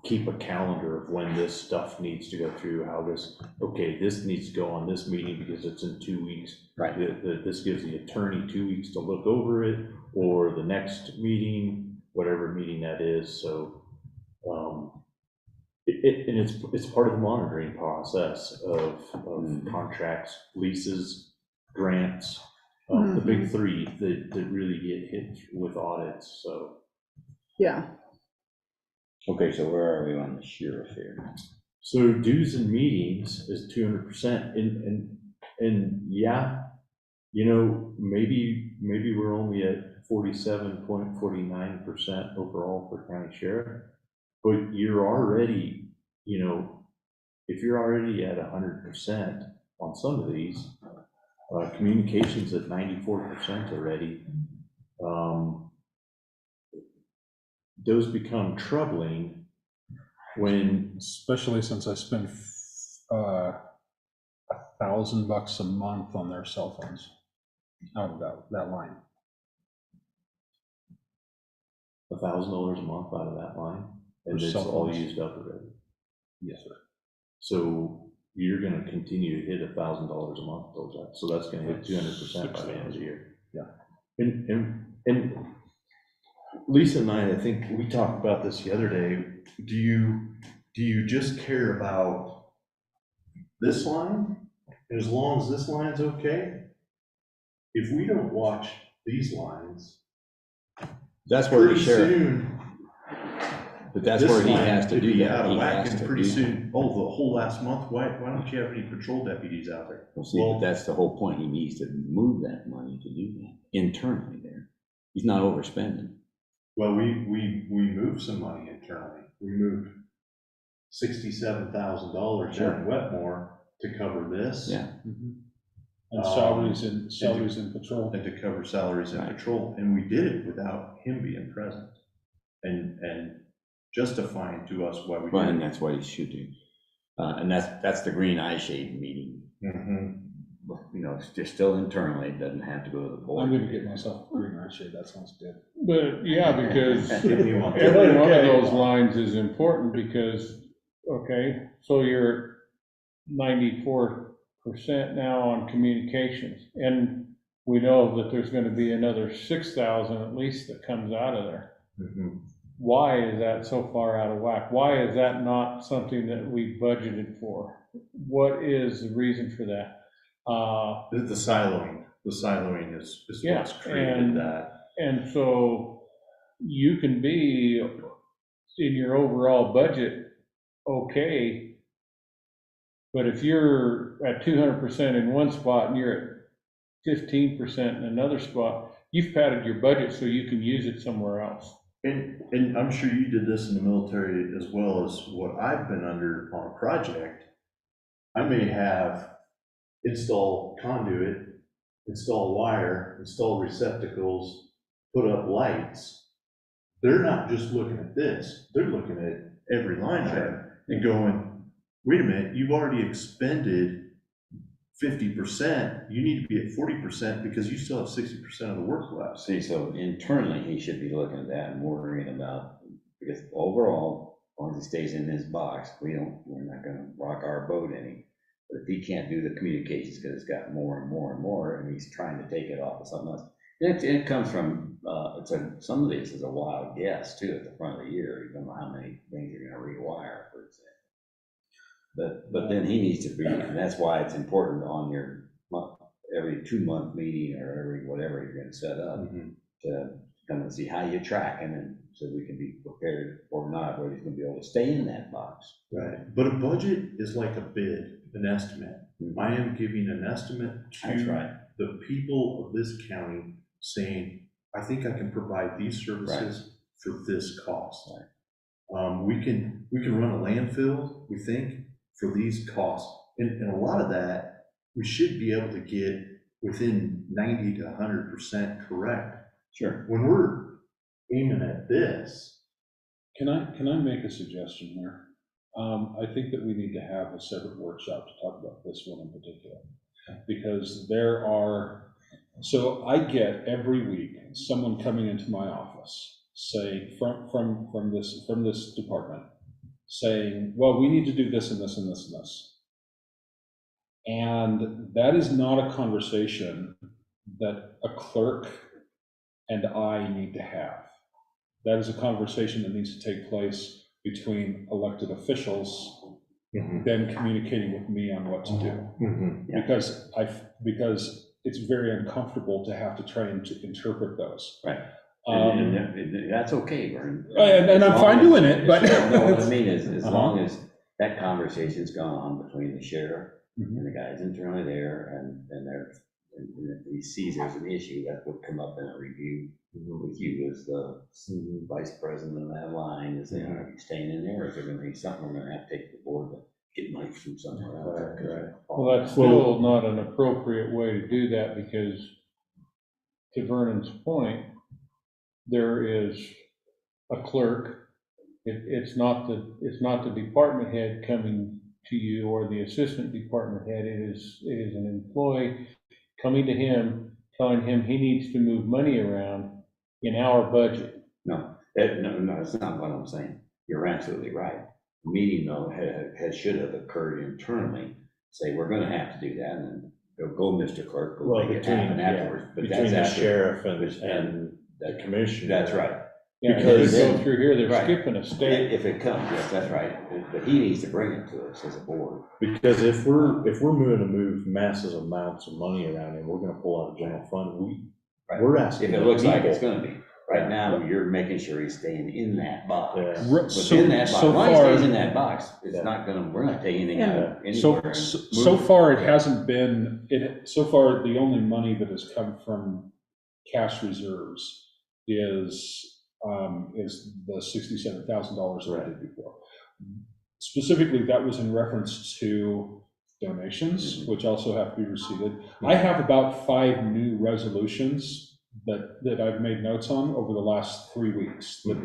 keep a calendar of when this stuff needs to go through, how this, okay, this needs to go on this meeting because it's in 2 weeks. Right. This gives the attorney 2 weeks to look over it, or the next meeting, whatever meeting that is. So, and it's part of the monitoring process of contracts, leases, grants, the big three that really get hit with audits. So, Yeah. Okay, so where are we on the sheriff here? so dues and meetings is 200%, and yeah, you know, maybe we're only at 47.49% overall for county sheriff, but you're already, you know, if you're already at 100% on some of these, communications at 94% already, those become troubling when, Especially since I spend $1,000 a month on their cell phones out of that line. $1,000 a month out of that line, and For it's cell all phones. used up already. Yes, sir. So you're gonna continue to hit $1,000 a month towards that, so that's gonna hit 200% by the end of the year. Yeah. And Lisa and I think we talked about this the other day. Do you just care about this line? And as long as this line's okay? If we don't watch these lines, That's where the pretty sheriff, soon, but that's this where he line has to could do be that. out of He whack, has and to pretty do that. soon, oh, the whole last month, why don't you have any patrol deputies out there? Well, see, but that's the whole point. He needs to move that money to do that internally there. He's not overspending. Well, we moved some money internally. We moved $67,000 Sure. down in Wetmore to cover this. Yeah. And salaries in patrol. And to cover salaries and Right. patrol, and we did it without him being present and justifying to us why we Well, did and it. that's what he should do. And that's the green eye shade meeting. Mhm. You know, it's just still internally. It doesn't have to go to the board. I'm gonna get myself a green eye shade, that sounds good. But, yeah, because Give me one. every one of Okay. those lines is important because, okay, so you're 94% now on communications. And we know that there's gonna be another 6,000 at least that comes out of there. Mhm. Why is that so far out of whack? Why is that not something that we budgeted for? What is the reason for that? The siloing is Yeah, what's created and- that. And so you can be in your overall budget, okay, but if you're at 200% in one spot and you're at 15% in another spot, you've padded your budget so you can use it somewhere else. And I'm sure you did this in the military as well as what I've been under on a project. I may have install conduit, install wire, install receptacles, put up lights. They're not just looking at this, they're looking at every line item and going, wait a minute, you've already expended 50%, you need to be at 40% because you still have 60% of the work left. See, so internally, he should be looking at that and worrying about, because overall, as long as he stays in his box, we're not gonna rock our boat any. But if he can't do the communications because it's got more and more and more, and he's trying to take it off of something else, it comes from, some of this is a wild guess too at the front of the year. You don't know how many things you're gonna rewire, for example. But then he needs to be, and that's why it's important on your every 2-month meeting or every whatever you're gonna set up to come and see how you track, and then so we can be prepared or not, whether he's gonna be able to stay in that box. Right, but a budget is like a bid, an estimate. I am giving an estimate That's to right. the people of this county saying, I think I can provide these services for this cost. We can run a landfill, we think, for these costs. And a lot of that, we should be able to get within 90 to 100% correct. Sure. When we're aiming at this. Can I make a suggestion here? I think that we need to have a separate workshop to talk about this one in particular. Because so I get every week someone coming into my office saying, from this department, saying, well, we need to do this and this and this and this. And that is not a conversation that a clerk and I need to have. That is a conversation that needs to take place between elected officials, then communicating with me on what to do. Because it's very uncomfortable to have to try and interpret those. Right. And that's okay, Vern. And I'm fine doing it, but. No, what I mean is, as long as that conversation's gone on between the sheriff and the guys internally there, and if he sees there's an issue, that would come up in a review with you as the vice president of that line, is saying, are you staying in there, or is there gonna be something we're gonna have to take to the board to get money from somewhere else? Right. Well, that's still not an appropriate way to do that, because to Vernon's point, there is a clerk. It's not the department head coming to you or the assistant department head. It is an employee coming to him, telling him he needs to move money around in our budget. No, that's not what I'm saying. You're absolutely right. The meeting, though, should have occurred internally. Say, we're gonna have to do that, and then go, Mr. Clerk, go make it happen afterwards. But Between that's the sheriff and the commissioner. That's right. Yeah, Because if you go through here, they're right. skipping a step. If it comes, yes, that's right. But he needs to bring it to us as a board. Because if we're moving to move massive amounts of money around and we're gonna pull out of general fund, we're asking. If it looks like it's people. gonna be. Right now, you're making sure he's staying in that box. Yeah. Within that box. So As long as he far- stays in that box, it's not gonna, we're not taking anything out anywhere. So far, it hasn't been, so far, the only money that has come from cash reserves is the $67,000 that I did before. Specifically, that was in reference to donations, which also have to be received. I have about 5 new resolutions that I've made notes on over the last 3 weeks that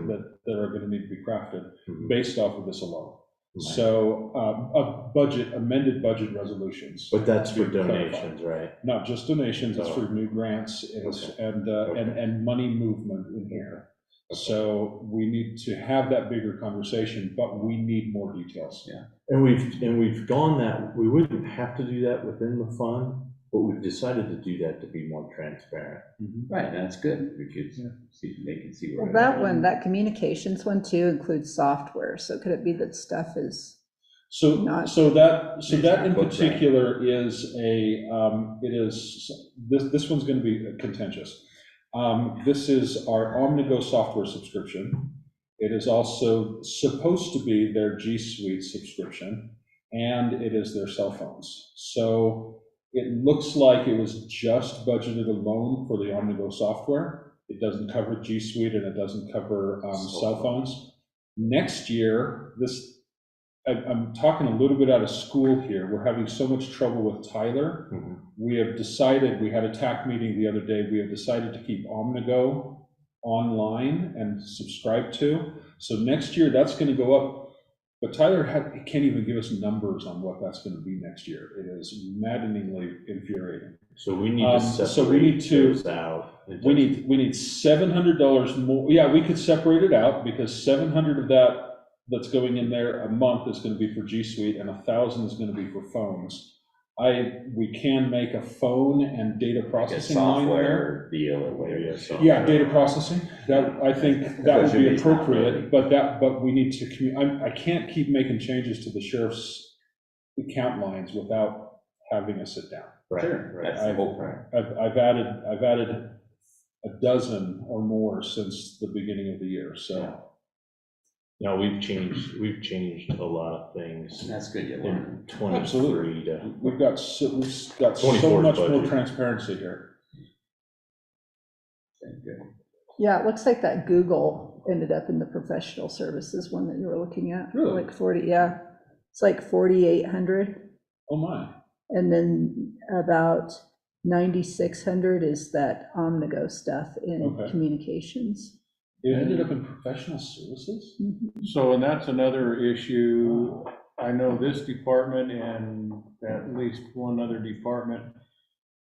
are going to need to be crafted based off of this alone. So amended budget resolutions. But that's for to be clarified. donations, right? Not just donations, it's for new grants and money movement in here. So we need to have that bigger conversation, but we need more details. Yeah. And we've gone that, we wouldn't have to do that within the fund, but we've decided to do that to be more transparent. Right, that's good. We could they can see where. Well, that communications one too includes software, so could it be that stuff is So not? that in particular is this one's going to be contentious. This is our Omnigo software subscription. It is also supposed to be their G Suite subscription, and it is their cell phones. So it looks like it was just budgeted alone for the Omnigo software. It doesn't cover G Suite and it doesn't cover cell phones. Next year, I'm talking a little bit out of school here. We're having so much trouble with Tyler. We have decided, we had a TAC meeting the other day, we have decided to keep Omnigo online and subscribe to. So next year, that's going to go up. But Tyler can't even give us numbers on what that's going to be next year. It is maddeningly infuriating. So we need to separate those out. We need $700 more. Yeah, we could separate it out because $700 of that's going in there a month is going to be for G Suite and $1,000 is going to be for phones. We can make a phone and data processing line there. Software deal or whatever. Yeah, data processing. I think that would be appropriate, but we need to. I can't keep making changes to the sheriff's account lines without having a sit down. Sure, that's the whole point. I've added a dozen or more since the beginning of the year. So No, we've changed a lot of things That's good, you learn. in 23 to. We've got so 24 much more budget. transparency here. Good. Yeah, it looks like that Google ended up in the professional services one that you were looking at. Really? Like 40, yeah. It's like 4,800. Oh, my. And then about 9,600 is that Omnigo stuff in Okay. communications. It ended up in professional services? Mhm. So, and that's another issue. I know this department and at least one other department,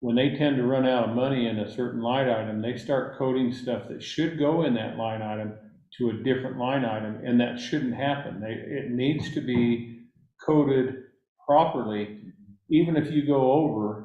when they tend to run out of money in a certain line item, they start coding stuff that should go in that line item to a different line item, and that shouldn't happen. It needs to be coded properly, even if you go over,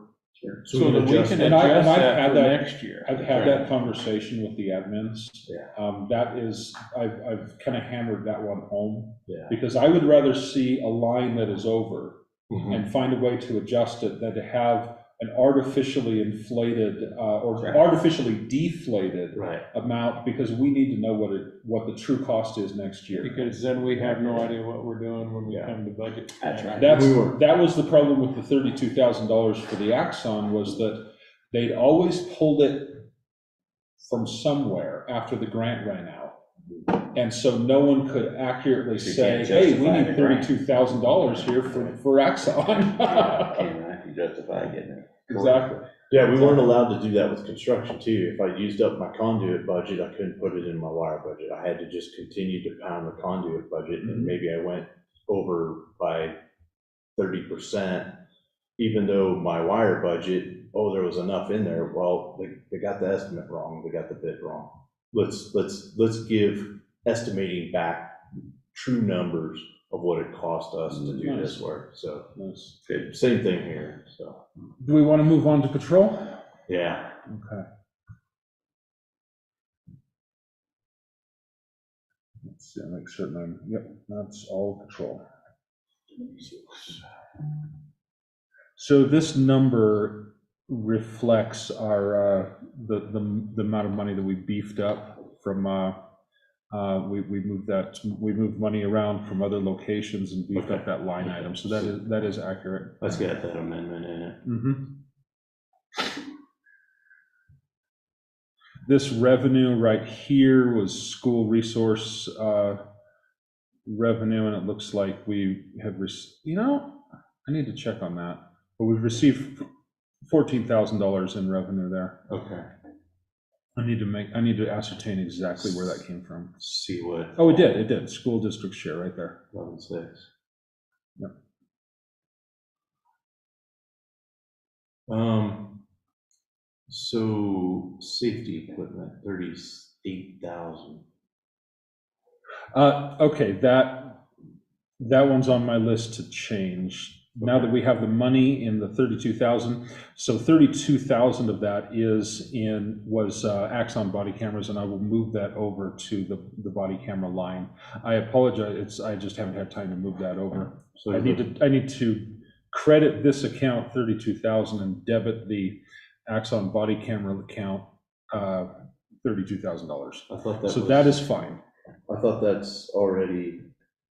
So so that we can And I've adjust had that for that- next year. I've had that conversation with the admins. Yeah. That is, I've kind of hammered that one home, Yeah. because I would rather see a line that is over Mhm. and find a way to adjust it than to have an artificially inflated, or Right. artificially deflated Right. amount, because we need to know what the true cost is next year. Because then we have no idea what we're doing when we Yeah. come to budget. That's right. That was the problem with the $32,000 for the Axon, was that they'd always pulled it from somewhere after the grant ran out. And so no one could accurately You say, can't hey, we justify need the grant. $32,000 here for Axon. Can't I, if you justify getting it. Exactly. Yeah, we weren't allowed to do that with construction too. If I used up my conduit budget, I couldn't put it in my wire budget. I had to just continue to pound the conduit budget, and maybe I went over by 30%, even though my wire budget, there was enough in there. Well, they got the estimate wrong, they got the bid wrong. Let's give estimating back true numbers of what it cost us to do this work. So, Nice. same thing here, so, Do we want to move on to patrol? yeah. Okay. Let's see, make certain yep, that's all patrol. So this number reflects our, the amount of money that we beefed up from, we moved money around from other locations and beefed up that line item, so that is accurate. Let's get that amendment in it. Mm-hmm. This revenue right here was school resource revenue, and it looks like we have, I need to check on that, but we've received $14,000 in revenue there. Okay. I need to ascertain exactly where that came from. See what. Oh, it did, school district share right there. 11.6. Yep. So safety equipment, 38,000. Okay, that one's on my list to change. Now that we have the money in the 32,000, so 32,000 of that was Axon body cameras, and I will move that over to the body camera line. I apologize, I just haven't had time to move that over. So I need to credit this account 32,000 and debit the Axon body camera account $32,000. I thought that So was, that is fine. I thought that's already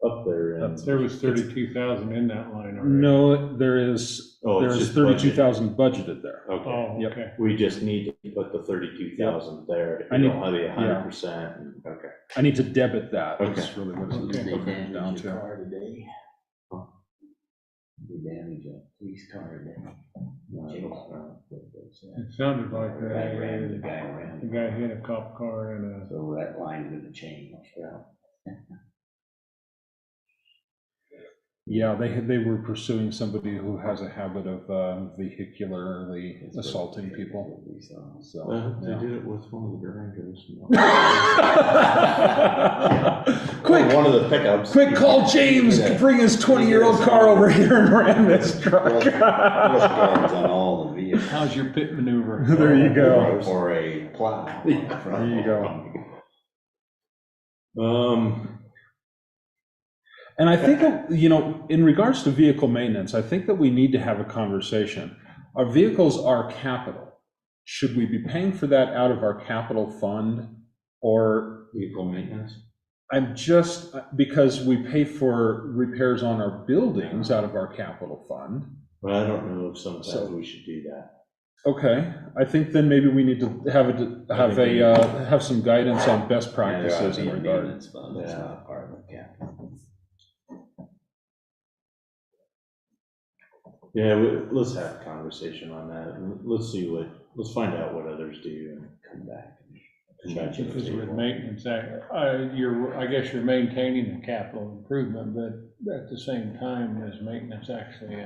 up there. And There was 32,000 in that line already. No, there is it's just 32,000 budgeted there. Okay. Oh, Yep. okay. We just need to put the 32,000 there. I You need- don't have the 100%. Okay. I need to debit that. That's Okay. really what Did they it comes damage down your to. car today? They damage a police car today? It sounded like The guy ran, the guy the ran. guy hit a cop car and So that line's gonna change, yeah. Yeah, they were pursuing somebody who has a habit of vehicularly assaulting people. So, They yeah. did it with one of the garages. Quick, One of the pickups. quick, call James, bring his 20-year-old car over here and ram this truck. Guards on all the vehicles. how's your pit maneuver? There you go. Or a plow. There you go. And I think, in regards to vehicle maintenance, I think that we need to have a conversation. Our vehicles are capital. Should we be paying for that out of our capital fund, or Vehicle maintenance. I'm just, because we pay for repairs on our buildings out of our capital fund. But I don't know if sometimes So- we should do that. Okay, I think then maybe we need to have some guidance on best practices in regard. Maintenance fund, that's not part of the capital. Yeah, let's have a conversation on that, and let's find out what others do and come back. to the Because with table. maintenance, I guess you're maintaining the capital improvement, but at the same time, is maintenance actually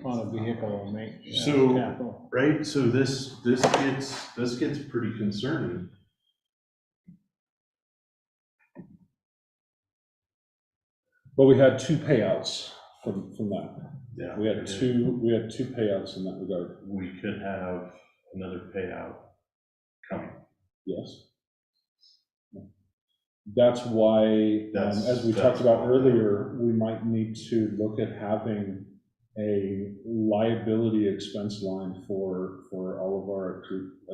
on a vehicle maintenance So- capital? Right, so this gets pretty concerning. But we had 2 payouts from that. Yeah. We had two payouts in that regard. We could have another payout coming. Yes. That's why, as we talked about earlier, we might need to look at having a liability expense line for all of our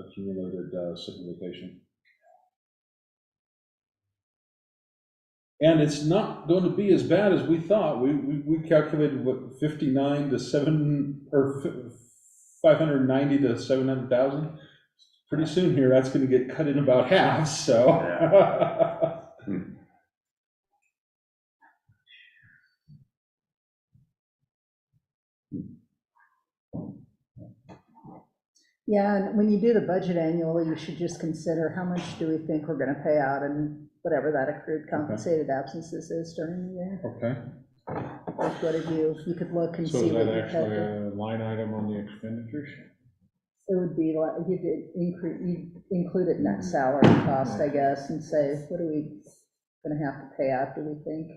accumulated sick vacation. And it's not going to be as bad as we thought. We calculated, what, 59 to 7, or 590 to 700,000. Pretty soon here, that's going to get cut in about half, so. Yeah, and when you do the budget annually, you should just consider how much do we think we're gonna pay out and whatever that accrued compensated absences is during the year. Okay. Like, what have you could look and So see is what that you actually had. a line item on the expenditures? It would be like, you include it in that salary cost, I guess, and say, what are we gonna have to pay out, do we think?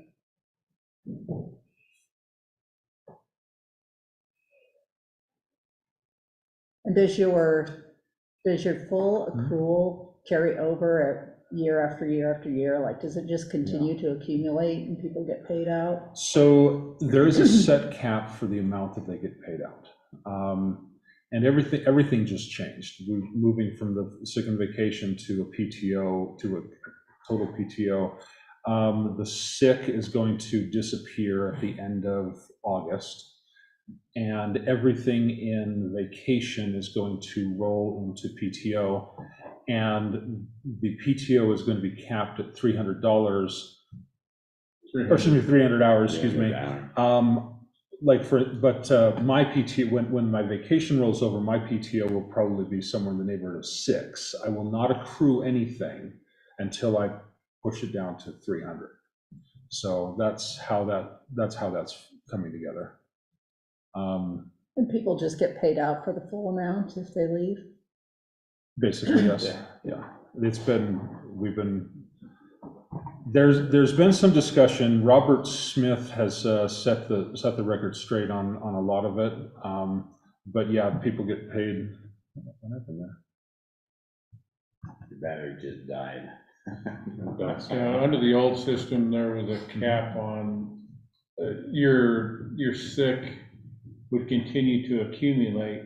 And does your full accrual carry over year after year after year? Like, does it just continue to accumulate and people get paid out? So there is a set cap for the amount that they get paid out. And everything just changed. We're moving from the sick and vacation to a PTO, to a total PTO. The sick is going to disappear at the end of August. And everything in vacation is going to roll into PTO. And the PTO is going to be capped at $300, or excuse me, 300 hours, excuse me. My PTO, when my vacation rolls over, my PTO will probably be somewhere in the neighborhood of 6. I will not accrue anything until I push it down to 300. So that's how that's coming together. And people just get paid out for the full amount if they leave? Basically, yes. Yeah. There's been some discussion. Robert Smith has set the record straight on a lot of it. But yeah, people get paid. What happened there? The battery just died. Under the old system, there was a cap on, your sick would continue to accumulate,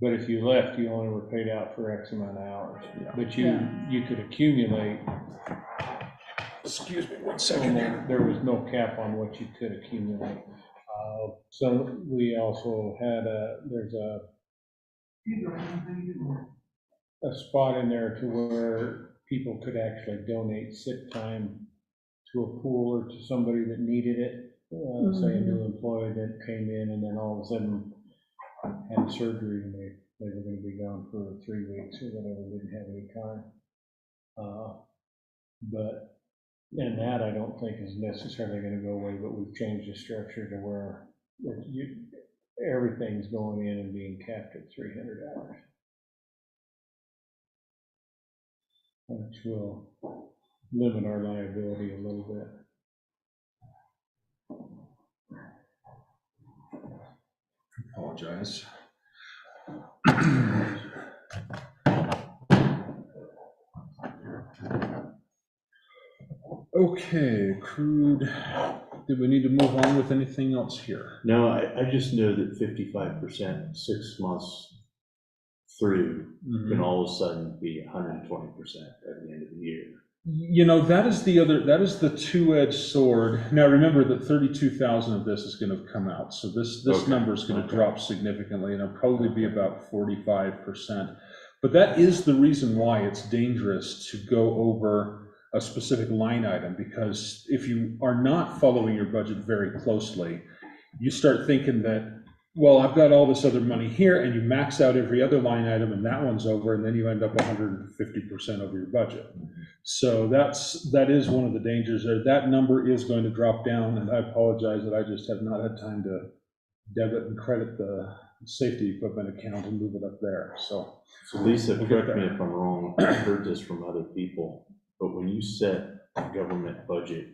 but if you left, you only were paid out for X amount of hours. But you could accumulate. Excuse me 1 second here. There was no cap on what you could accumulate. So we also had there's a spot in there to where people could actually donate sick time to a pool or to somebody that needed it. Say a new employee that came in and then all of a sudden had surgery and they were going to be gone for 3 weeks or whatever, didn't have any time. And that I don't think is necessarily going to go away, but we've changed the structure to where everything's going in and being capped at 300 hours. Which will limit our liability a little bit. Apologize. Okay, accrued. Did we need to move on with anything else here? No, I just know that 55%, 6 months through, can all of a sudden be 120% at the end of the year. You know, that is the two-edged sword. Now, remember that 32,000 of this is going to come out, so this Okay. number is going to drop significantly, and it'll probably be about 45%. But that is the reason why it's dangerous to go over a specific line item, because if you are not following your budget very closely, you start thinking that, well, I've got all this other money here, and you max out every other line item, and that one's over, and then you end up 150% over your budget. So that is one of the dangers there. That number is going to drop down, and I apologize that I just have not had time to debit and credit the safety equipment account and move it up there, so. So Lisa, We'll get correct me there. if I'm wrong, I've heard this from other people, but when you set a government budget,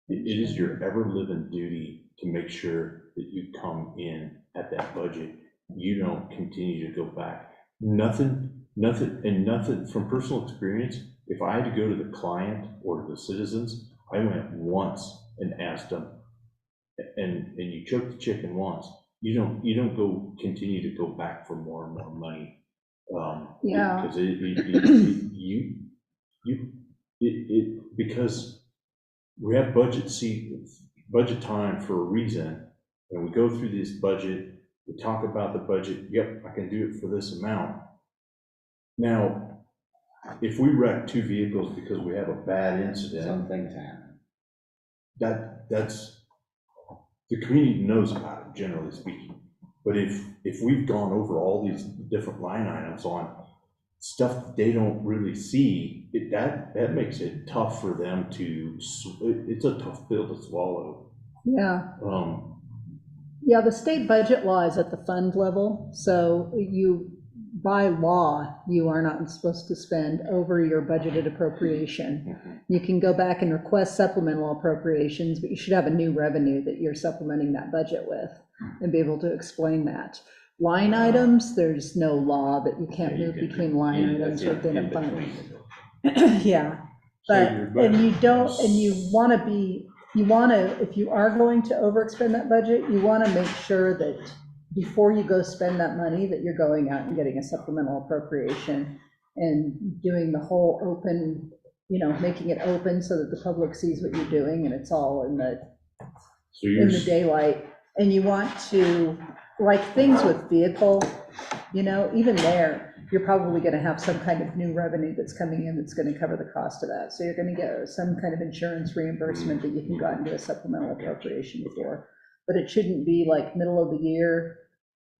it is your ever-living duty to make sure that you come in at that budget. You don't continue to go back. Nothing from personal experience, if I had to go to the client or to the citizens, I went once and asked them, and you choke the chicken once. You don't go continue to go back for more and more money. Yeah. Because because we have budget time for a reason, and we go through this budget, we talk about the budget, yep, I can do it for this amount. Now, if we wreck 2 vehicles because we have a bad incident, Some things happen. that's, the community knows about it, generally speaking. But if we've gone over all these different line items on stuff that they don't really see, that makes it tough for them to, it's a tough pill to swallow. Yeah. Yeah, the state budget law is at the fund level, so by law, you are not supposed to spend over your budgeted appropriation. You can go back and request supplemental appropriations, but you should have a new revenue that you're supplementing that budget with and be able to explain that. Line items, there's no law that you can't move between line items within a fund. Yeah, but, and if you are going to overexpend that budget, you want to make sure that before you go spend that money, that you're going out and getting a supplemental appropriation and doing the whole open, making it open so that the public sees what you're doing and it's all in the daylight. And you want to, like things with vehicle, even there, you're probably going to have some kind of new revenue that's coming in that's going to cover the cost of that. So you're going to get some kind of insurance reimbursement that you can go out and do a supplemental appropriation for. But it shouldn't be like middle of the year,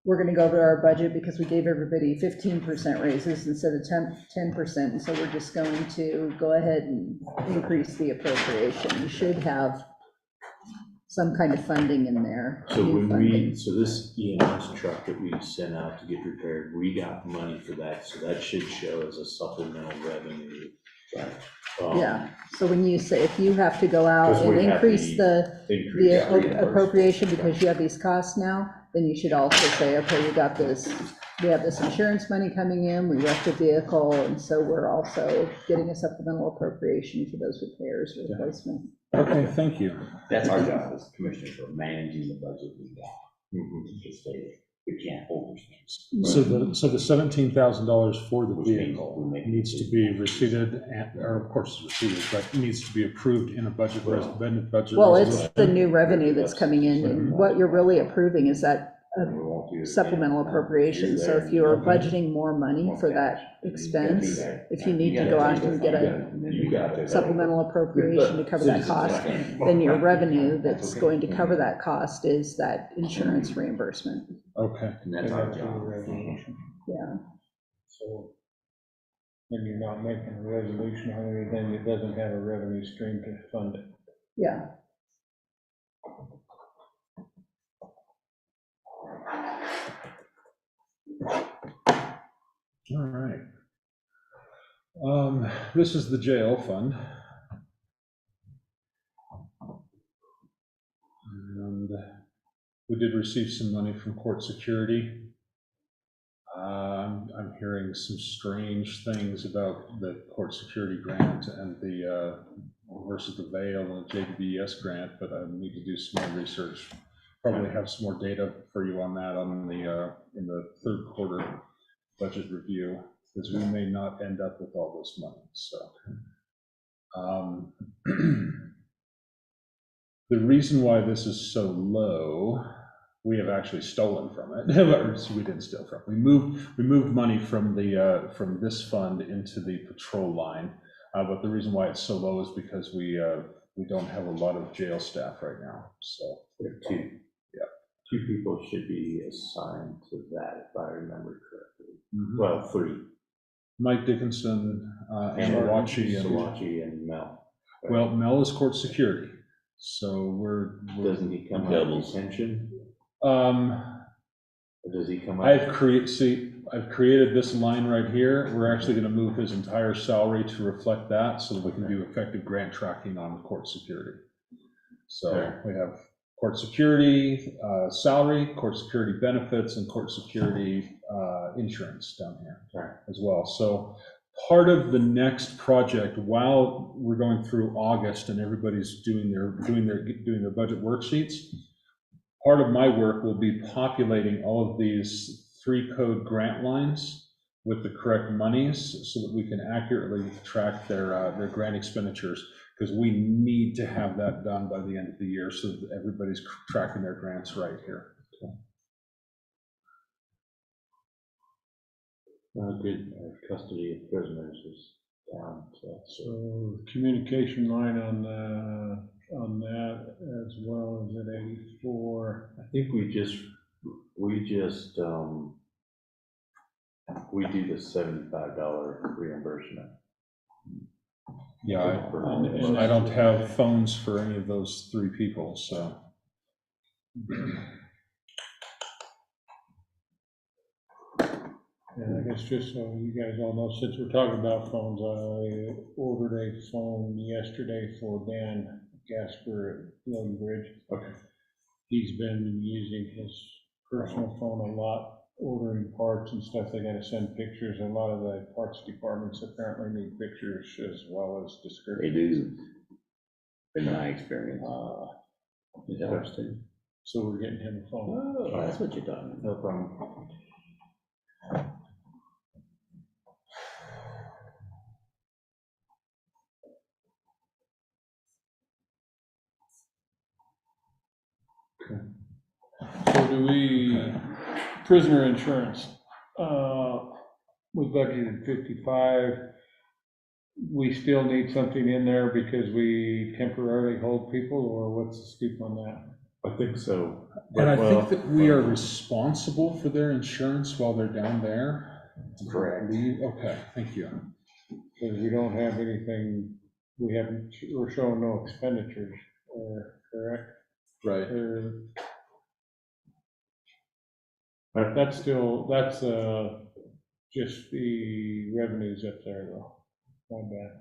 we're going to go over our budget because we gave everybody 15% raises instead of 10%. And so we're just going to go ahead and increase the appropriation. You should have some kind of funding in there. So this EMS truck that we sent out to get repaired, we got money for that, so that should show as a supplemental revenue. Right. Yeah, so when you say, if you have to go out and increase the appropriation because you have these costs now, then you should also say, okay, we have this insurance money coming in, we wrecked a vehicle, and so we're also getting a supplemental appropriation for those repairs or replacement. Okay, thank you. That's our job as commissioners, for managing the budget we got. We can't overspend. So the $17,000 for the Which means vehicle we make needs to be received, or of course it's received, but needs to be approved in a budget. Well, it's the new revenue that's coming in, and what you're really approving is that supplemental appropriation. So if you're budgeting more money for that expense, if you need to go out and get a supplemental appropriation to cover that cost, then your revenue that's going to cover that cost is that insurance reimbursement. Okay. And that's our job. Yeah. So then you're not making a resolution on anything that doesn't have a revenue stream to fund it. Yeah. All right. This is the jail fund. And we did receive some money from court security. I'm hearing some strange things about the court security grant and the versus the Vail and the JBS grant, but I need to do some more research. Probably have some more data for you on that in the third quarter budget review, because we may not end up with all this money. So The reason why this is so low, we have actually stolen from it. Or, we didn't steal from it. We moved money from from this fund into the patrol line. But the reason why it's so low is because we don't have a lot of jail staff right now. So Two people should be assigned to that, if I remember correctly. Mhm. Well, three. Mike Dickinson, and Wachi, and Sawachi and Mel. well, Mel is court security, so we're Doesn't he come out of detention? Or does he come out? I've created this line right here. We're actually going to move his entire salary to reflect that so that we can do effective grant tracking on court security. So we have court security salary, court security benefits, and court security insurance down here as well. So part of the next project, while we're going through August and everybody's doing their budget worksheets, part of my work will be populating all of these 3 code grant lines with the correct monies so that we can accurately track their grant expenditures, because we need to have that done by the end of the year so that everybody's tracking their grants right here. Good custody of prisoners is down. So communication line on that as well as at 84. I think we do the $75 reimbursement. Yeah, I don't have phones for any of those 3 people, so. And I guess just so you guys all know, since we're talking about phones, I ordered a phone yesterday for Dan Gasper at Logan Bridge. Okay. He's been using his personal phone a lot, ordering parts and stuff. They gotta send pictures. A lot of the parts departments apparently need pictures as well as They descriptions. do, in my experience. Interesting. So we're getting him a phone. Oh, that's what you're talking about. No problem. So do we, prisoner insurance, we budgeted 55. We still need something in there because we temporarily hold people, or what's the scoop on that? I think so. And I think that we are responsible for their insurance while they're down there. Correct. Okay, thank you. Because we don't have anything, we're showing no expenditures, correct? Right. That's just the revenues up there though. My bad.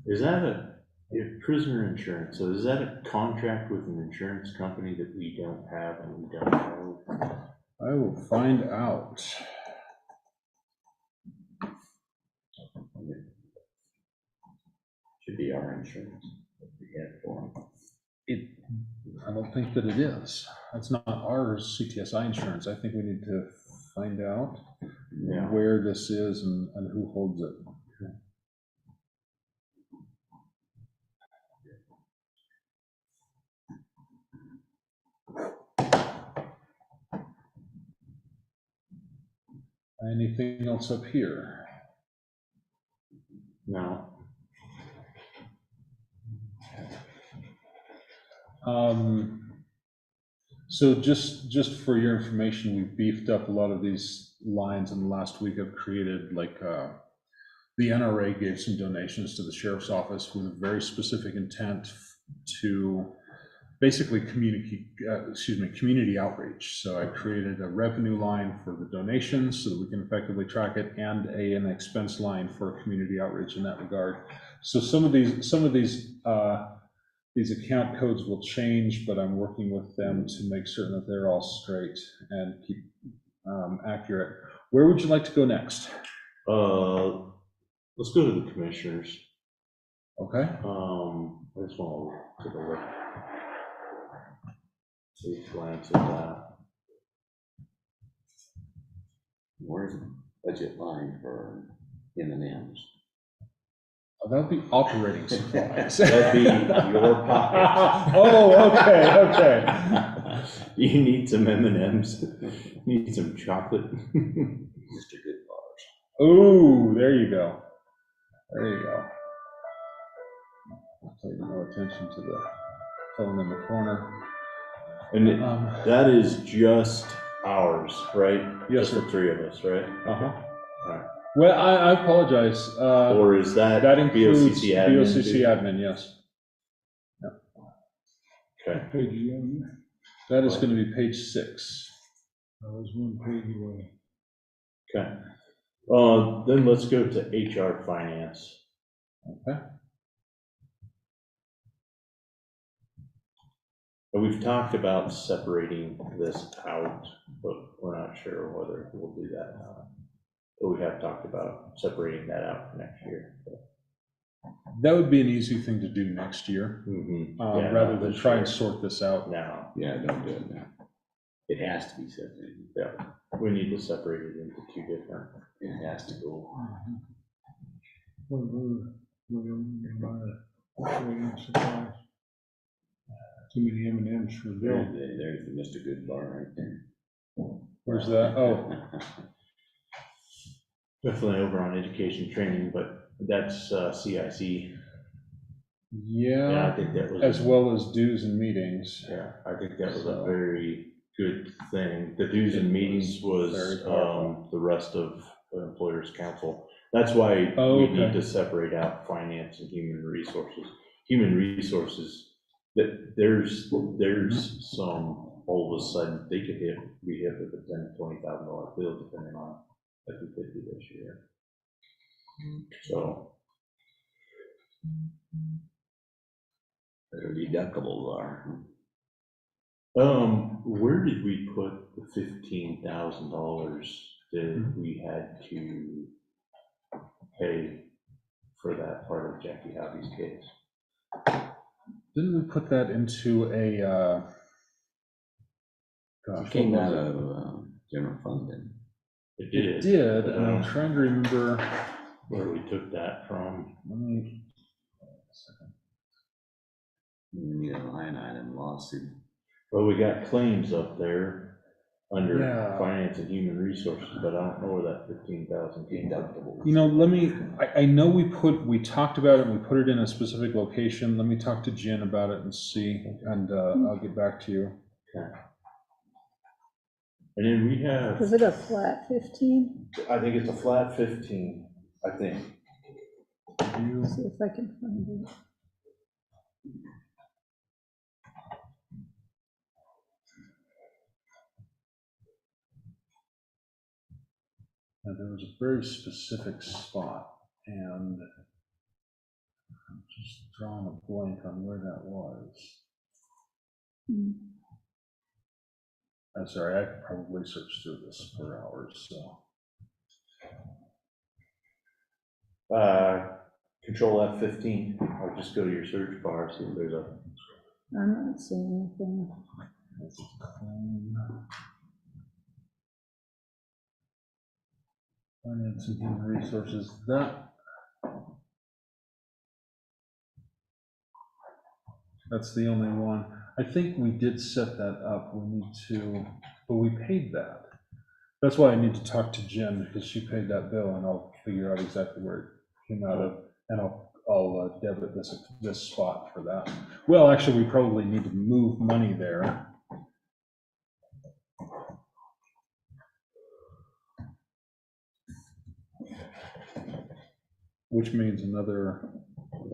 Is that prisoner insurance, so is that a contract with an insurance company that we don't have and we don't know? I will find out. Should be our insurance that we had for them. I don't think that it is. That's not our CTSI insurance. I think we need to find out where this is and who holds it. Anything else up here? No. So just for your information, we've beefed up a lot of these lines in the last week. I've created like the NRA gave some donations to the sheriff's office with a very specific intent to basically community outreach. So I created a revenue line for the donations so that we can effectively track it, and an expense line for community outreach in that regard. So some of these account codes will change, but I'm working with them to make certain that they're all straight and keep accurate. Where would you like to go next? Let's go to the commissioners. Okay. I just want to take a look. Take a glance at that. Where's the budget line for M&Ms? Oh, that would be operating supplies. That'd be your pocket. Oh, okay. You need some M&Ms, need some chocolate. Mr. Good Bars. Ooh, there you go. There you go. I'll pay no attention to the phone in the corner. And that is just ours, right? Yes, Just the three of us, right? Uh-huh. Alright. Well, I apologize. Or is that That includes BOCC admin? BOCC too? admin, yes. Okay. Page again, That is going to be page 6. I was one page away. Okay. Then let's go to HR finance. Okay. And we've talked about separating this out, but we're not sure whether we'll do that or not. But we have talked about separating that out for next year. That would be an easy thing to do next year, Mm-hmm. rather than try and sort this out. Now, Yeah, don't do it now. It has to be separated. yeah, we need to separate it into two different. It has to go. Too many M&Ms for Bill. There's the Mr. Good Bar right there. Where's that? Oh, Definitely over on education training, but that's CIC. Yeah, I yeah, think that was. as well as dues and meetings. Yeah, I think that was So- a very good thing. The dues and meetings was, Very powerful. the rest of the employers' council. That's why Oh, we need okay. to separate out finance and human resources. Human resources, that there's some, all of a sudden, they could be hit with a $10,000-$20,000 bill depending on like we could do this year. So, Their deductibles are. where did we put the $15,000 that we had to pay for that part of Jackie Hobby's case? Didn't we put that into a, gosh, It came what out was of general fund then. It it? did. It did, but I and I'm don't trying to remember, know where we took that from. let me, You need a line item lawsuit. Well, we got claims up there under Yeah. finance and human resources, but I don't know where that 15,000 came from. Deductibles. you know, let me, I know we talked about it, and we put it in a specific location. Let me talk to Jen about it and see, and I'll get back to you. And then we have, is it a flat 15? I think it's a flat 15, I think. See if I can find it. Now, there was a very specific spot, and I'm just drawing a blank on where that was. Hmm. I'm sorry, I could probably search through this for hours, so. Control F15, or just go to your search bar, see if there's a, I'm not seeing anything. That's a claim. Finance and human resources, that's the only one. I think we did set that up, we need to, but we paid that. That's why I need to talk to Jen, because she paid that bill, and I'll figure out exactly where it came out of, and I'll debit this spot for that. Well, actually, we probably need to move money there. Which means another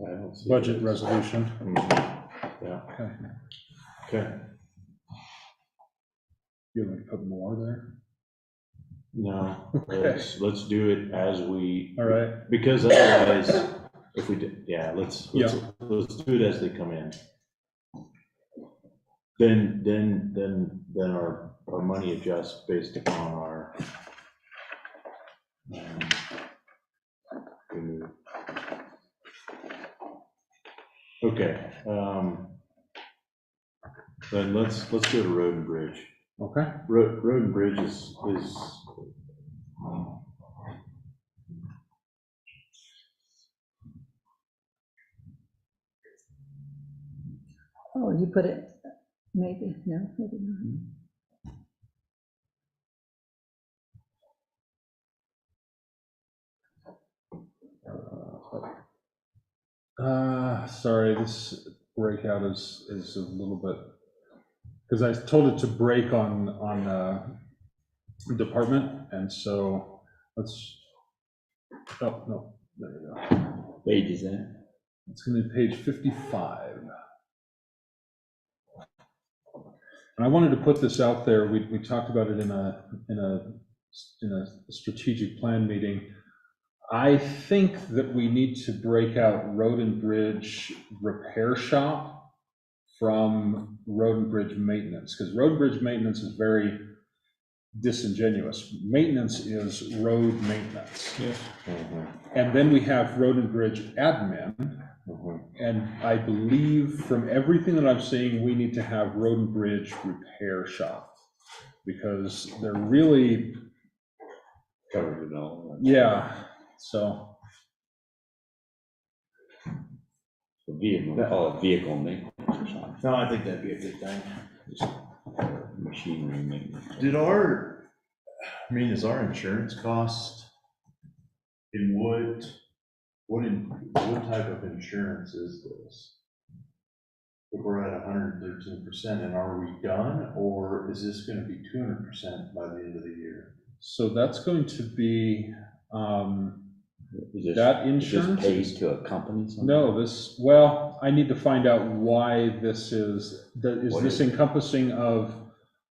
I don't see budget it. resolution. Yeah, Okay, okay. you want me to put more there? No, Okay. let's do it as we. All right. Because otherwise, if we did, yeah, let's do it as they come in. Then our money adjusts based upon our. Okay, then let's go to road and bridge. Okay. Road and bridge is Oh, you put it, maybe, no, maybe not. Sorry, this breakout is a little bit, because I told it to break on department, and so let's, oh, no, there we go. Page is that? It's gonna be page 55. And I wanted to put this out there, we talked about it in a strategic plan meeting. I think that we need to break out road and bridge repair shop from road and bridge maintenance, because road and bridge maintenance is very disingenuous. Maintenance is road maintenance. Yes. And then we have road and bridge admin. And I believe from everything that I'm seeing, we need to have road and bridge repair shop, because they're really, Covered it all. yeah, so. The vehicle, call it vehicle maintenance or something. No, I think that'd be a good thing. Just machinery maintenance. Is our insurance cost, in what type of insurance is this? If we're at 113%, and are we done, or is this gonna be 200% by the end of the year? So that's going to be, Is this- that is this insurance? paid to a company? something? No, well, I need to find out why this is, is What this is- encompassing of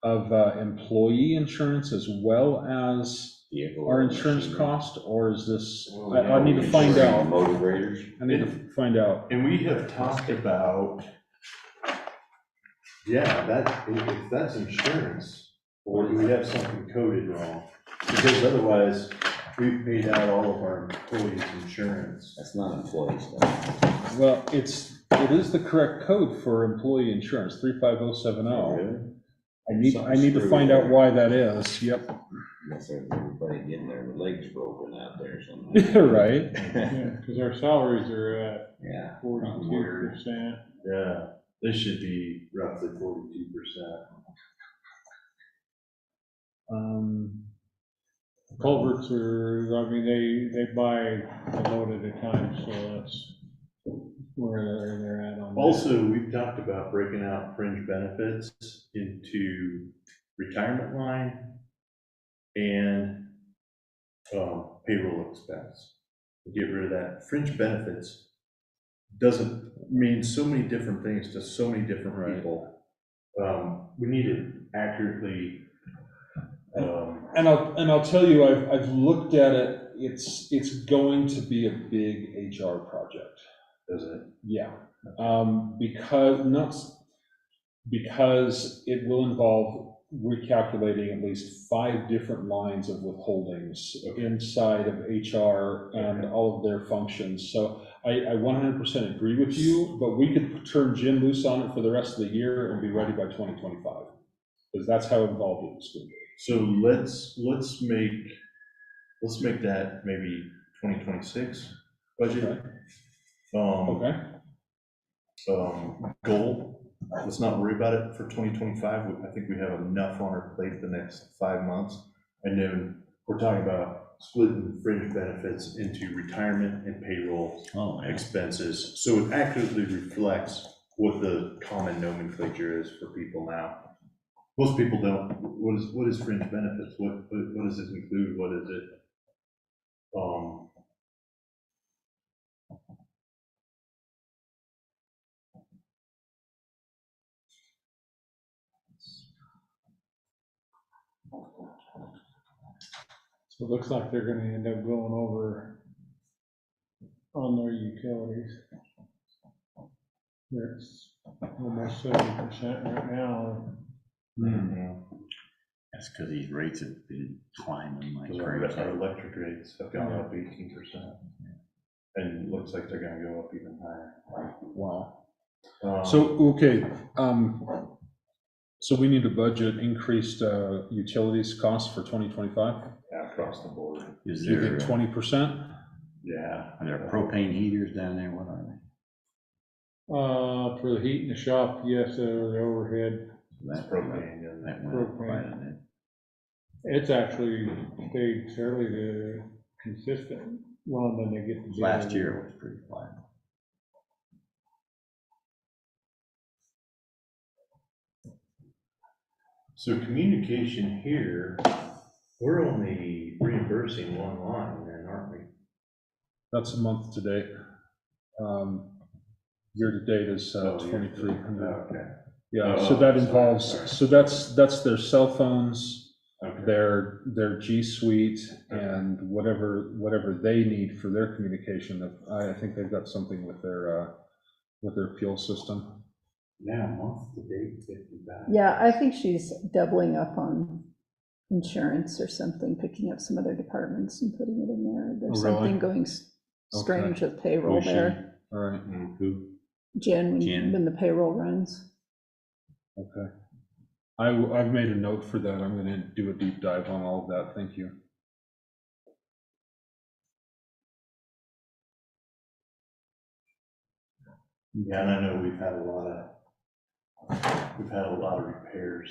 employee insurance as well as Vehicle our or insurance machinery? cost, or is this, Well, I need to find Insuring out, Motor graders? I need to find out. And we have talked about, yeah, if that's insurance, or do we have something coded wrong? Because otherwise, we've paid out all of our employees' insurance. That's not employee stuff. Well, it is the correct code for employee insurance, 35070. Really? I need to find out why that is, yep. Unless there's everybody getting their legs broken out there or something. Right, Yeah, because our salaries are at Yeah. 42%. Yeah, this should be roughly 42%. Culverts are, I mean, they buy a load at a time, so that's where they're at on that. Also, we've talked about breaking out fringe benefits into retirement line and payroll expense. Get rid of that. Fringe benefits doesn't mean so many different things to so many different Right. people. We need to accurately, and I'll tell you, I've looked at it, it's going to be a big HR project. does it? Yeah, because it will involve recalculating at least 5 different lines of withholdings inside of HR and all of their functions. So I 100% agree with you, but we could turn Jim loose on it for the rest of the year and be ready by 2025, because that's how involved it's going to be. So let's make that maybe 2026 budget. Okay. Goal, let's not worry about it for 2025. I think we have enough on our plate the next 5 months. And then we're talking about splitting fringe benefits into retirement and payroll expenses. So it accurately reflects what the common nomenclature is for people now. Most people don't, what is fringe benefits? What does this include? What is it? So it looks like they're gonna end up going over on their utilities. They're almost 70% right now. That's because these rates have been climbing like Because crazy. our electric rates have gone up 18%. And it looks like they're gonna go up even higher. Wow. Um, So, okay, so we need to budget increased utilities costs for 2025? Yeah, across the board. Is Do you there, think 20%? Yeah. are there propane heaters down there? What are they? For the heat in the shop, yes, the overhead, That propane, yeah. that went up quite a bit. it's actually stayed fairly consistent. Well, then they get the. Last year was pretty flat. So communication here, we're only reimbursing one line then, aren't we? That's a month to date. Year to date is Oh, year to date. 2,300. Okay. Yeah, Oh, so that sorry, involves, sorry. so that's their cell phones, Okay. their G Suite, and whatever they need for their communication. I think they've got something with their fuel system. Yeah, month to date, 55. Yeah, I think she's doubling up on insurance or something, picking up some other departments and putting it in there. There's Oh, really? something going strange with payroll Who's she? there. All right, Who? Jen, Jen. when the payroll runs. okay. I've made a note for that. I'm gonna do a deep dive on all of that. Thank you. Yeah, and I know we've had a lot of repairs.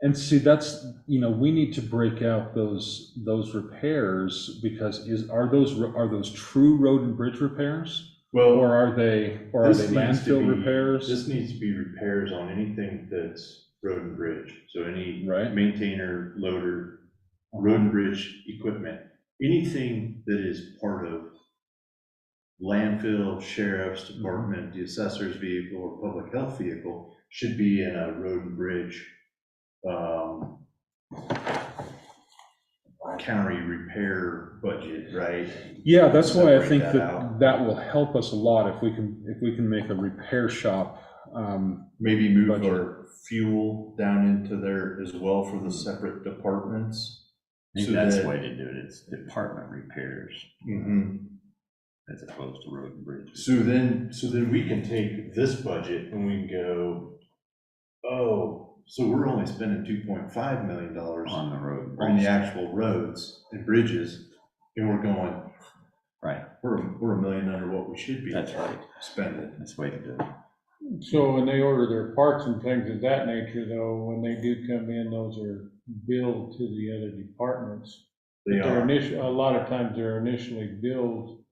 And see, that's, we need to break out those repairs, because are those true road and bridge repairs? Well, Or are they this needs to landfill be- repairs? This needs to be repairs on anything that's road and bridge. So any Right. maintainer, loader, road and bridge equipment, anything that is part of landfill, sheriff's department, the assessor's vehicle, or public health vehicle should be in a road and bridge county repair budget, right? Yeah, that's why I Separate think that that out. that will help us a lot if we can make a repair shop. Maybe move Budget. our fuel down into there as well for the separate departments. I think So that's that- the way to do it, it's department repairs Mhm. as opposed to road and bridge. So then we can take this budget and we can go, oh, so we're only spending $2.5 million On the road. and on the bridge. actual roads and bridges, and we're going, Right, we're $1 million under what we should be that's right, spending. that's the way to do it. So when they order their parts and things of that nature, though, when they do come in, those are billed to the other departments. They They're are. a lot of times they're initially billed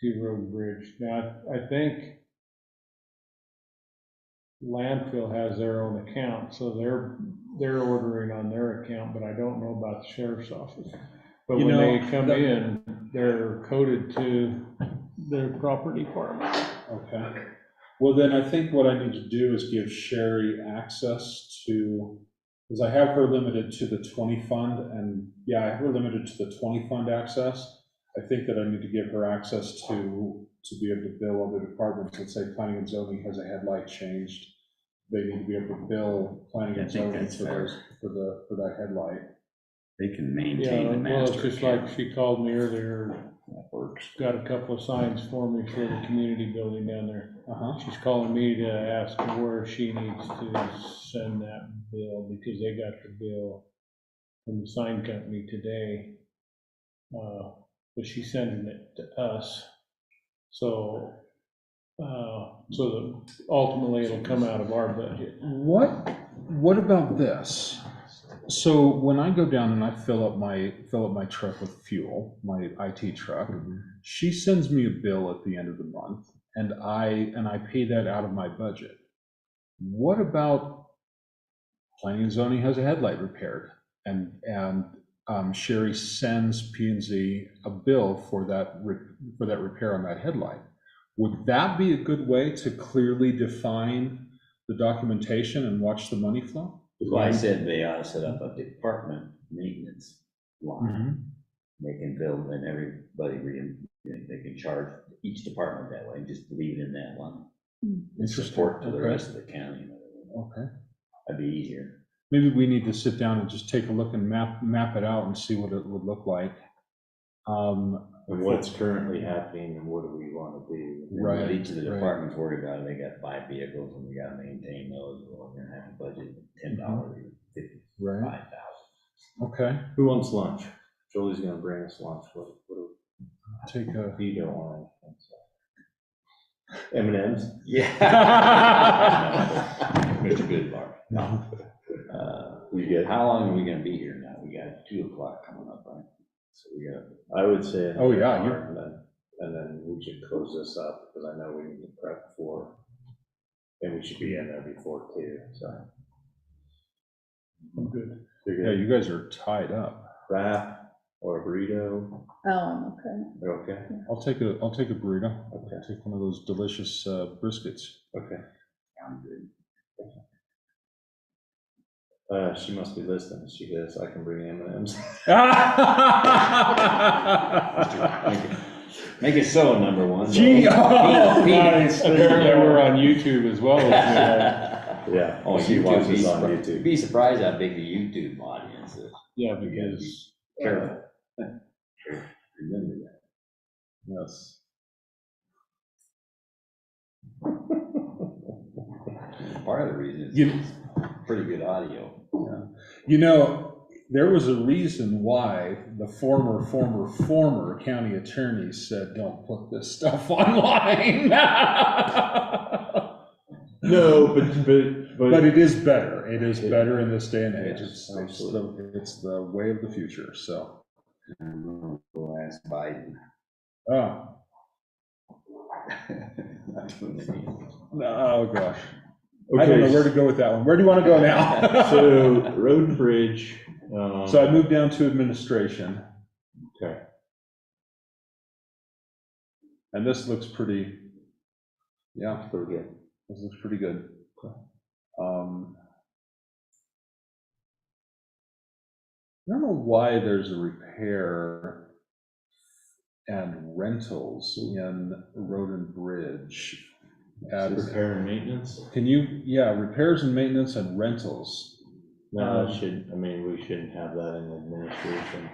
to road and bridge. Now, I think landfill has their own account, so they're ordering on their account, but I don't know about the sheriff's office. But when they come in, they're coded to their proper department. Okay. Well, then I think what I need to do is give Sherry access to, because I have her limited to the 20 fund, and yeah, I have her limited to the 20 fund access. I think that I need to give her access to be able to bill other departments. Let's say planning and zoning has a headlight changed. They need to be able to bill planning I and think zoning that's fair. for that headlight. They can Yeah, maintain the well, it's master just like account. she called me earlier, That works. got a couple of signs for me for the community building down there. Uh-huh. She's calling me to ask where she needs to send that bill, because they got the bill from the sign company today. But she's sending it to us. So that ultimately it'll come out of our budget. What about this? So when I go down and I fill up my truck with fuel, my IT truck, she sends me a bill at the end of the month, and I pay that out of my budget. What about planning and zoning has a headlight repaired, and Sherry sends P&Z a bill for that repair on that headlight? Would that be a good way to clearly define the documentation and watch the money flow? Well, I said they ought to set up a department maintenance line. They can bill and everybody, they can charge each department that way, just leave it in that line. And support to the Okay. rest of the county. Okay. That'd be easier. Maybe we need to sit down and just take a look and map it out and see what it would look like. And what's currently happening and what do we want to do? And Right, what each of the right. departments worry about, they got 5 vehicles and we gotta maintain those, well, we're gonna have to budget $10 or Right. $55,000. Okay. Who wants lunch? Julie's gonna bring us lunch. What do Take a. you don't want? M&Ms? Yeah. Mr. Goodbar. No. You good? How long are we gonna be here now? We got 2 o'clock coming up, right? So we got, I would say. Oh, yeah, you- And then we should close this up, because I know we need to prep for, and we should be in there before too, so. I'm good. You're Yeah, good. you guys are tied up. Wrap or a burrito, Oh, I'm okay. you're okay? I'll take a burrito. Okay. I'll take one of those delicious briskets. Okay. I'm good. She must be listening. She goes, I can bring M&Ms. Make it so, number one. Gee, oh, Nice. Apparently we're on YouTube as well. Yeah, Oh, she YouTube, watches on YouTube. Be surprised how big the YouTube audience is. Yeah, because Careful. Remember that. Yes. Part of the reason is You- it's pretty good audio. You know, there was a reason why the former county attorney said, don't put this stuff online. No, But it is better. It is better in this day and age. Yes, It's the way of the future, so. Go ask Biden. Oh, Not doing it. oh gosh. I don't know where to go with that one. Where do you want to go now? So, road and bridge. So I moved down to administration. Okay. And this looks pretty, yeah, Pretty good. this looks pretty good. I don't know why there's a repair and rentals in road and bridge. Repair and maintenance? Can you, yeah, repairs and maintenance and rentals. No, that should, I mean, we shouldn't have that in administration.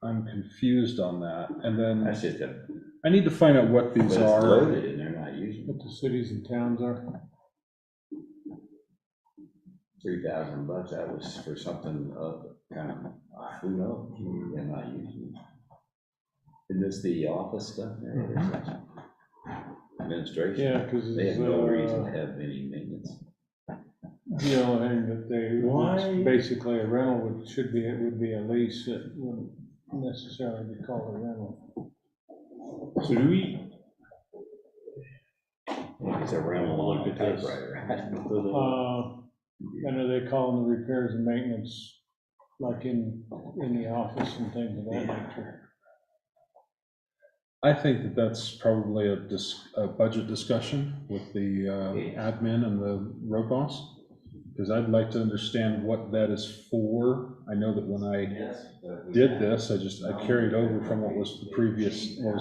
I'm confused on that. And then That's just a, I need to find out what but these it's are. loaded and they're not using it. what the cities and towns are. $3,000, that was for something kind of, who knows, they're not using it. Isn't this the office stuff there? Or is it administration? Yeah, because They have no reason to have any maintenance. the only thing that they, Why? it's basically a rental would be a lease. It wouldn't necessarily be called a rental. So do we? It's a rental on a Look at this. typewriter. I know they call them the repairs and maintenance, like in the office and things of that nature. I think that that's probably a budget discussion with the admin and the road boss, because I'd like to understand what that is for. I know that when I did this, I carried over from what was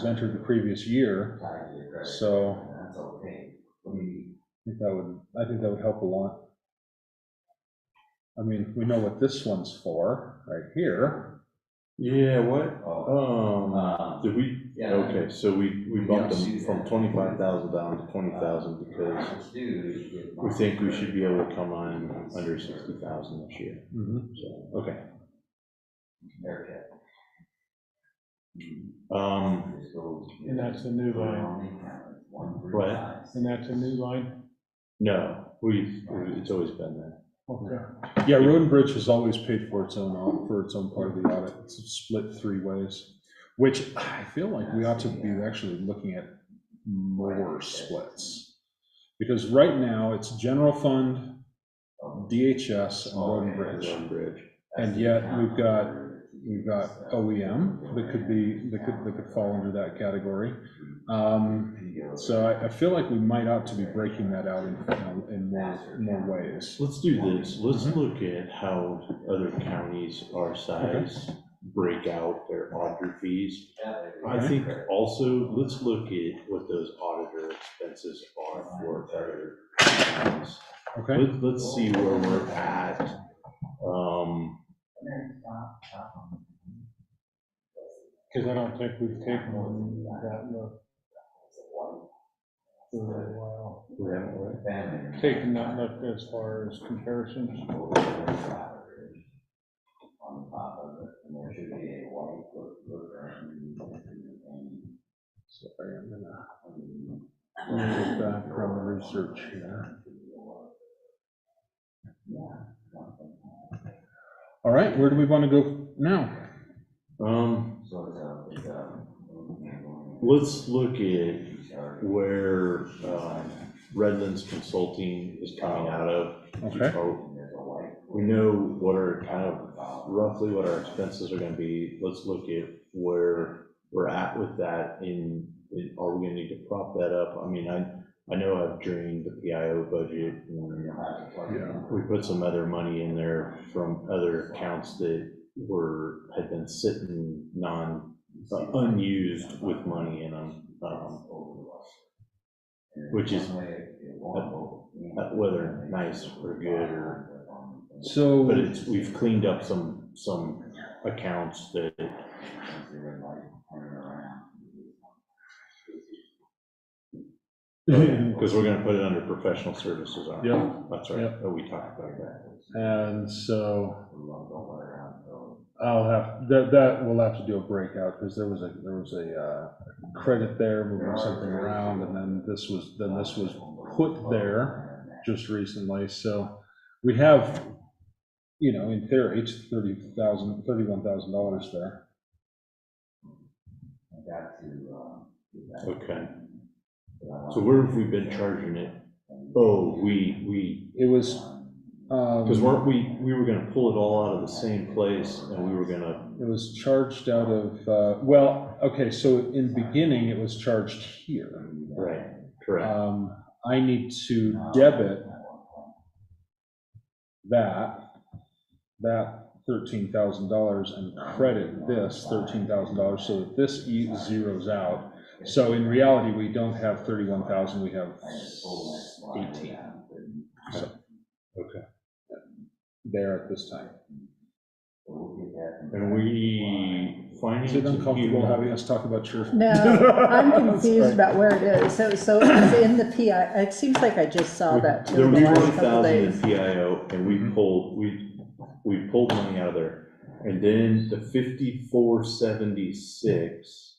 entered the previous year. So I think that would help a lot. I mean, we know what this one's for, right here. Yeah, what? Did we, Yeah. okay, so we bumped Yes. them from 25,000 down to 20,000 because we think we should be able to come on under 60,000 this year. Mhm. So, okay. And that's a new line. What? And that's a new line? No, it's always been there. Okay. Yeah, Road and Bridge has always paid for its own part of the audit. It's split 3 ways, which I feel like we ought to be actually looking at more splits. Because right now, it's general fund, DHS, and Road and Bridge. Road and bridge. And yet, we've got OEM that could fall under that category. So I feel like we might ought to be breaking that out in more ways. Let's do this. Let's look at how other counties our size break out their auditor fees. I think also, let's look at what those auditor expenses are for other counties. Okay. Let's see where we're at. Because I don't think we've taken on that look for a while. We haven't, right? Taken that look as far as comparisons. Sorry, I'm gonna. Let me go back from the research here. All right, where do we want to go now? Let's look at where Redlands Consulting is coming out of. Okay. We know what our kind of roughly what our expenses are going to be. Let's look at where we're at with that. Are we going to need to prop that up? I mean, I know I've drained the PIO budget, and we put some other money in there from other accounts that had been sitting unused with money in them, which is whether nice or good or. So, But we've cleaned up some accounts that. Because we're gonna put it under professional services, aren't we? Yeah. That's right. Yep. Oh, we talked about that. and so I'll have, that we'll have to do a breakout, because there was a credit there, moving something around, and then this was put there just recently, so we have, in theory, it's $31,000 there. Okay. So where have we been charging it? Oh, It was, because weren't we were gonna pull it all out of the same place, and we were gonna. it was charged out of, well, okay, so in the beginning, it was charged here. Right, correct. I need to debit that $13,000 and credit this $13,000, so that this zeroes out. So in reality, we don't have 31,000, we have 18. So, Okay. there at this time. And we finance. Is it uncomfortable having us talk about your? No, I'm confused Sorry. about where it is. So it's in the PI, it seems like I just saw that too There in was the last couple 20,000 in days. PIO, and we pulled money out of there. And then the 5476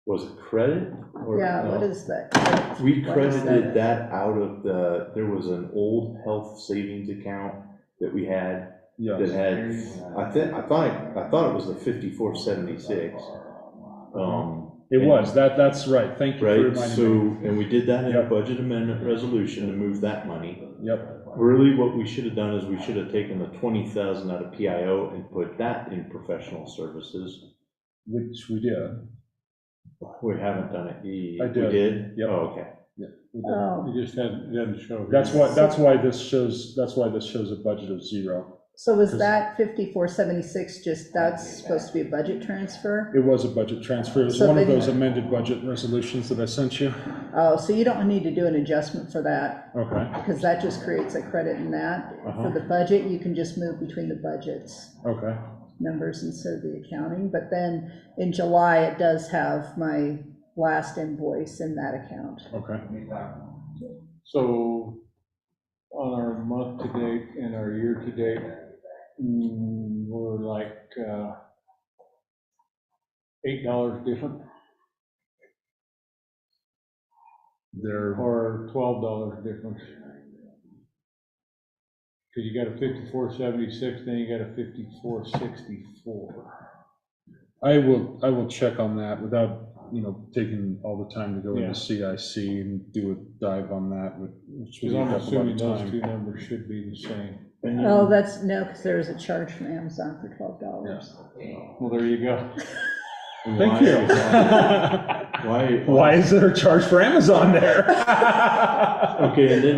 was a credit? Or Yeah, no? what is that? We What is credited that out of there was an old health savings account that we had that Yes. had, I thought it was the 5476. It was, that's right, thank you for Right, reminding me. and we did that in a Yep. budget amendment resolution to move that money. Yep, Really, what we should have done is we should have taken the 20,000 out of PIO and put that in professional services. which we did. We haven't done it. I did. We did? Yep. Oh, okay. Yeah, we did. Oh, It just doesn't show. That's why this shows a budget of 0. so was that 5476 just, that's supposed to be a budget transfer? It was a budget transfer, it was So one of then- those amended budget resolutions that I sent you. Oh, so you don't need to do an adjustment for that, Okay, because that just creates a credit in that. Uh-huh. For the budget, you can just move between the budgets okay, numbers instead of the accounting. But then in July, it does have my last invoice in that account. okay. So on our month to date and our year to date, we're like $8 different There, or $12 difference. Because you got a 5476, then you got a 5464. I will check on that without, taking all the time to go Yeah. into CIC and do a dive on that, which Because will I'm take up a lot assuming of those time. two numbers should be the same. Oh, that's, no, because there was a charge from Amazon for $12. Well, there you go. Thank you. Why? Is there a charge for Amazon there? Okay, and then,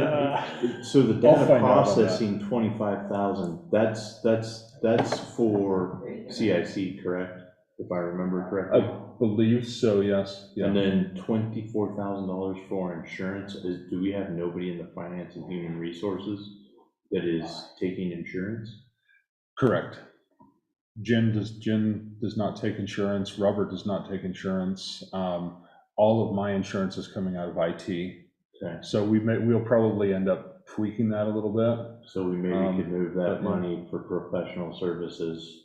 so the I'll data find out on that. processing, 25,000, that's for CIC, correct? If I remember correctly? I believe so, yes. Yeah. And then $24,000 for insurance, do we have nobody in the finance and human resources that is taking insurance? Correct. Jim does not take insurance, Robert does not take insurance. All of my insurance is coming out of IT. Okay, So we'll probably end up tweaking that a little bit. so we maybe could move but, that money for professional services.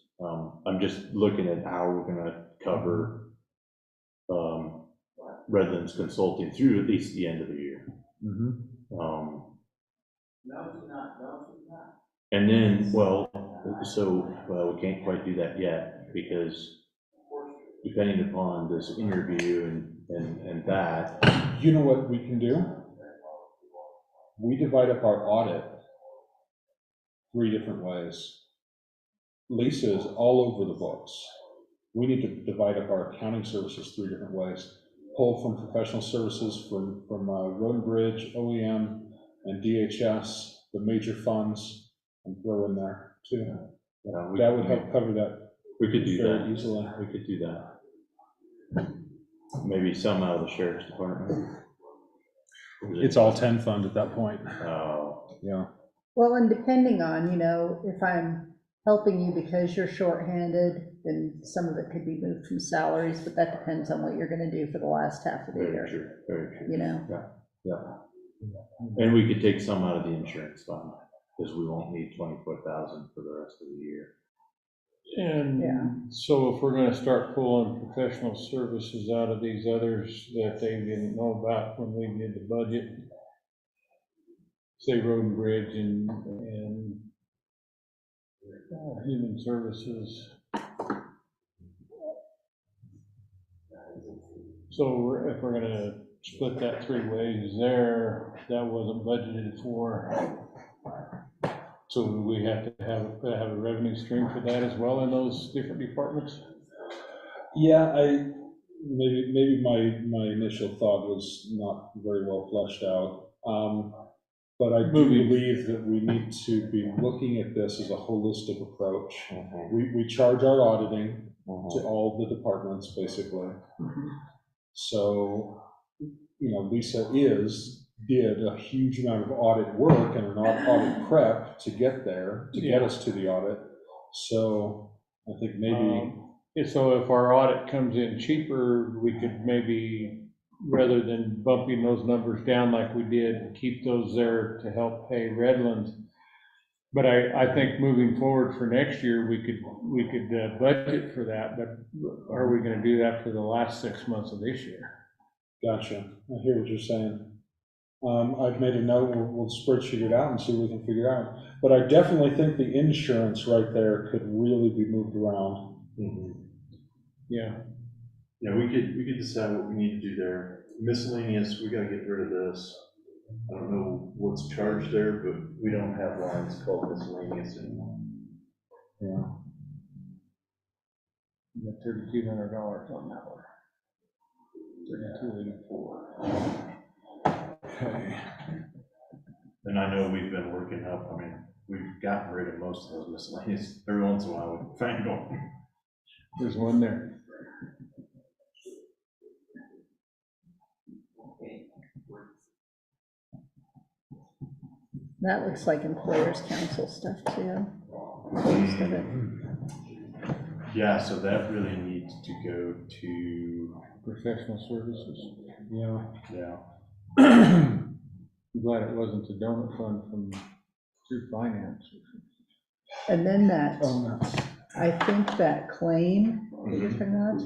I'm just looking at how we're gonna cover Redlands Consulting through at least the end of the year. And then, well, we can't quite do that yet, because depending upon this interview and that. You know what we can do? We divide up our audit 3 different ways. Lisa is all over the books. We need to divide up our accounting services 3 different ways. Pull from professional services from Road and Bridge, OEM, and DHS, the major funds, and throw in there too. Yeah, That would help cover that. We could do that easily. We could do that. Maybe some out of the sheriff's department. It's all 10 fund at that point. Yeah. Well, and depending on, if I'm helping you because you're shorthanded, then some of it could be moved from salaries, but that depends on what you're gonna do for the last half of the Very year, true, very true. Yeah. And we could take some out of the insurance fund, because we won't need 24,000 for the rest of the year. And so if we're gonna start pulling professional services out of these others that they didn't know about when we did the budget, say Road and Bridge and Human Services. So if we're gonna split that 3 ways there, that wasn't budgeted for. So we have to have a revenue stream for that as well in those different departments? Yeah, maybe my initial thought was not very well fleshed out. But I do believe that we need to be looking at this as a holistic approach. We charge our auditing to all the departments, basically. So, Lisa did a huge amount of audit work and an audit prep to get there, to get us to the audit. So I think maybe. So if our audit comes in cheaper, we could maybe, rather than bumping those numbers down like we did, keep those there to help pay Redlands. But I think moving forward for next year, we could budget for that, but are we gonna do that for the last 6 months of this year? Gotcha. I hear what you're saying. I've made a note, we'll spreadsheet it out and see what we can figure out. But I definitely think the insurance right there could really be moved around. Yeah. Yeah, we could decide what we need to do there. Miscellaneous, we gotta get rid of this. I don't know what's charged there, but we don't have lines called miscellaneous anymore. Yeah. You got $3,200 on that one. $3,284. Okay. And I know we've been working up, we've gotten rid of most of those miscellaneous. Every once in a while, we find them. There's one there. That looks like employers' council stuff too. Most of it. Yeah, so that really needs to go to, Professional services. yeah. I'm glad it wasn't the donut fund through finance. And then that, Oh, no. I think that claim that you're talking about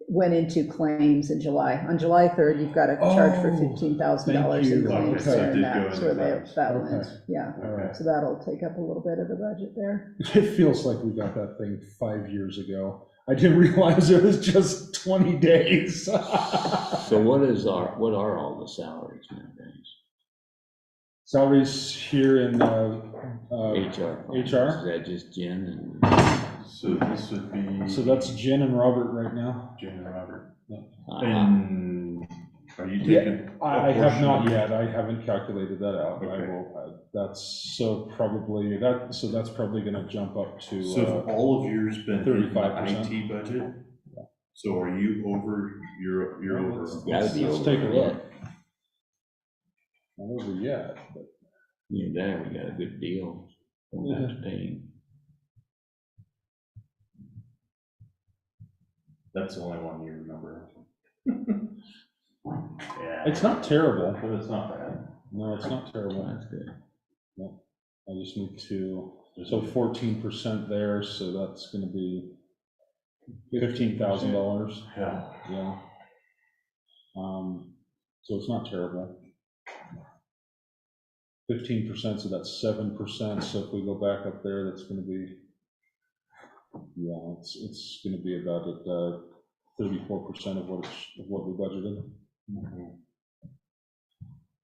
went into claims in July. On July 3rd, you've got a charge for Oh, $15,000 in thank you. claims Okay, so it there, and did go that's into where claims. that Okay. went, yeah. All right. So that'll take up a little bit of the budget there. It feels like we got that thing 5 years ago. I didn't realize it was just 20 days. So what are all the salaries nowadays? Salaries here in HR. HR? Is that just Jen and? So this would be. So that's Jen and Robert right now. Jen and Robert. Uh-huh. And are you Yeah, taking? I a have portion not of- yet. I haven't calculated that out. I Okay. will. That's probably going to jump up to. So if all of yours been in the 35%. IT budget, so are you over, you're over? Gotta be Let's over take a it. look. Not over yet, but. Yeah, there, we got a good deal. Don't have to pay. That's the only one you remember. Yeah. It's not terrible. But it's not bad. No, it's not terrible. That's good. I just need to, so 14% there, so that's gonna be $15,000, Yeah. yeah. So it's not terrible. 15%, so that's 7%. So if we go back up there, that's going to be, yeah, it's going to be about 34% of what we budgeted.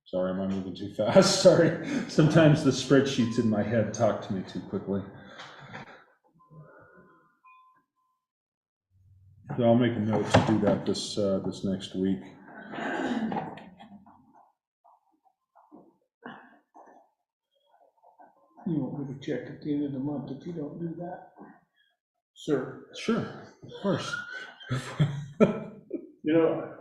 Sorry, am I moving too fast? Sorry. Sometimes the spreadsheets in my head talk to me too quickly. So I'll make a note to do that this next week. You want me to check at the end of the month if you don't do that? Sir. Sure, of course. You know,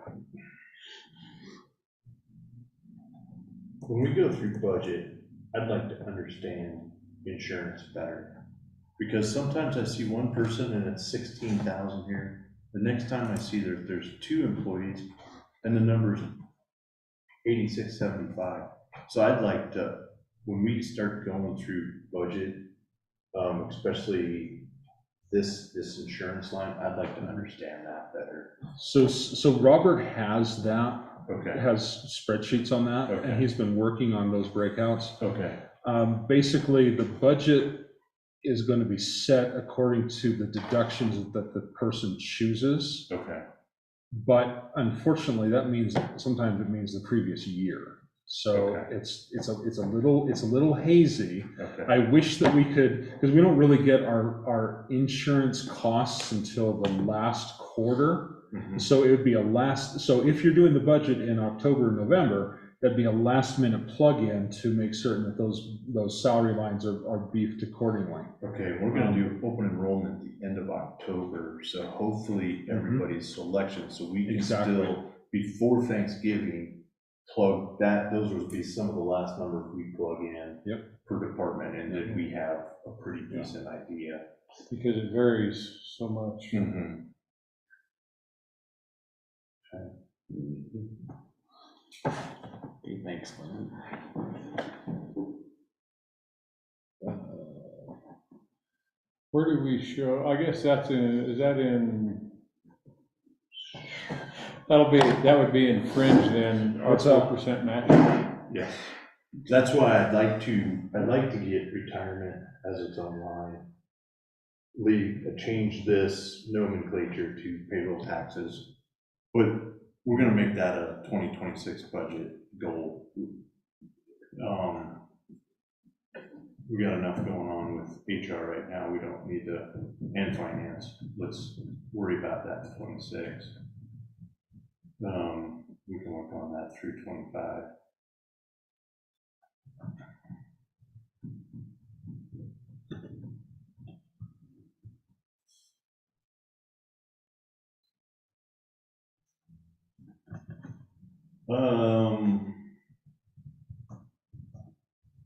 when we go through budget, I'd like to understand insurance better. Because sometimes I see one person and it's 16,000 here. The next time I see there's 2 employees and the number's 8675. So I'd like to, when we start going through budget, especially this insurance line, I'd like to understand that better. So Robert has that. Okay. Has spreadsheets on that, Okay. and he's been working on those breakouts. Okay. Basically, the budget is going to be set according to the deductions that the person chooses. Okay. But unfortunately, that means sometimes it means the previous year. So Okay. it's a little hazy. Okay. I wish that we could, because we don't really get our insurance costs until the last quarter. Mm-hmm. So it would be so if you're doing the budget in October and November, that'd be a last minute plug-in to make certain that those salary lines are beefed accordingly. Okay, we're gonna do open enrollment at the end of October, so hopefully everybody's selection, so we can Exactly. still, before Thanksgiving, plug that, those would be some of the last numbers we plug in. Yep. Per department, and then we have a pretty decent idea. Because it varies so much. Mm-hmm. He thinks, Where do we show, I guess that's is that in, that would be in fringe then, our What's up? 4% match? Yes, that's why I'd like to get retirement as its own line. Change this nomenclature to payroll taxes, but we're gonna make that a 2026 budget goal. We got enough going on with HR right now, we don't need to, and finance, let's worry about that in 26. We can work on that through 25.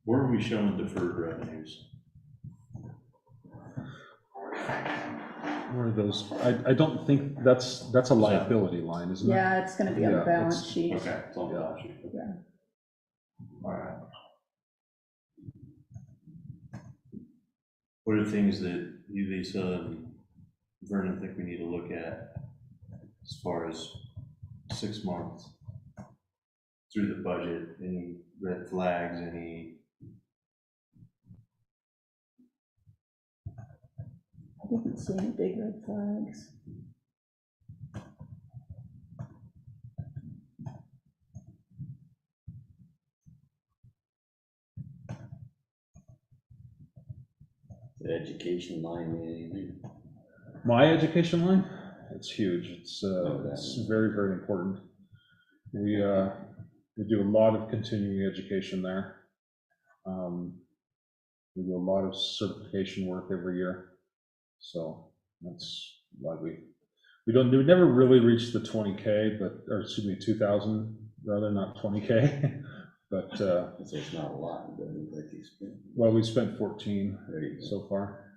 Where are we showing deferred revenues? Where are those? I don't think that's a liability line, isn't it? Yeah, it's gonna be on the Yeah, balance it's- sheet. Okay, it's on the Yeah. balance sheet. Yeah. All right. What are things that you, Lisa, and Vernon think we need to look at as far as 6 months through the budget? Any red flags, any? I didn't see any big red flags. the education line, anything? My education line, it's huge. It's very, very important. We do a lot of continuing education there. We do a lot of certification work every year. So that's why we never really reached the 20K, or excuse me, 2,000 rather, not 20K. But So it's not a lot, but like you spent. well, we spent 14 There you go. so far,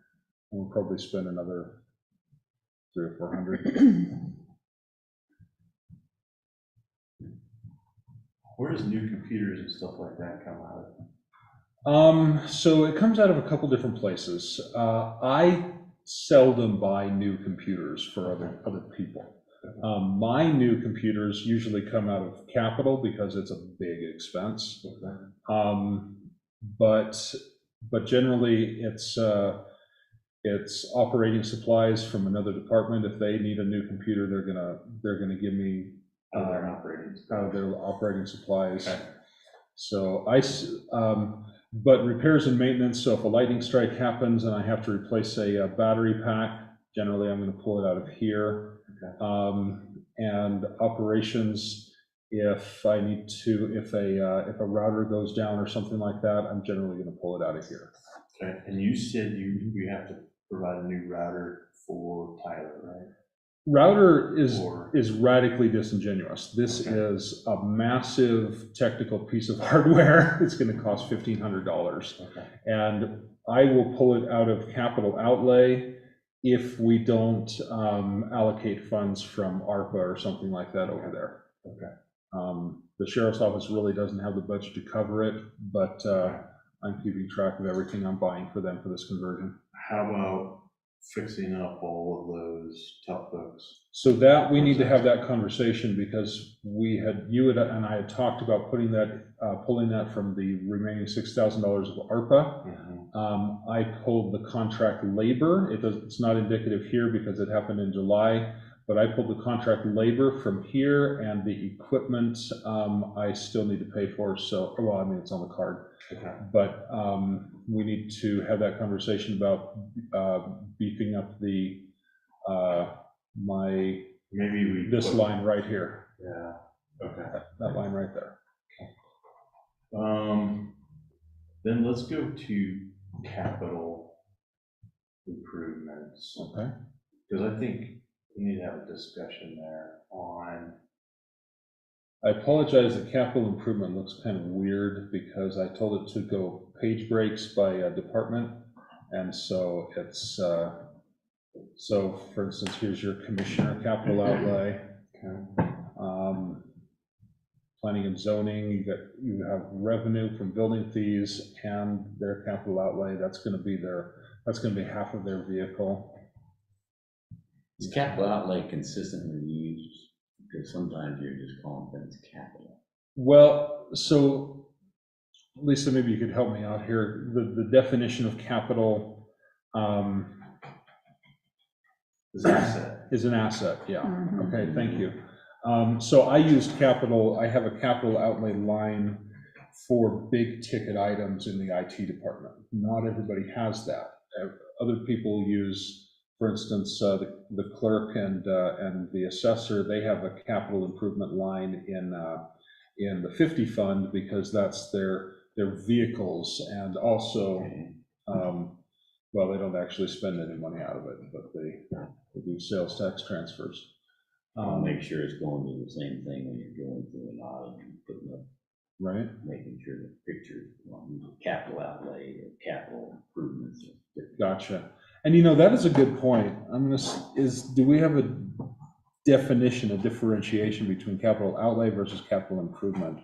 and we'll probably spend another 300 or 400. Where does new computers and stuff like that come out of? So it comes out of a couple different places. I seldom buy new computers for other people. My new computers usually come out of capital because it's a big expense. But generally, it's operating supplies from another department. If they need a new computer, they're gonna give me Out of their operating. out of their operating supplies. Okay. So but repairs and maintenance, so if a lightning strike happens and I have to replace a battery pack, generally I'm gonna pull it out of here. And operations, if I need to, if a router goes down or something like that, I'm generally gonna pull it out of here. Okay, and you said you have to provide a new router for Tyler, right? Router Or- is radically disingenuous. This Okay. is a massive technical piece of hardware. It's gonna cost $1,500. Okay. And I will pull it out of capital outlay if we don't allocate funds from ARPA or something like that over there. Okay. The sheriff's office really doesn't have the budget to cover it, but I'm keeping track of everything I'm buying for them for this conversion. How about fixing up all of those top books? So that, we need to have that conversation, because you and I had talked about pulling that from the remaining $6,000 of ARPA. I pulled the contract labor. It's not indicative here because it happened in July, but I pulled the contract labor from here, and the equipment I still need to pay for. So, well, I mean, it's on the card. Okay. But we need to have that conversation about beefing up this line right here, Yeah, okay. that line right there. Then let's go to capital improvements. Okay. Because I think we need to have a discussion there on. I apologize, the capital improvement looks kind of weird because I told it to go page breaks by department. And so it's, so for instance, here's your commissioner capital outlay. Planning and zoning, you have revenue from building fees and their capital outlay. That's gonna be half of their vehicle. Is capital outlay consistently used? Because sometimes you're just calling things capital. Well, so Lisa, maybe you could help me out here. The definition of capital Is asset. is an asset, yeah. Mhm. Okay, thank you. So I use capital, I have a capital outlay line for big ticket items in the IT department. Not everybody has that. Other people use, for instance, the clerk and the assessor, they have a capital improvement line in the 50 fund because that's their vehicles, and also, well, they don't actually spend any money out of it, but they do sales tax transfers. I'll make sure it's going to the same thing when you're going through an audit and putting up, Right. making sure the pictures, capital outlay or capital improvements. Gotcha. And that is a good point. Do we have a definition, a differentiation between capital outlay versus capital improvement?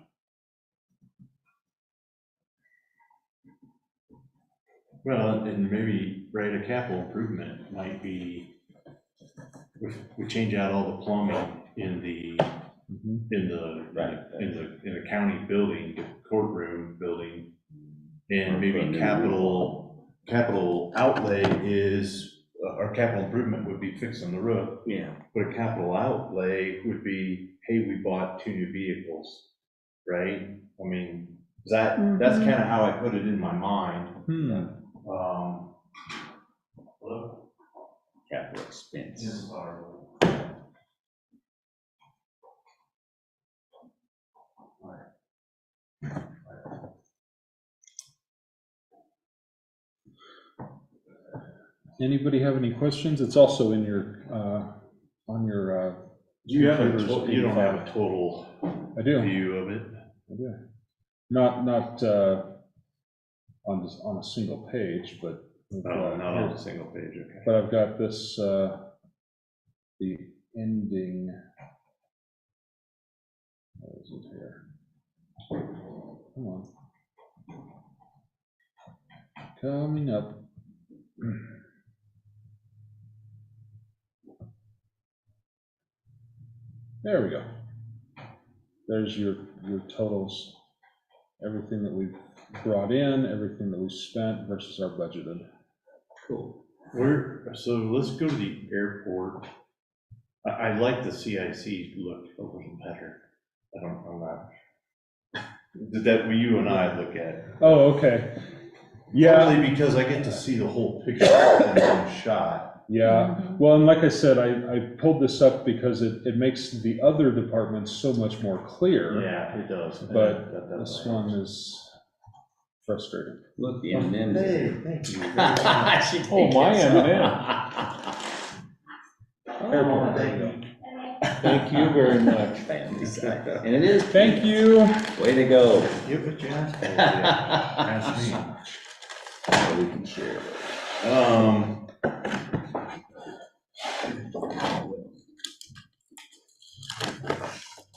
Well, and maybe, right, a capital improvement might be, we change out all the plumbing in the county building, the courtroom building, and maybe capital outlay is, or capital improvement would be fixing the roof. Yeah. But a capital outlay would be, hey, we bought 2 new vehicles, right? I mean, that's kind of how I put it in my mind. Capital expense. Anybody have any questions? It's also in your, on your. You don't computers. have a total I do. view of it? I do. Not on a single page, but. Not on a single page, okay. But I've got this, the ending. What is it here? Come on. Coming up. There we go. There's your totals, everything that we've brought in, everything that we spent versus our budgeted. Cool. So let's go to the airport. I like the CIC look a little better. I'm not. That you and I look at. Oh, okay. Yeah. Partly because I get to see the whole picture in one shot. Yeah, well, and like I said, I pulled this up because it makes the other departments so much more clear. Yeah, it does. But this one is frustrating. Look, the M&M's. Hey, thank you. Oh, my Airport. There you go. Thank you very much. Family side. And it is. Thank you. Way to go. Yeah, but you asked for it. Ask me. So we can share it.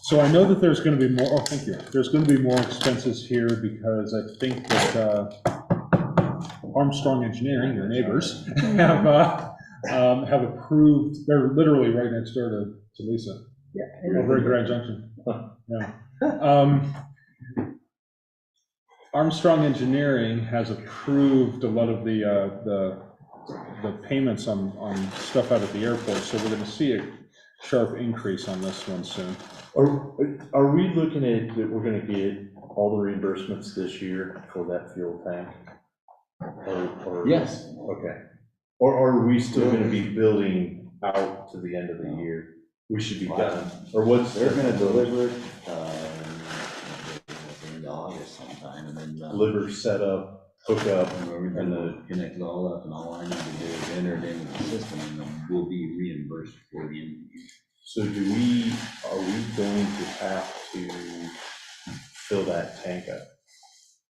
So I know that there's going to be more, oh, thank you. There's going to be more expenses here because I think that Armstrong Engineering, your neighbors, have approved, they're literally right next door to Lisa. Yeah. Over at Grand Junction. Yeah. Armstrong Engineering has approved a lot of the payments on stuff out at the airport, so we're going to see a sharp increase on this one soon. Are we looking at that we're gonna get all the reimbursements this year for that fuel tank? Or Yes. Okay. Or are we still gonna be building out to the end of the year? We should be done, or what's? They're gonna deliver it, in August sometime, and then. Deliver, set up, hook up, And then connect it all up, and all I need to do is enter it into the system, and then we'll be reimbursed for the end of the year. so are we going to have to fill that tank up?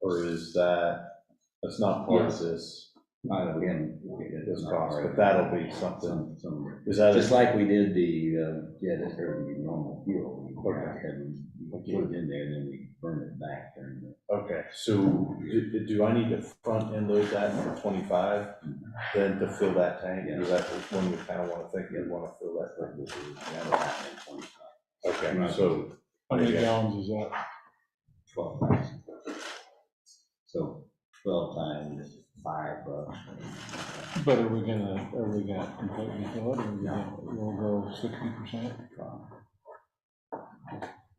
Or is that's not part of this Again, this cost, but that'll be something, some, is that? just like we did the, or the normal fuel. We Okay. put it in there, and then we burn it back during the. Okay, so do I need to front end load that for 25, then to fill that tank? Is that when we kind of want to think, we want to fill that tank? That'll happen in 25. Okay, so, How many gallons is that? 12,000. So 12 times $5. But are we gonna completely fill it, or we'll go 60%?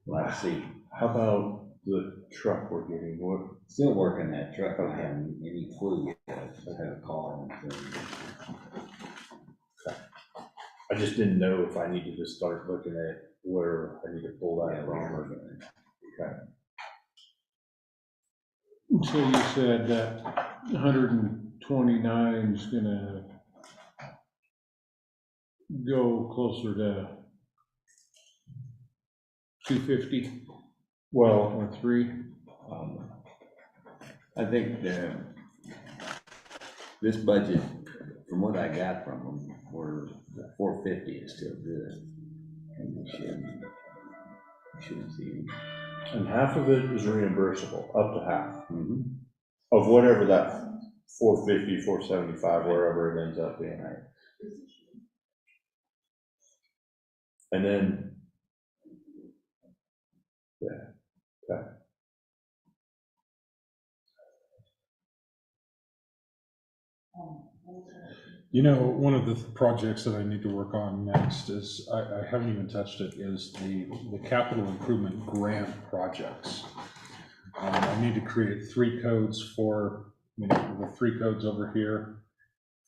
Let's see. how about the truck we're getting? What, Still working that truck. I don't have any clue yet. I had a call. I just didn't know if I needed to start looking at where I need to pull that from. Okay. So you said that 129 is gonna go closer to 250 Well, or 3? I think this budget, from what I got from them, were 450 is still good. And we shouldn't see. and half of it is reimbursable, up to half, Mm-hmm. of whatever that 450, 475, wherever it ends up being. Right. And then, yeah, okay. You know, one of the projects that I need to work on next is, I haven't even touched it, is the capital improvement grant projects. I need to create 3 codes for, the 3 codes over here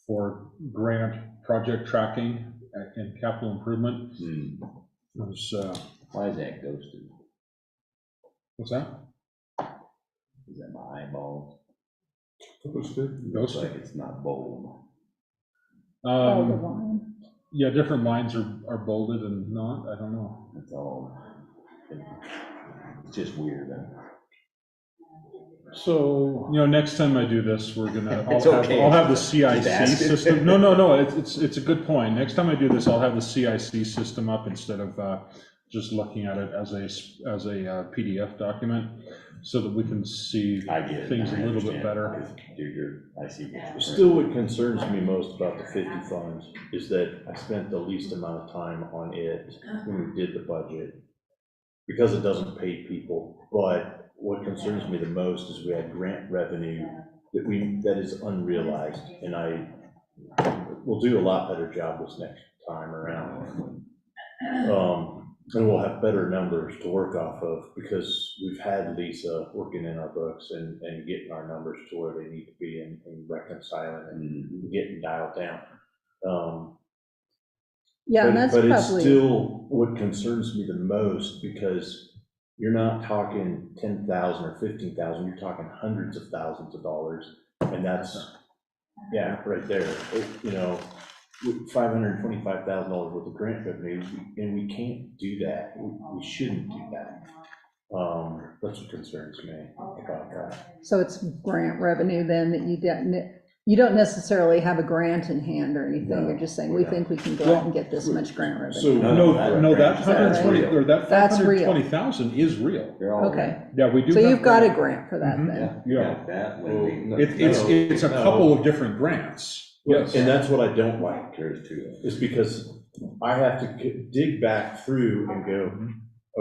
for grant project tracking and capital improvement. There's, Why is that ghosted? what's that? Is that my eyeballs? Ghosted? Looks like it's not bold. Oh, the line. Yeah, different lines are bolded and not, I don't know. It's all, it's just weird. So, Next time I do this, we're gonna, It's okay. I'll have the CIC Just ask it. system. No, it's a good point. Next time I do this, I'll have the CIC system up instead of just looking at it as a PDF document. so that we can see I get it. things a I little bit understand. better. I see what you're saying. Still, what concerns me most about the 50 funds is that I spent the least amount of time on it when we did the budget, because it doesn't pay people. But what concerns me the most is we had grant revenue that is unrealized, and I will do a lot better job this next time around. And we'll have better numbers to work off of, because we've had Lisa working in our books and getting our numbers to where they need to be, and reconciling and getting dialed down. Yeah, and that's But it's probably, still what concerns me the most, because you're not talking 10,000 or 15,000, you're talking hundreds of thousands of dollars, and that's, yeah, right there. You know, $525,000 worth of grant revenue, and we can't do that. We shouldn't do that. That's what concerns me about that. so it's grant revenue then that you don't necessarily have a grant in hand or anything, you're just saying, we think we can go out and get this much grant revenue. So, No, that Is that 120, right? or that That's real. 520,000 is real. They're all. Okay, Yeah, we do. so have you've got a grant. grant for that Mhm. then? Yeah. That Well, would be. It's a couple of different grants. Yes. And that's what I don't like, There's two. is because I have to dig back through and go,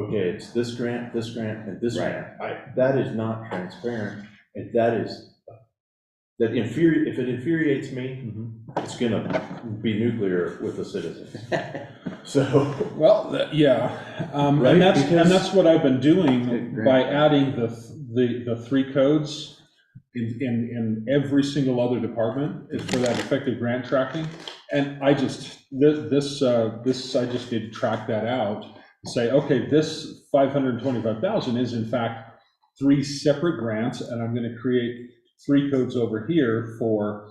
okay, it's this grant, and this Right. grant. That is not transparent, and if it infuriates me, it's gonna be nuclear with the citizens. So, Well, yeah, Right, and because- that's what I've been doing Good by grant. adding the three codes in every single other department is for that effective grant tracking. And I just, I just did track that out, say, okay, this 525,000 is in fact 3 separate grants, and I'm gonna create 3 codes over here for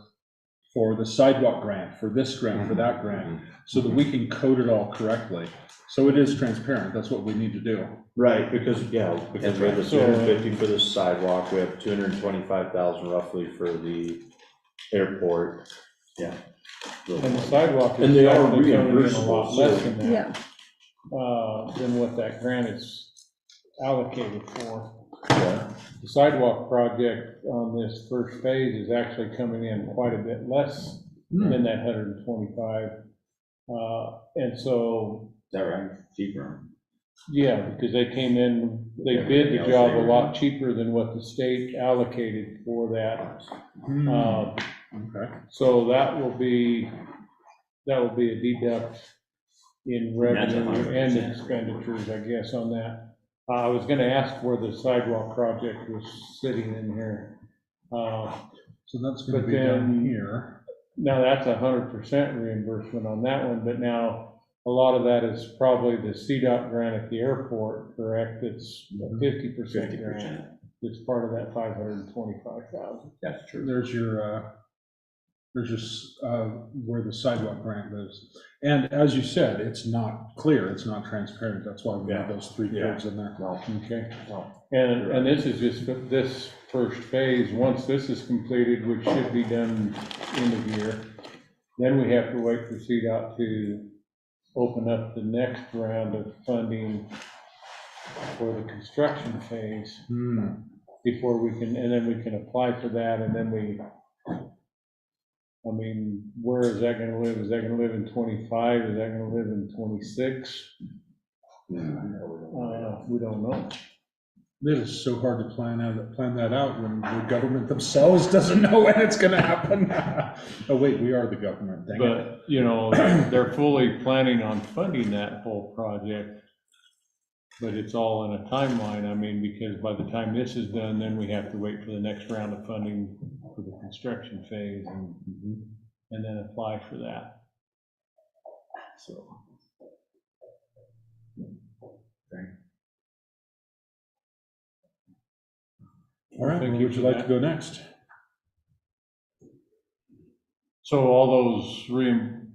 the sidewalk grant, for this grant, for that grant, so that we can code it all correctly. So it is transparent, that's what we need to do. right, because we have the That's right. 250 for the sidewalk, we have 225,000 roughly for the airport. Yeah. And the sidewalk is And they are actually coming in a lot reimbursable, less so- than Yeah, that, than what that grant is allocated for. Yeah. The sidewalk project on this first phase is actually coming in quite a bit less than that 125. And so, Is that right? Cheaper. yeah, because they came in, they Yeah, bid everything the else job they a were lot cheaper than what the state allocated for that. Okay. So that will be a deduct in That's revenue and 100%. expenditures, I guess, on that. I was gonna ask where the sidewalk project was sitting in here. So that's gonna But be down then- here. Now, that's 100% reimbursement on that one, but now a lot of that is probably the CDOT grant at the airport, correct? It's a 50% grant. 50%. It's part of that 525,000. That's true. There's your, where the sidewalk grant lives. And as you said, it's not clear, it's not transparent, that's why we have those 3 Yeah. codes in there. Okay. And this is just this first phase. Once this is completed, which should be done end of year, then we have to wait for CDOT to open up the next round of funding for the construction phase before we can, and then we can apply for that, and then I mean, where is that gonna live? Is that gonna live in 25? Is that gonna live in 26? We don't know. It is so hard to plan that out when the government themselves doesn't know when it's gonna happen. Oh, wait, we are the government, dang it. But, you know, they're fully planning on funding that whole project, but it's all in a timeline. I mean, because by the time this is done, then we have to wait for the next round of funding for the construction phase and then apply for that. So. All right, where would you like to go next? So all those reimbursements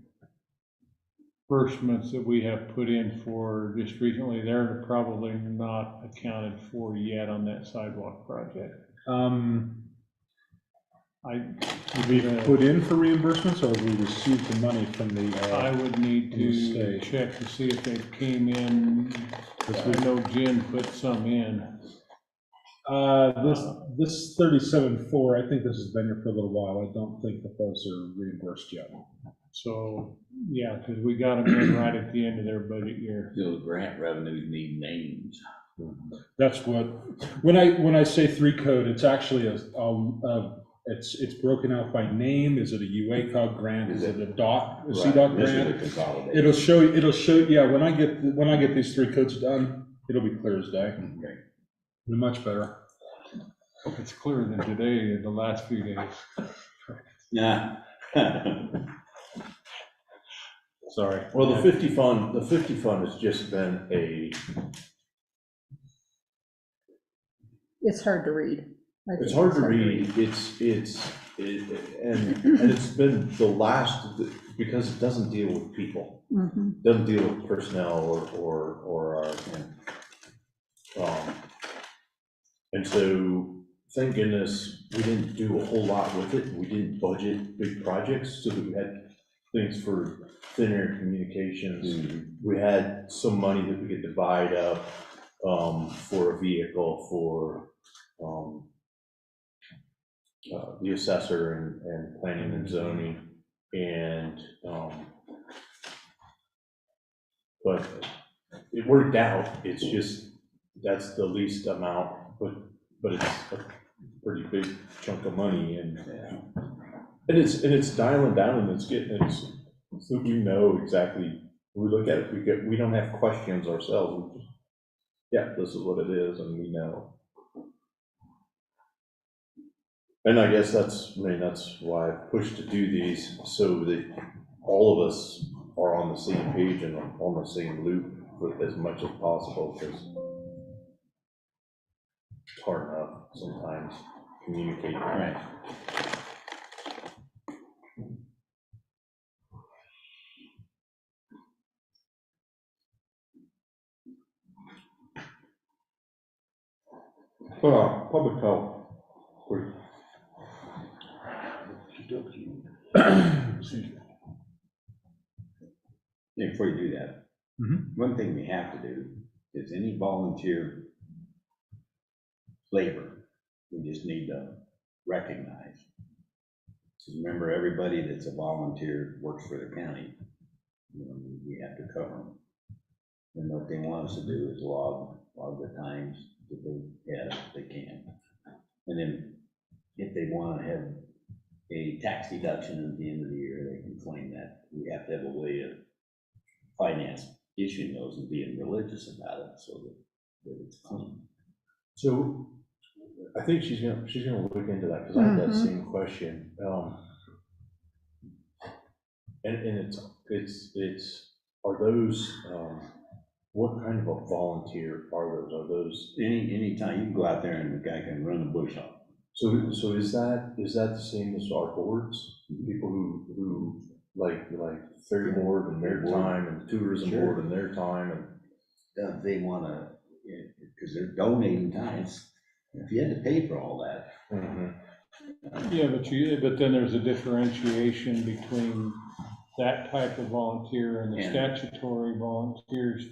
that we have put in for just recently, they're probably not accounted for yet on that sidewalk project. We put in for reimbursements, or we received the money from the, I would need from the to state. check to see if they came in. I know Jen put some in. This 37.4, I think this has been here for a little while. I don't think that those are reimbursed yet. So, yeah, because we got them in right at the end of their budget year. Those grant revenues need names. That's what, when I say 3 code, it's actually it's broken out by name. Is it a UACOG grant? Is it a CDOT This is a grant? consolidated. It'll show, yeah, when I get these 3 codes done, it'll be clear as day. Okay. Much better. It's clearer than today in the last few days. Yeah. Sorry. Well, the 50 fund has just been It's hard to read. it's hard to read, and it's been the last, because it doesn't deal with people. Mhm. Doesn't deal with personnel or and so, thank goodness, we didn't do a whole lot with it. We didn't budget big projects, so that we had things for thin air communications. We had some money that we could divide up for a vehicle for the assessor and planning and zoning, and but it worked out. It's just, that's the least amount, but it's a pretty big chunk of money, and it's dialing down, and it's so we know exactly, when we look at it, we don't have questions ourselves. We just, yeah, this is what it is, and we know. And I guess that's why I pushed to do these, so that all of us are on the same page and on the same loop with as much as possible, because it's hard enough sometimes communicating. Right. Public health. Before you do that, one thing we have to do is any volunteer labor, we just need to recognize. So remember, everybody that's a volunteer works for the county. You know, we have to cover them. And what they want us to do is log the times that they have, if they can. And then if they want to have a tax deduction at the end of the year, they can claim that. We have to have a way of finance issuing those and being religious about it, so that it's clean. So I think she's gonna look into that, because I had that same question. And it's are those, what kind of a volunteer are those? Are those? Any time you can go out there and the guy can run the bush off. So is that the same as our boards? People who like ferry board and their time, and tourism board and their time, and They want to, because they're donating time. If you had to pay for all that. Yeah, but then there's a differentiation between that type of volunteer and the statutory volunteers.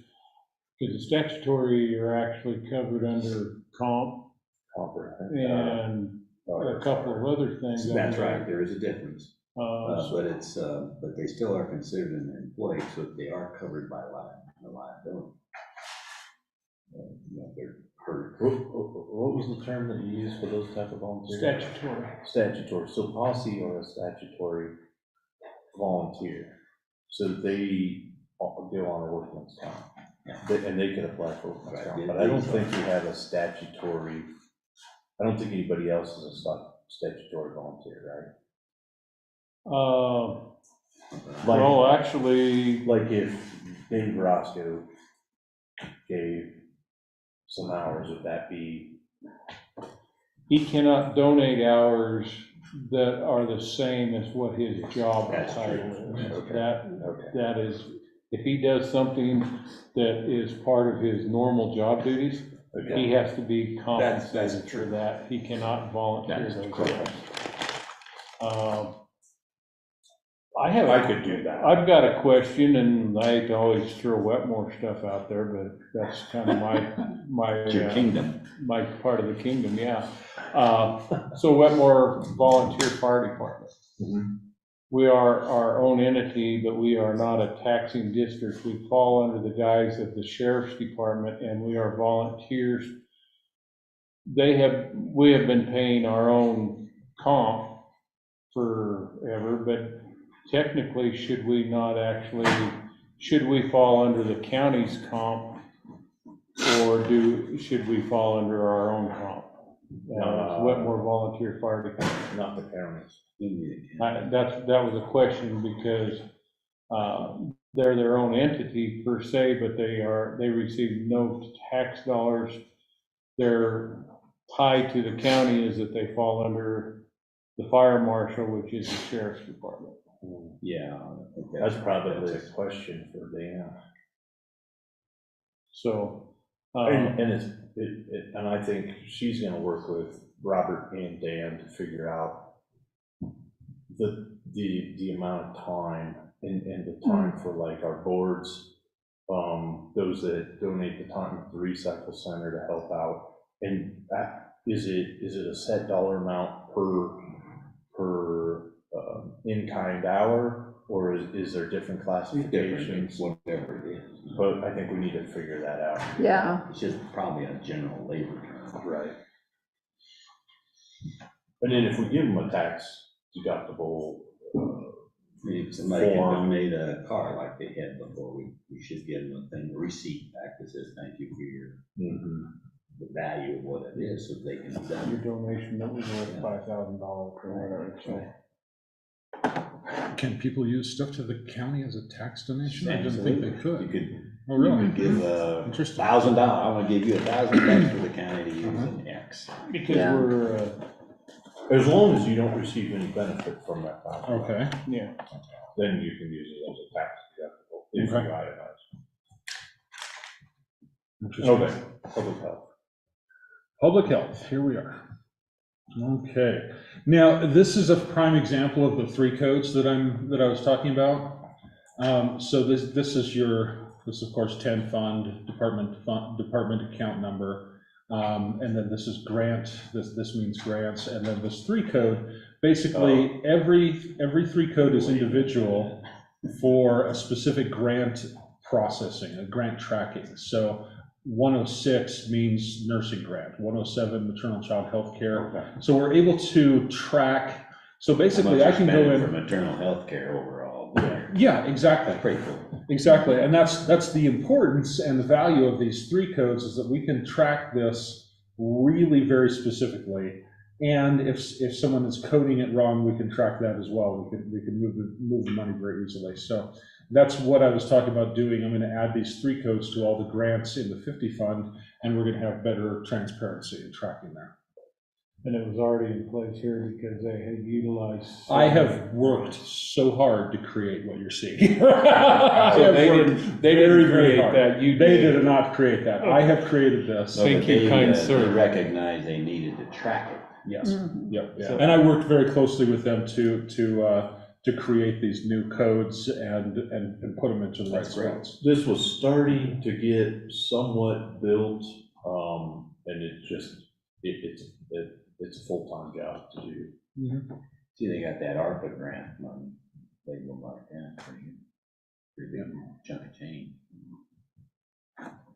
Because the statutory, you're actually covered under comp and a couple of other things. That's right, there is a difference. But they still are considered an employee, so they are covered by liability. They're hurt. what was the term that you used for those type of volunteers? Statutory. So posse are a statutory volunteer. So they go on a workman's comp. And they can apply for workman's comp. But I don't think we have a statutory, I don't think anybody else is a statutory volunteer, right? Well, actually, like if Dave Roscoe gave some hours, would that be? he cannot donate hours that are the same as what his job title is. That is, if he does something that is part of his normal job duties, he has to be compensated for that. He cannot volunteer those hours. I could do that. I've got a question, and I hate to always throw Wetmore stuff out there, but that's kind of my It's your kingdom. my part of the kingdom, yeah. So Wetmore Volunteer Fire Department. Mhm. We are our own entity, but we are not a taxing district. We fall under the guise of the sheriff's department, and we are volunteers. We have been paying our own comp forever, but technically, should we fall under the county's comp, or should we fall under our own comp? Wetmore Volunteer Fire Department. Not the counties. That was a question, because they're their own entity per se, but they receive no tax dollars. Their tie to the county is that they fall under the fire marshal, which is the sheriff's department. Yeah. I think That's probably a question for Dan. So, And I think she's gonna work with Robert and Dan to figure out the amount of time and the time for like our boards, those that donate the time to the recycle center to help out. And is it a set dollar amount per in-kind hour, or is there different classifications? Whatever it is. But I think we need to figure that out. Yeah, It's just probably a general labor term. Right. And then if we give them a tax deductible, If somebody can form. donate a car like they had before, we should give them a thing, a receipt back that says, thank you for the value of what it is, so they can. your donation, that was worth $5,000 or whatever, so. Can people use stuff to the county as a tax donation? I didn't think they You could. could, Oh, really? you could give Interesting. $1,000, I want to give you $1,000 for the county to use in X. Because Yeah. we're, as long as you don't receive any benefit from that $1,000, Okay. yeah, then you can use it as a tax deductible if you Okay. itemize. Interesting. Okay, public health. Public health, here we are. Okay, now this is a prime example of the 3 codes that I was talking about. So this is of course 10 fund, department account number, and then this is grant. This means grants, and then this 3 code. Basically, every 3 code is individual for a specific grant processing, a grant tracking. So 106 means nursing grant, 107 maternal child health care. Okay. So we're able to track, so basically How I much can you're go spending in. for maternal health care overall. Yeah, exactly. That's pretty cool. Exactly, and that's the importance and the value of these 3 codes, is that we can track this really very specifically. And if someone is coding it wrong, we can track that as well. We can move the money very easily. So that's what I was talking about doing. I'm going to add these 3 codes to all the grants in the 50 fund, and we're going to have better transparency and tracking there. and it was already in place here because they had utilized. I have worked so hard to create what you're seeing. So they didn't create that, They did not create that. I have created this. So Thank that you, kind they sir. recognized they needed to track it. Yes, Mhm. yep. So- And I worked very closely with them to create these new codes and put them into the right That's great. spots. This was starting to get somewhat built, and it's a full-time job to do. See, they got that ARPA grant money, they go like that, pretty big chunk of change.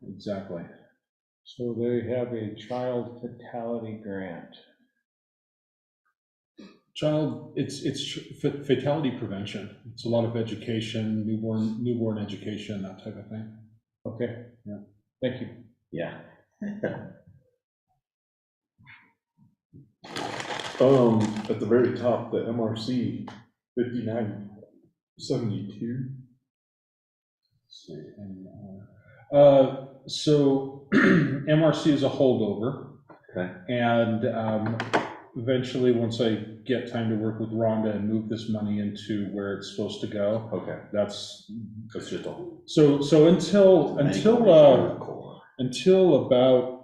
Exactly. So they have a child fatality grant. It's fatality prevention. It's a lot of education, newborn education, that type of thing. Okay. Yeah. Thank you. Yeah. At the very top, the MRC 5972. So MRC is a holdover. Okay. And eventually, once I get time to work with Rhonda and move this money into where it's supposed to go, Okay, that's just all. so until about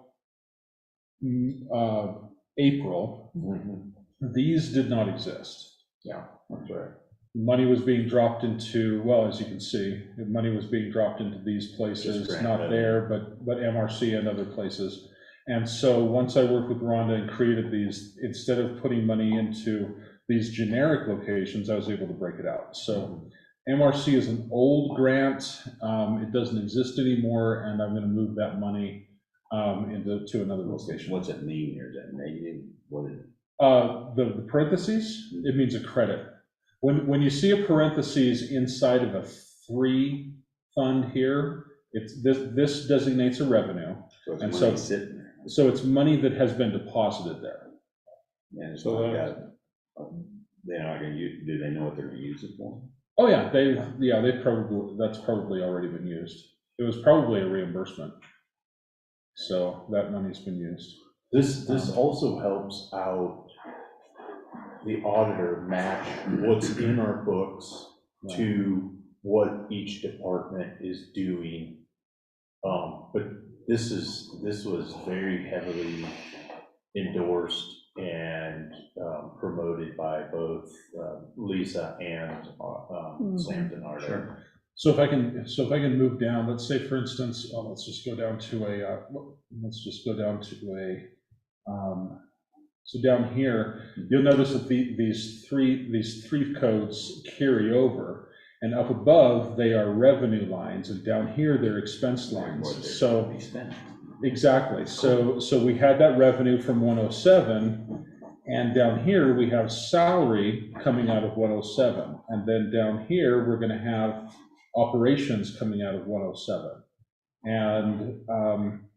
April, Mhm. these did not exist. Yeah, that's right. money was being dropped into, well, as you can see, the money was being dropped into these places, Just not grant there, but MRC and other places. And so once I worked with Rhonda and created these, instead of putting money into these generic locations, I was able to break it out. So MRC is an old grant. It doesn't exist anymore, and I'm going to move that money to another location. What's it mean here? Is that negative? What is it? The parentheses, it means a credit. When you see a parentheses inside of a 3 fund here, this designates a revenue. So it's And money so- sitting there. So it's money that has been deposited there. And it's So not that's- got, they're not gonna use, do they know what they're gonna use it for? Oh, yeah, that's probably already been used. It was probably a reimbursement. So that money's been used. This also helps out the auditor match what's in our books to what each department is doing. But this was very heavily endorsed and promoted by both Lisa and Sam Denardo. Sure. So if I can move down, let's say, for instance, let's just go down to so down here, you'll notice that these three codes carry over, and up above, they are revenue lines, and down here, they're expense lines. So Be spent. exactly. So we had that revenue from 107, and down here, we have salary coming out of 107. And then down here, we're going to have operations coming out of 107. And, on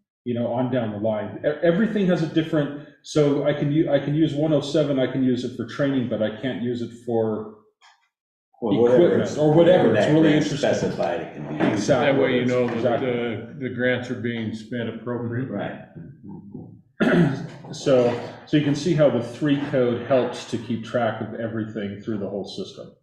down the line. Everything has a different, so I can use 107, I can use it for training, but I can't use it for equipment or whatever. It's really interesting. Specified, it can be. Exactly. That way you know that Exactly. the grants are being spent appropriately. Right. So you can see how the 3 code helps to keep track of everything through the whole system.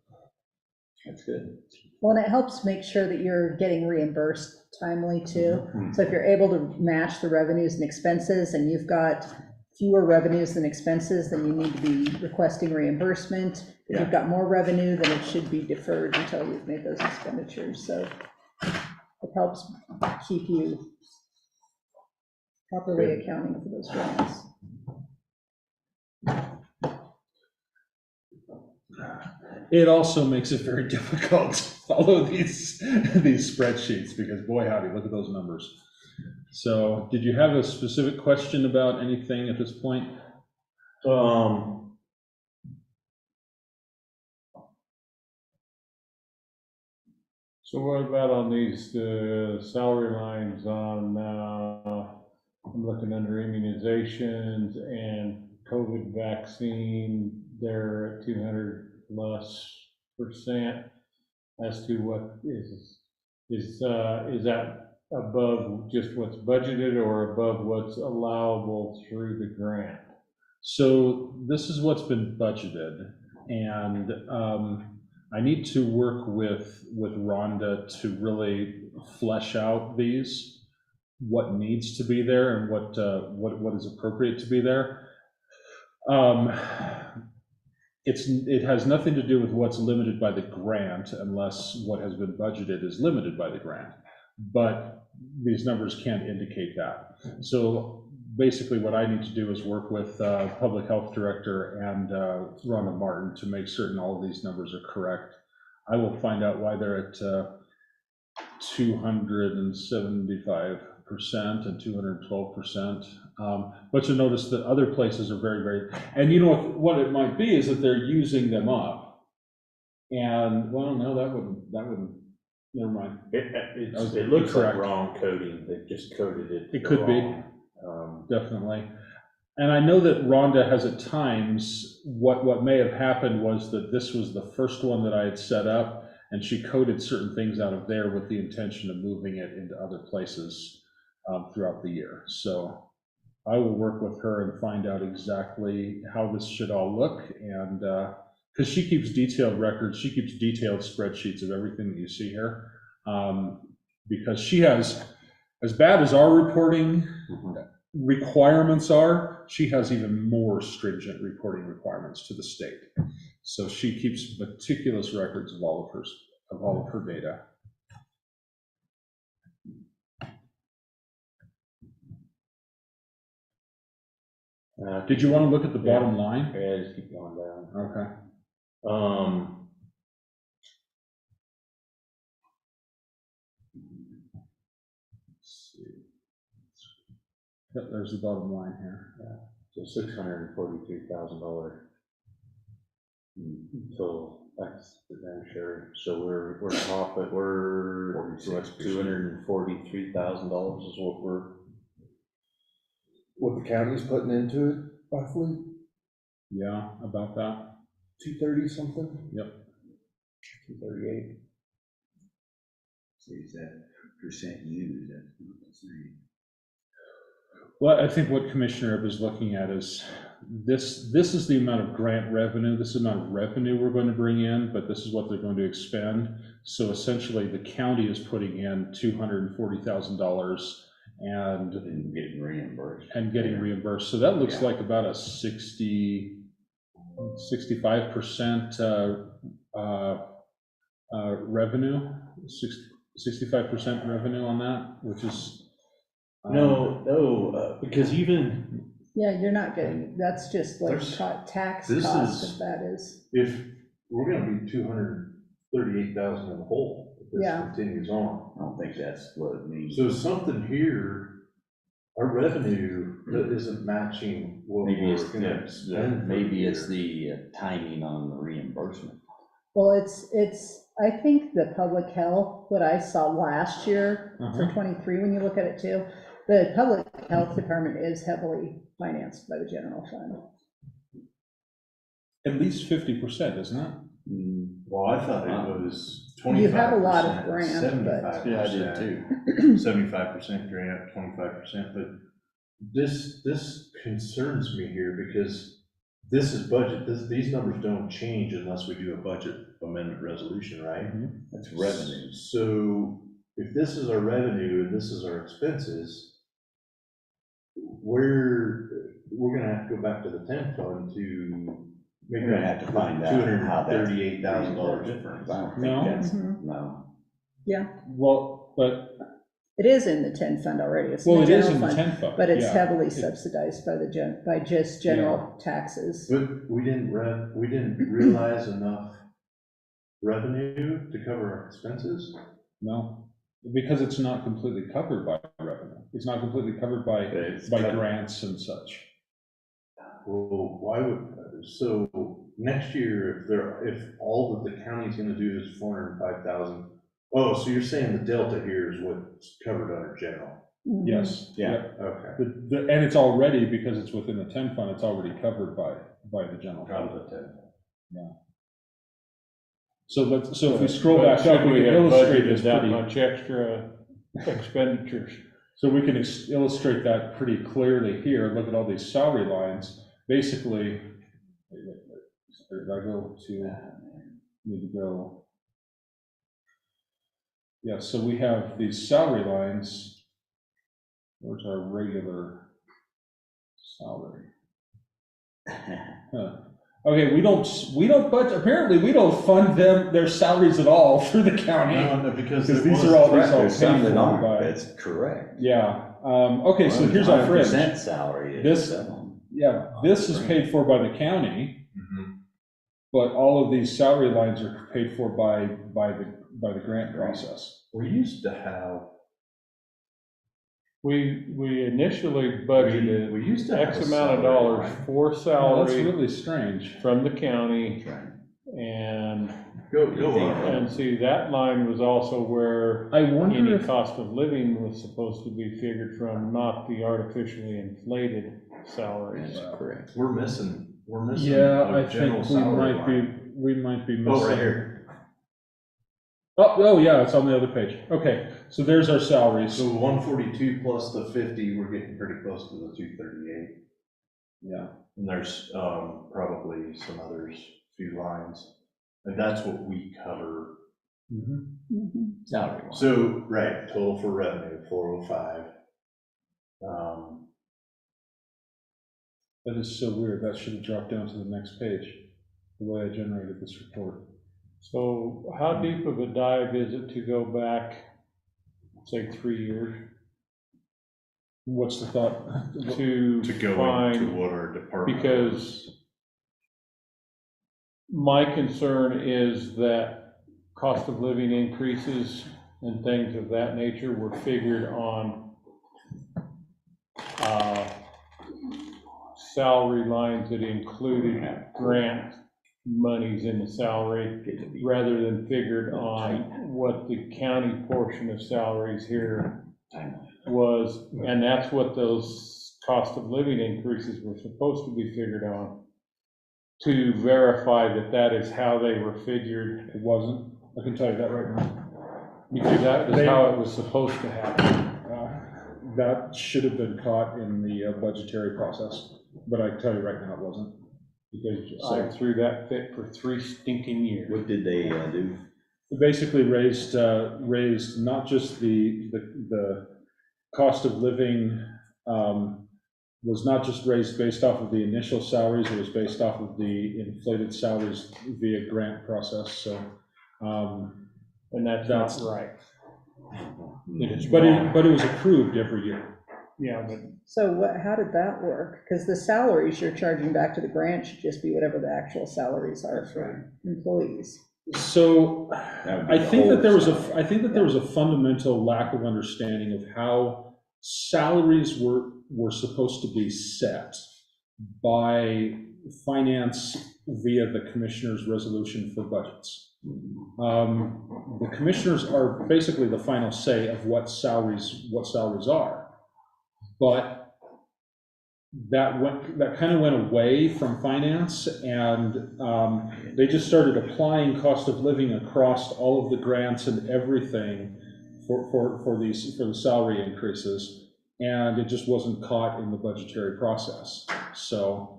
That's good. Well, and it helps make sure that you're getting reimbursed timely too. So if you're able to match the revenues and expenses, and you've got fewer revenues than expenses, then you need to be requesting reimbursement. If you've got more revenue, then it should be deferred until you've made those expenditures. So it helps keep you properly accounting for those grants. It also makes it very difficult to follow these spreadsheets, because boy howdy, look at those numbers. So did you have a specific question about anything at this point? So what about on these salary lines on, I'm looking under immunizations and COVID vaccine, they're at 200+% as to what is that above just what's budgeted or above what's allowable through the grant? So this is what's been budgeted, and I need to work with Rhonda to really flesh out these, what needs to be there and what is appropriate to be there. It has nothing to do with what's limited by the grant, unless what has been budgeted is limited by the grant. But these numbers can't indicate that. So basically what I need to do is work with Public Health Director and Rhonda Martin to make certain all of these numbers are correct. I will find out why they're at 275% and 212%. But you'll notice that other places are very, very, and you know what it might be is that they're using them up. And, well, no, that wouldn't, never mind. It looks like wrong coding, they just coded it. It could be. wrong. Definitely. And I know that Rhonda has at times, what may have happened was that this was the first one that I had set up, and she coded certain things out of there with the intention of moving it into other places throughout the year. So I will work with her and find out exactly how this should all look, and because she keeps detailed records, she keeps detailed spreadsheets of everything that you see here, because she has, as bad as our reporting, requirements are, she has even more stringent reporting requirements to the state. So she keeps meticulous records of all of her data. Did you want to look at the bottom line? Yeah, just keep going down. Okay. Let's see. Yep, there's the bottom line here. So $643,000 total expenditure. So we're profit, we're $243,000 is what the county's putting into it, roughly Yeah, about that. 230 something. Yep. 238. So is that percent used, that's not the same. Well, I think what Commissioner Ebb is looking at is this is the amount of grant revenue, this is the amount of revenue we're going to bring in, but this is what they're going to expend. So essentially, the county is putting in $240,000 and Getting reimbursed. getting reimbursed. So that looks Yeah. like about a 65% revenue, 65% revenue on that, which is. No, because even Yeah, you're not getting, that's just like There's- tax this cost is- of that is. If we're gonna be 238,000 in the hole, if this Yeah. continues on. I don't think that's what it means. So something here, our revenue that isn't matching what Maybe it's, we're gonna spend. maybe it's the timing on the reimbursement. Well, it's, I think the public health, what I saw last year for 23, when you look at it too, the public health department is heavily financed by the general fund. At least 50%, isn't it? Well, I thought it was 25%. You have a lot of grant, but- 75%. Yeah, I did too. 75% grant, 25%, but this concerns me here because this is budget, these numbers don't change unless we do a budget amendment resolution, right? That's revenue. So if this is our revenue and this is our expenses, we're gonna have to go back to the 10 fund to make We're gonna have to find out how that. $238,000 difference. I don't think No. that's, Mhm. no. Well, but, It is in the 10 fund already, it's in well, the it is general in the fund, 10 fund. but it's yeah. heavily subsidized by by just general taxes. But we didn't realize enough revenue to cover our expenses? No, because it's not completely covered by revenue. It's not completely covered by grants and such. Well, why would, so next year, if all that the county's gonna do is 405,000, oh, so you're saying the delta here is what's covered under general? Mhm. Yes. Yeah. Yep. Okay. And it's already, because it's within the 10 fund, it's already covered by the general fund. Out of the 10. So if we scroll But back up, should we can have illustrate budgeted this that pretty. much extra expenditures. So we can illustrate that pretty clearly here. Look at all these salary lines. Basically, did I go to, need to go. Yeah, so we have these salary lines. Where's our regular salary? Huh. Okay, we don't budget, apparently we don't fund their salaries at all through the county. No, because Because these are all Correct, paid there's some that for aren't, by. that's correct. Yeah, okay, so here's our fringe. 100% salary is This- some of them. Yeah, this is paid for by the county, but all of these salary lines are paid for by the grant process. We used to have, We initially budgeted we used to have X a amount of salary dollars line. for That's salary really strange. from the county, Right. and Go on. And see, that line was also where I wonder any if, cost of living was supposed to be figured from, not the artificially inflated salaries. That's correct. We're missing yeah, a I general think we salary might line. be missing. Oh, right here. Oh, yeah, it's on the other page. Okay, so there's our salaries. So 142 plus the 50, we're getting pretty close to the 238. Yeah, And there's probably some others, few lines. And that's what we cover. mhm. Mhm. Salary. So, right, total for revenue, 405. That is so weird. That should have dropped down to the next page, the way I generated this report. So how deep of a dive is it to go back, say, 3 years? What's the thought? To To go find, into what our department. because my concern is that cost of living increases and things of that nature were figured on salary lines that included grant monies in the salary, rather than figured on what the county portion of salaries here was, and that's what those cost of living increases were supposed to be figured on, to verify that that is how they were figured. It wasn't. I can tell you that right now. Because that is how it was supposed to happen. That should have been caught in the budgetary process, but I tell you right now, it wasn't. Because I threw that fit for 3 stinking years. What did they do? It basically raised not just the cost of living, was not just raised based off of the initial salaries, it was based off of the inflated salaries via grant process, so. And that's not right. It is But wrong. it was approved every year. Yeah, but So how did that work? Because the salaries you're charging back to the grant should just be whatever the actual salaries are for employees. So That would be I the think that there was whole I think that there was a fundamental lack of understanding of how salaries were supposed to be set by finance via the commissioner's resolution for budgets. The commissioners are basically the final say of what salaries are, but that kind of went away from finance, and they just started applying cost of living across all of the grants and everything for the salary increases, and it just wasn't caught in the budgetary process. So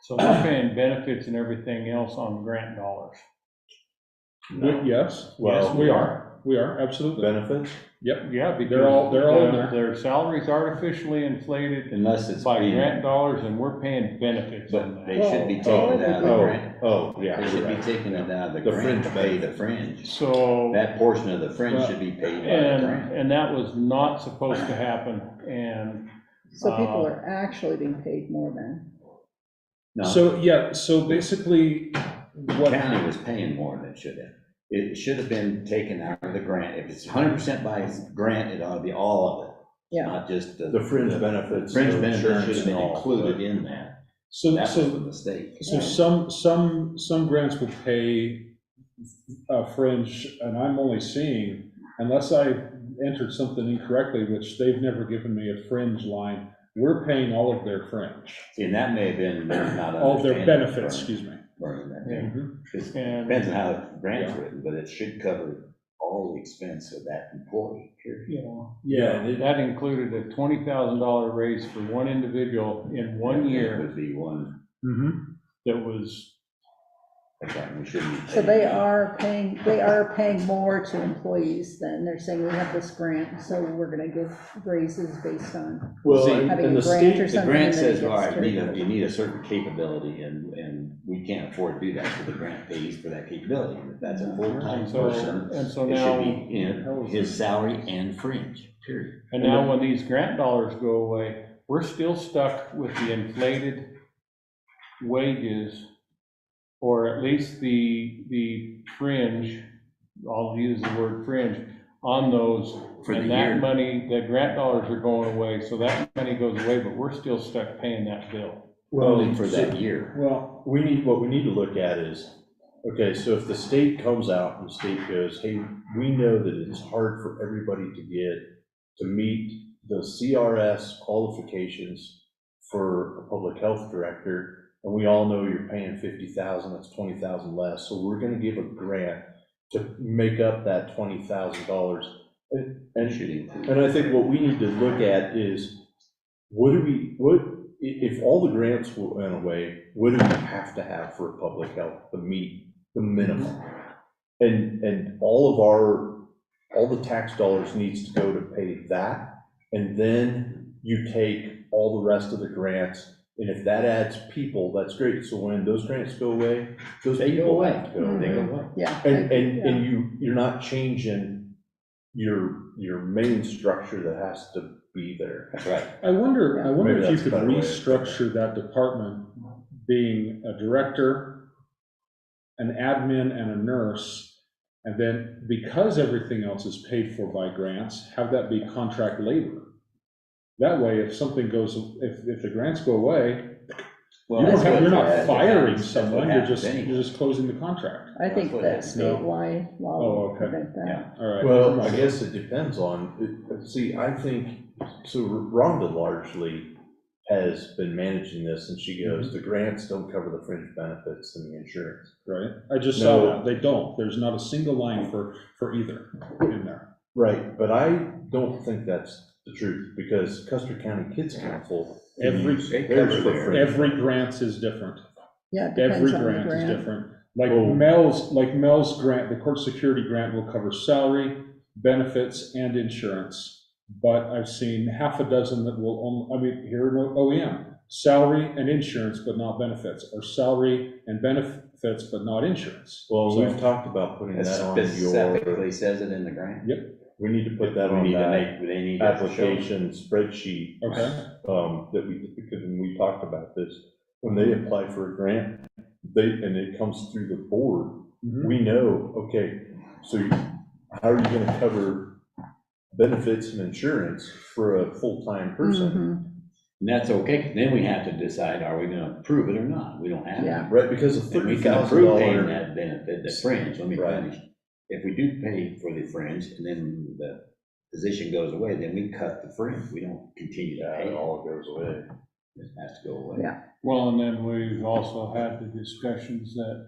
so we're paying benefits and everything else on grant dollars. yes, Well, we are absolutely. benefits? Yep. Yeah, because They're all in there. their salaries artificially inflated Unless it's by being, grant dollars, and we're paying benefits on but that. they should be Well, taking it out of the Oh, grant. oh, yeah. They should be right. taking it out of the The grant to fringe pay the fringe. So, That portion of the fringe should be paid by the grant. and that was not supposed to happen, and So people are actually being paid more than. No, So basically, the what county was paying more than it should have. It should have been taken out of the grant. If it's 100% by grant, it ought to be all of it. Yeah. Not just The fringe benefits. Fringe the benefits insurance should have been and all, included but- in that. so That was so the mistake. So some grants will pay fringe, and I'm only seeing, unless I entered something incorrectly, which they've never given me a fringe line, we're paying all of their fringe, See, and that may have been not all of their understanding benefits, for excuse me. Burning that. Yeah. Mhm. It And- depends on how the grant's written, but it should cover all the expense of that employee, period. Yeah, that included a $20,000 raise for one individual in 1 It year would be one, Mhm. that was, that's right, we shouldn't. be So paying. they are paying more to employees then. They're saying we have this grant, so we're gonna give raises based on Well, See, and having and a the grant state, or The something. grant and then it says, all gets right, to- you need a certain capability, and we can't afford to do that, so the grant pays for that capability. If that's a full-time and so, person, and so it should now, be in his salary and fringe, period. and now when these grant dollars go away, we're still stuck with the inflated wages, or at least the fringe, I'll use the word fringe, on those. For the And that year. money, the grant dollars are going away, so that money goes away, but we're still stuck paying that bill. Only for that year. Well, what we need to look at is, okay, so if the state comes out and the state goes, hey, we know that it's hard for everybody to meet the CRS qualifications for a public health director, and we all know you're paying 50,000, that's 20,000 less, so we're gonna give a grant to make up that $20,000. It should include. And I think what we need to look at is, if all the grants went away, what do we have to have for public health to meet the minimum? And all the tax dollars needs to go to pay that, and then you take all the rest of the grants. And if that adds people, that's great. So when those grants go away, those They go people away. have to go. They go away. Yeah. And you're not changing your main structure that has to be there. That's right. I wonder Maybe if that's you a could better way of restructure that department being a director, an admin, and a nurse, and then because everything else is paid for by grants, have that be contract labor. That way, if something goes, if the grants go away, Well, you're not that's what firing happens. That's what someone, you're happens just anyway. I closing the contract. think That's what that happens. statewide law Oh, will okay. prevent that. Yeah. All right. Well, I guess it depends on, see, I think, so Rhonda largely has been managing this, and she goes, the grants don't cover the fringe benefits and the insurance. Right, I just No. saw that, they don't, there's not a single line for either in there. Right, but I don't think that's the truth, because Custer County Kids Council. Every- They theirs cover for their- free. Every grant is different. Yeah, it Every depends on the grant is grant. different. Like Oh. Mel's grant, the court security grant will cover salary, benefits, and insurance. But I've seen half a dozen that will, here in OEM, salary and insurance, but not benefits, or salary and benefits, but not insurance. Well, So- we've talked about putting It that on your, specifically says it in the grant. we need to put that We on need to that make, they need to show. application spreadsheet. Okay, That because when we talked about this, when they apply for a grant, and it comes through the board, Mhm. we know, okay, so how are you gonna cover benefits and insurance for a full-time person? Mhm. And that's okay, 'cause then we have to decide, are we gonna approve it or not? We don't have Yeah. to. Right, because a And we $30,000. can approve paying that benefit, the fringe, let me Right. finish. If we do pay for the fringe and then the position goes away, then we cut the fringe, we don't continue to Yeah, pay it it. all goes away. It has to go away. Yeah. Well, and then we've also had the discussions that,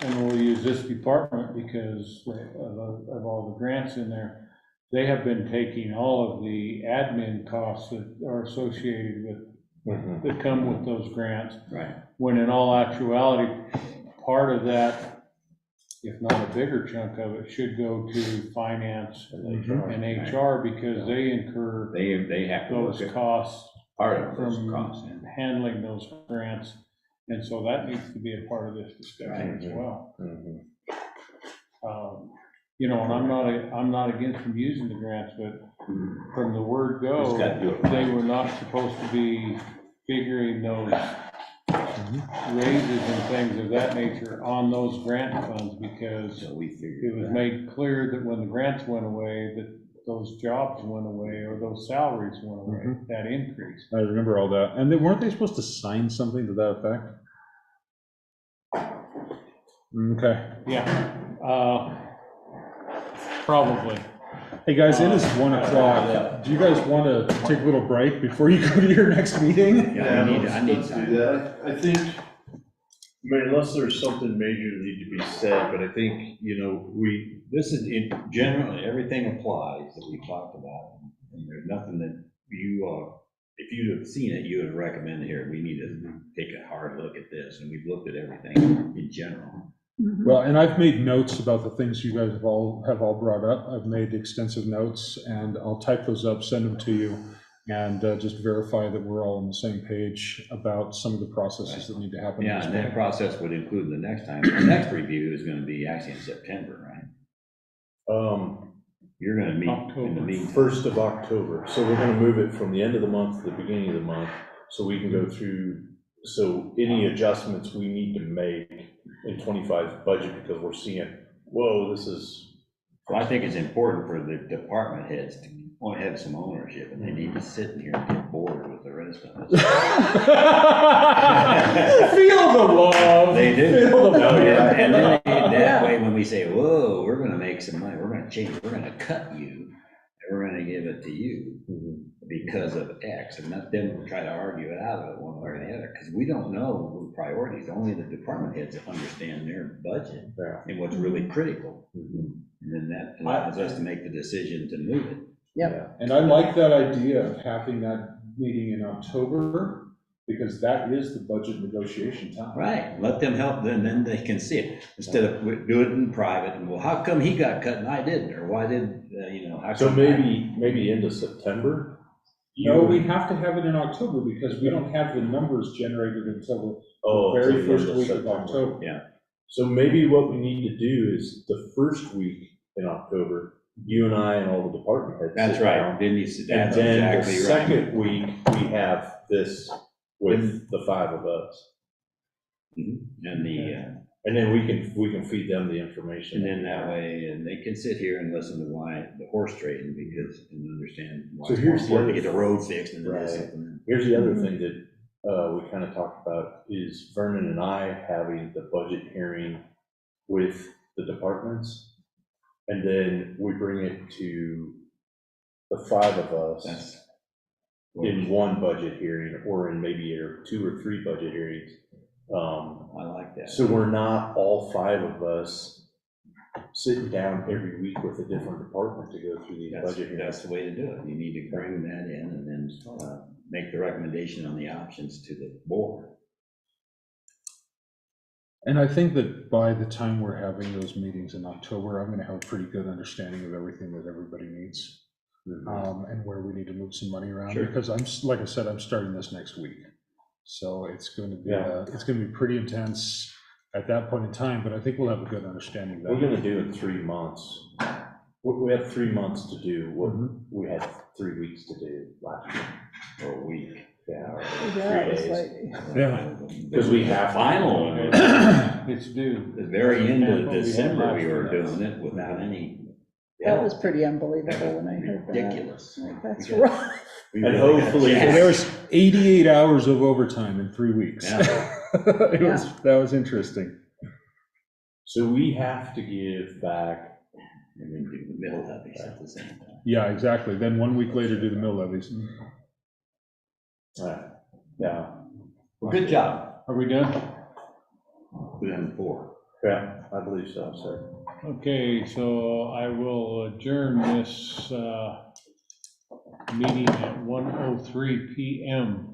and we'll use this department because of all the grants in there. They have been taking all of the admin costs that are associated with, that come with those grants, Right, when in all actuality, part of that, if not a bigger chunk of it, should go to finance and HR because they incur they have to work those it, costs part of those from costs, yeah. handling those grants. And so that needs to be a part of this discussion as well. Mhm. You know, and I'm not against them using the grants, but from the word go, Just gotta do it they right. were not supposed to be figuring those raises and things of that nature on those grant funds because So we it figured was that. made clear that when the grants went away, that those jobs went away or those salaries went away, that increase. I remember all that, and weren't they supposed to sign something to that effect? Okay. Yeah, probably. Hey, guys, it is 1 o'clock. Do you guys want to take a little break before you go to your next meeting? Yeah, I need Let's do time. that. I think, Unless there's something major that need to be said, but I think, This is, in general, everything applies that we talked about, and there's nothing that you, if you'd have seen it, you would have recommended here, we need to take a hard look at this, and we've looked at everything in general. Mhm. Well, and I've made notes about the things you guys have all brought up. I've made extensive notes, and I'll type those up, send them to you, and just verify that we're all on the same page about some of the processes that need to happen. Yeah, and that process would include the next time, the next review is gonna be actually in September, right? You're gonna meet in the October. meeting. 1st of October, so we're gonna move it from the end of the month to the beginning of the month, so we can go through, so any adjustments we need to make in 25 budget, because we're seeing, whoa, this is. Well, I think it's important for the department heads to want to have some ownership, and they need to sit in here and get bored with the rest of us. Feel the love. They do. Feel the love. And then that Yeah. way, when we say, whoa, we're gonna make some money, we're gonna change, we're gonna cut you, and we're gonna give it to you because of X, and let them try to argue it out of it one way or the other, because we don't know the priorities, only the department heads understand their budget Yeah. and what's really critical. And then that allows us to make the decision to move it. Yep. And I like that idea of having that meeting in October, because that is the budget negotiation time. Right, let them help, then they can see it, instead of do it in private, and well, how come he got cut and I didn't, or why did, how So come maybe end of September, No, we have to have it in October because we don't have the numbers generated until Oh, the very till the end first of week of September. October. Yeah. So maybe what we need to do is the first week in October, you and I and all the department heads. That's sit right, down, didn't you, And that's then the exactly right. second week, we have this with the 5 of us. Mhm. And the, And then we can feed them the information. and then that way, and they can sit here and listen to why the horse trading, because, and understand why So it's more here's the important to other- get the road fixed and Right. this and that. Here's the other thing that we kind of talked about is Vernon and I having the budget hearing with the departments. And then we bring it to the 5 of us That's, in one budget hearing, or in maybe 2 or 3 budget hearings. I like that. So we're not all 5 of us sitting down every week with a different department to go through these budget hearings. That's the way to do it. You need to bring that in and then make the recommendation on the options to the board. And I think that by the time we're having those meetings in October, I'm gonna have a pretty good understanding of everything that everybody needs. And where we need to move some money around, Sure. because like I said, I'm starting this next week. So it's going to be, Yeah. it's gonna be pretty intense at that point in time, but I think we'll have a good understanding of that. We're gonna do it 3 months. We have 3 months to do what we had 3 weeks to do last year. Or a week. Yeah, or Yeah, 3 it's days. like, Yeah. Because we have. Final one, It's due. the very end of We had December, last we were year. doing it without any. that was pretty unbelievable when I heard that. Ridiculous. Like, That's We got- wrong. we And really got hopefully- jacked. And there was 88 hours of overtime in 3 weeks. Yeah. That was interesting. So we have to give back, And then do the middle levies at the same time. Yeah, exactly. Then 1 week later, do the mill levies. yeah, Well, good job. Are we done? Put in 4. yeah, I believe so, sir. Okay, so I will adjourn this meeting at 1:03 PM.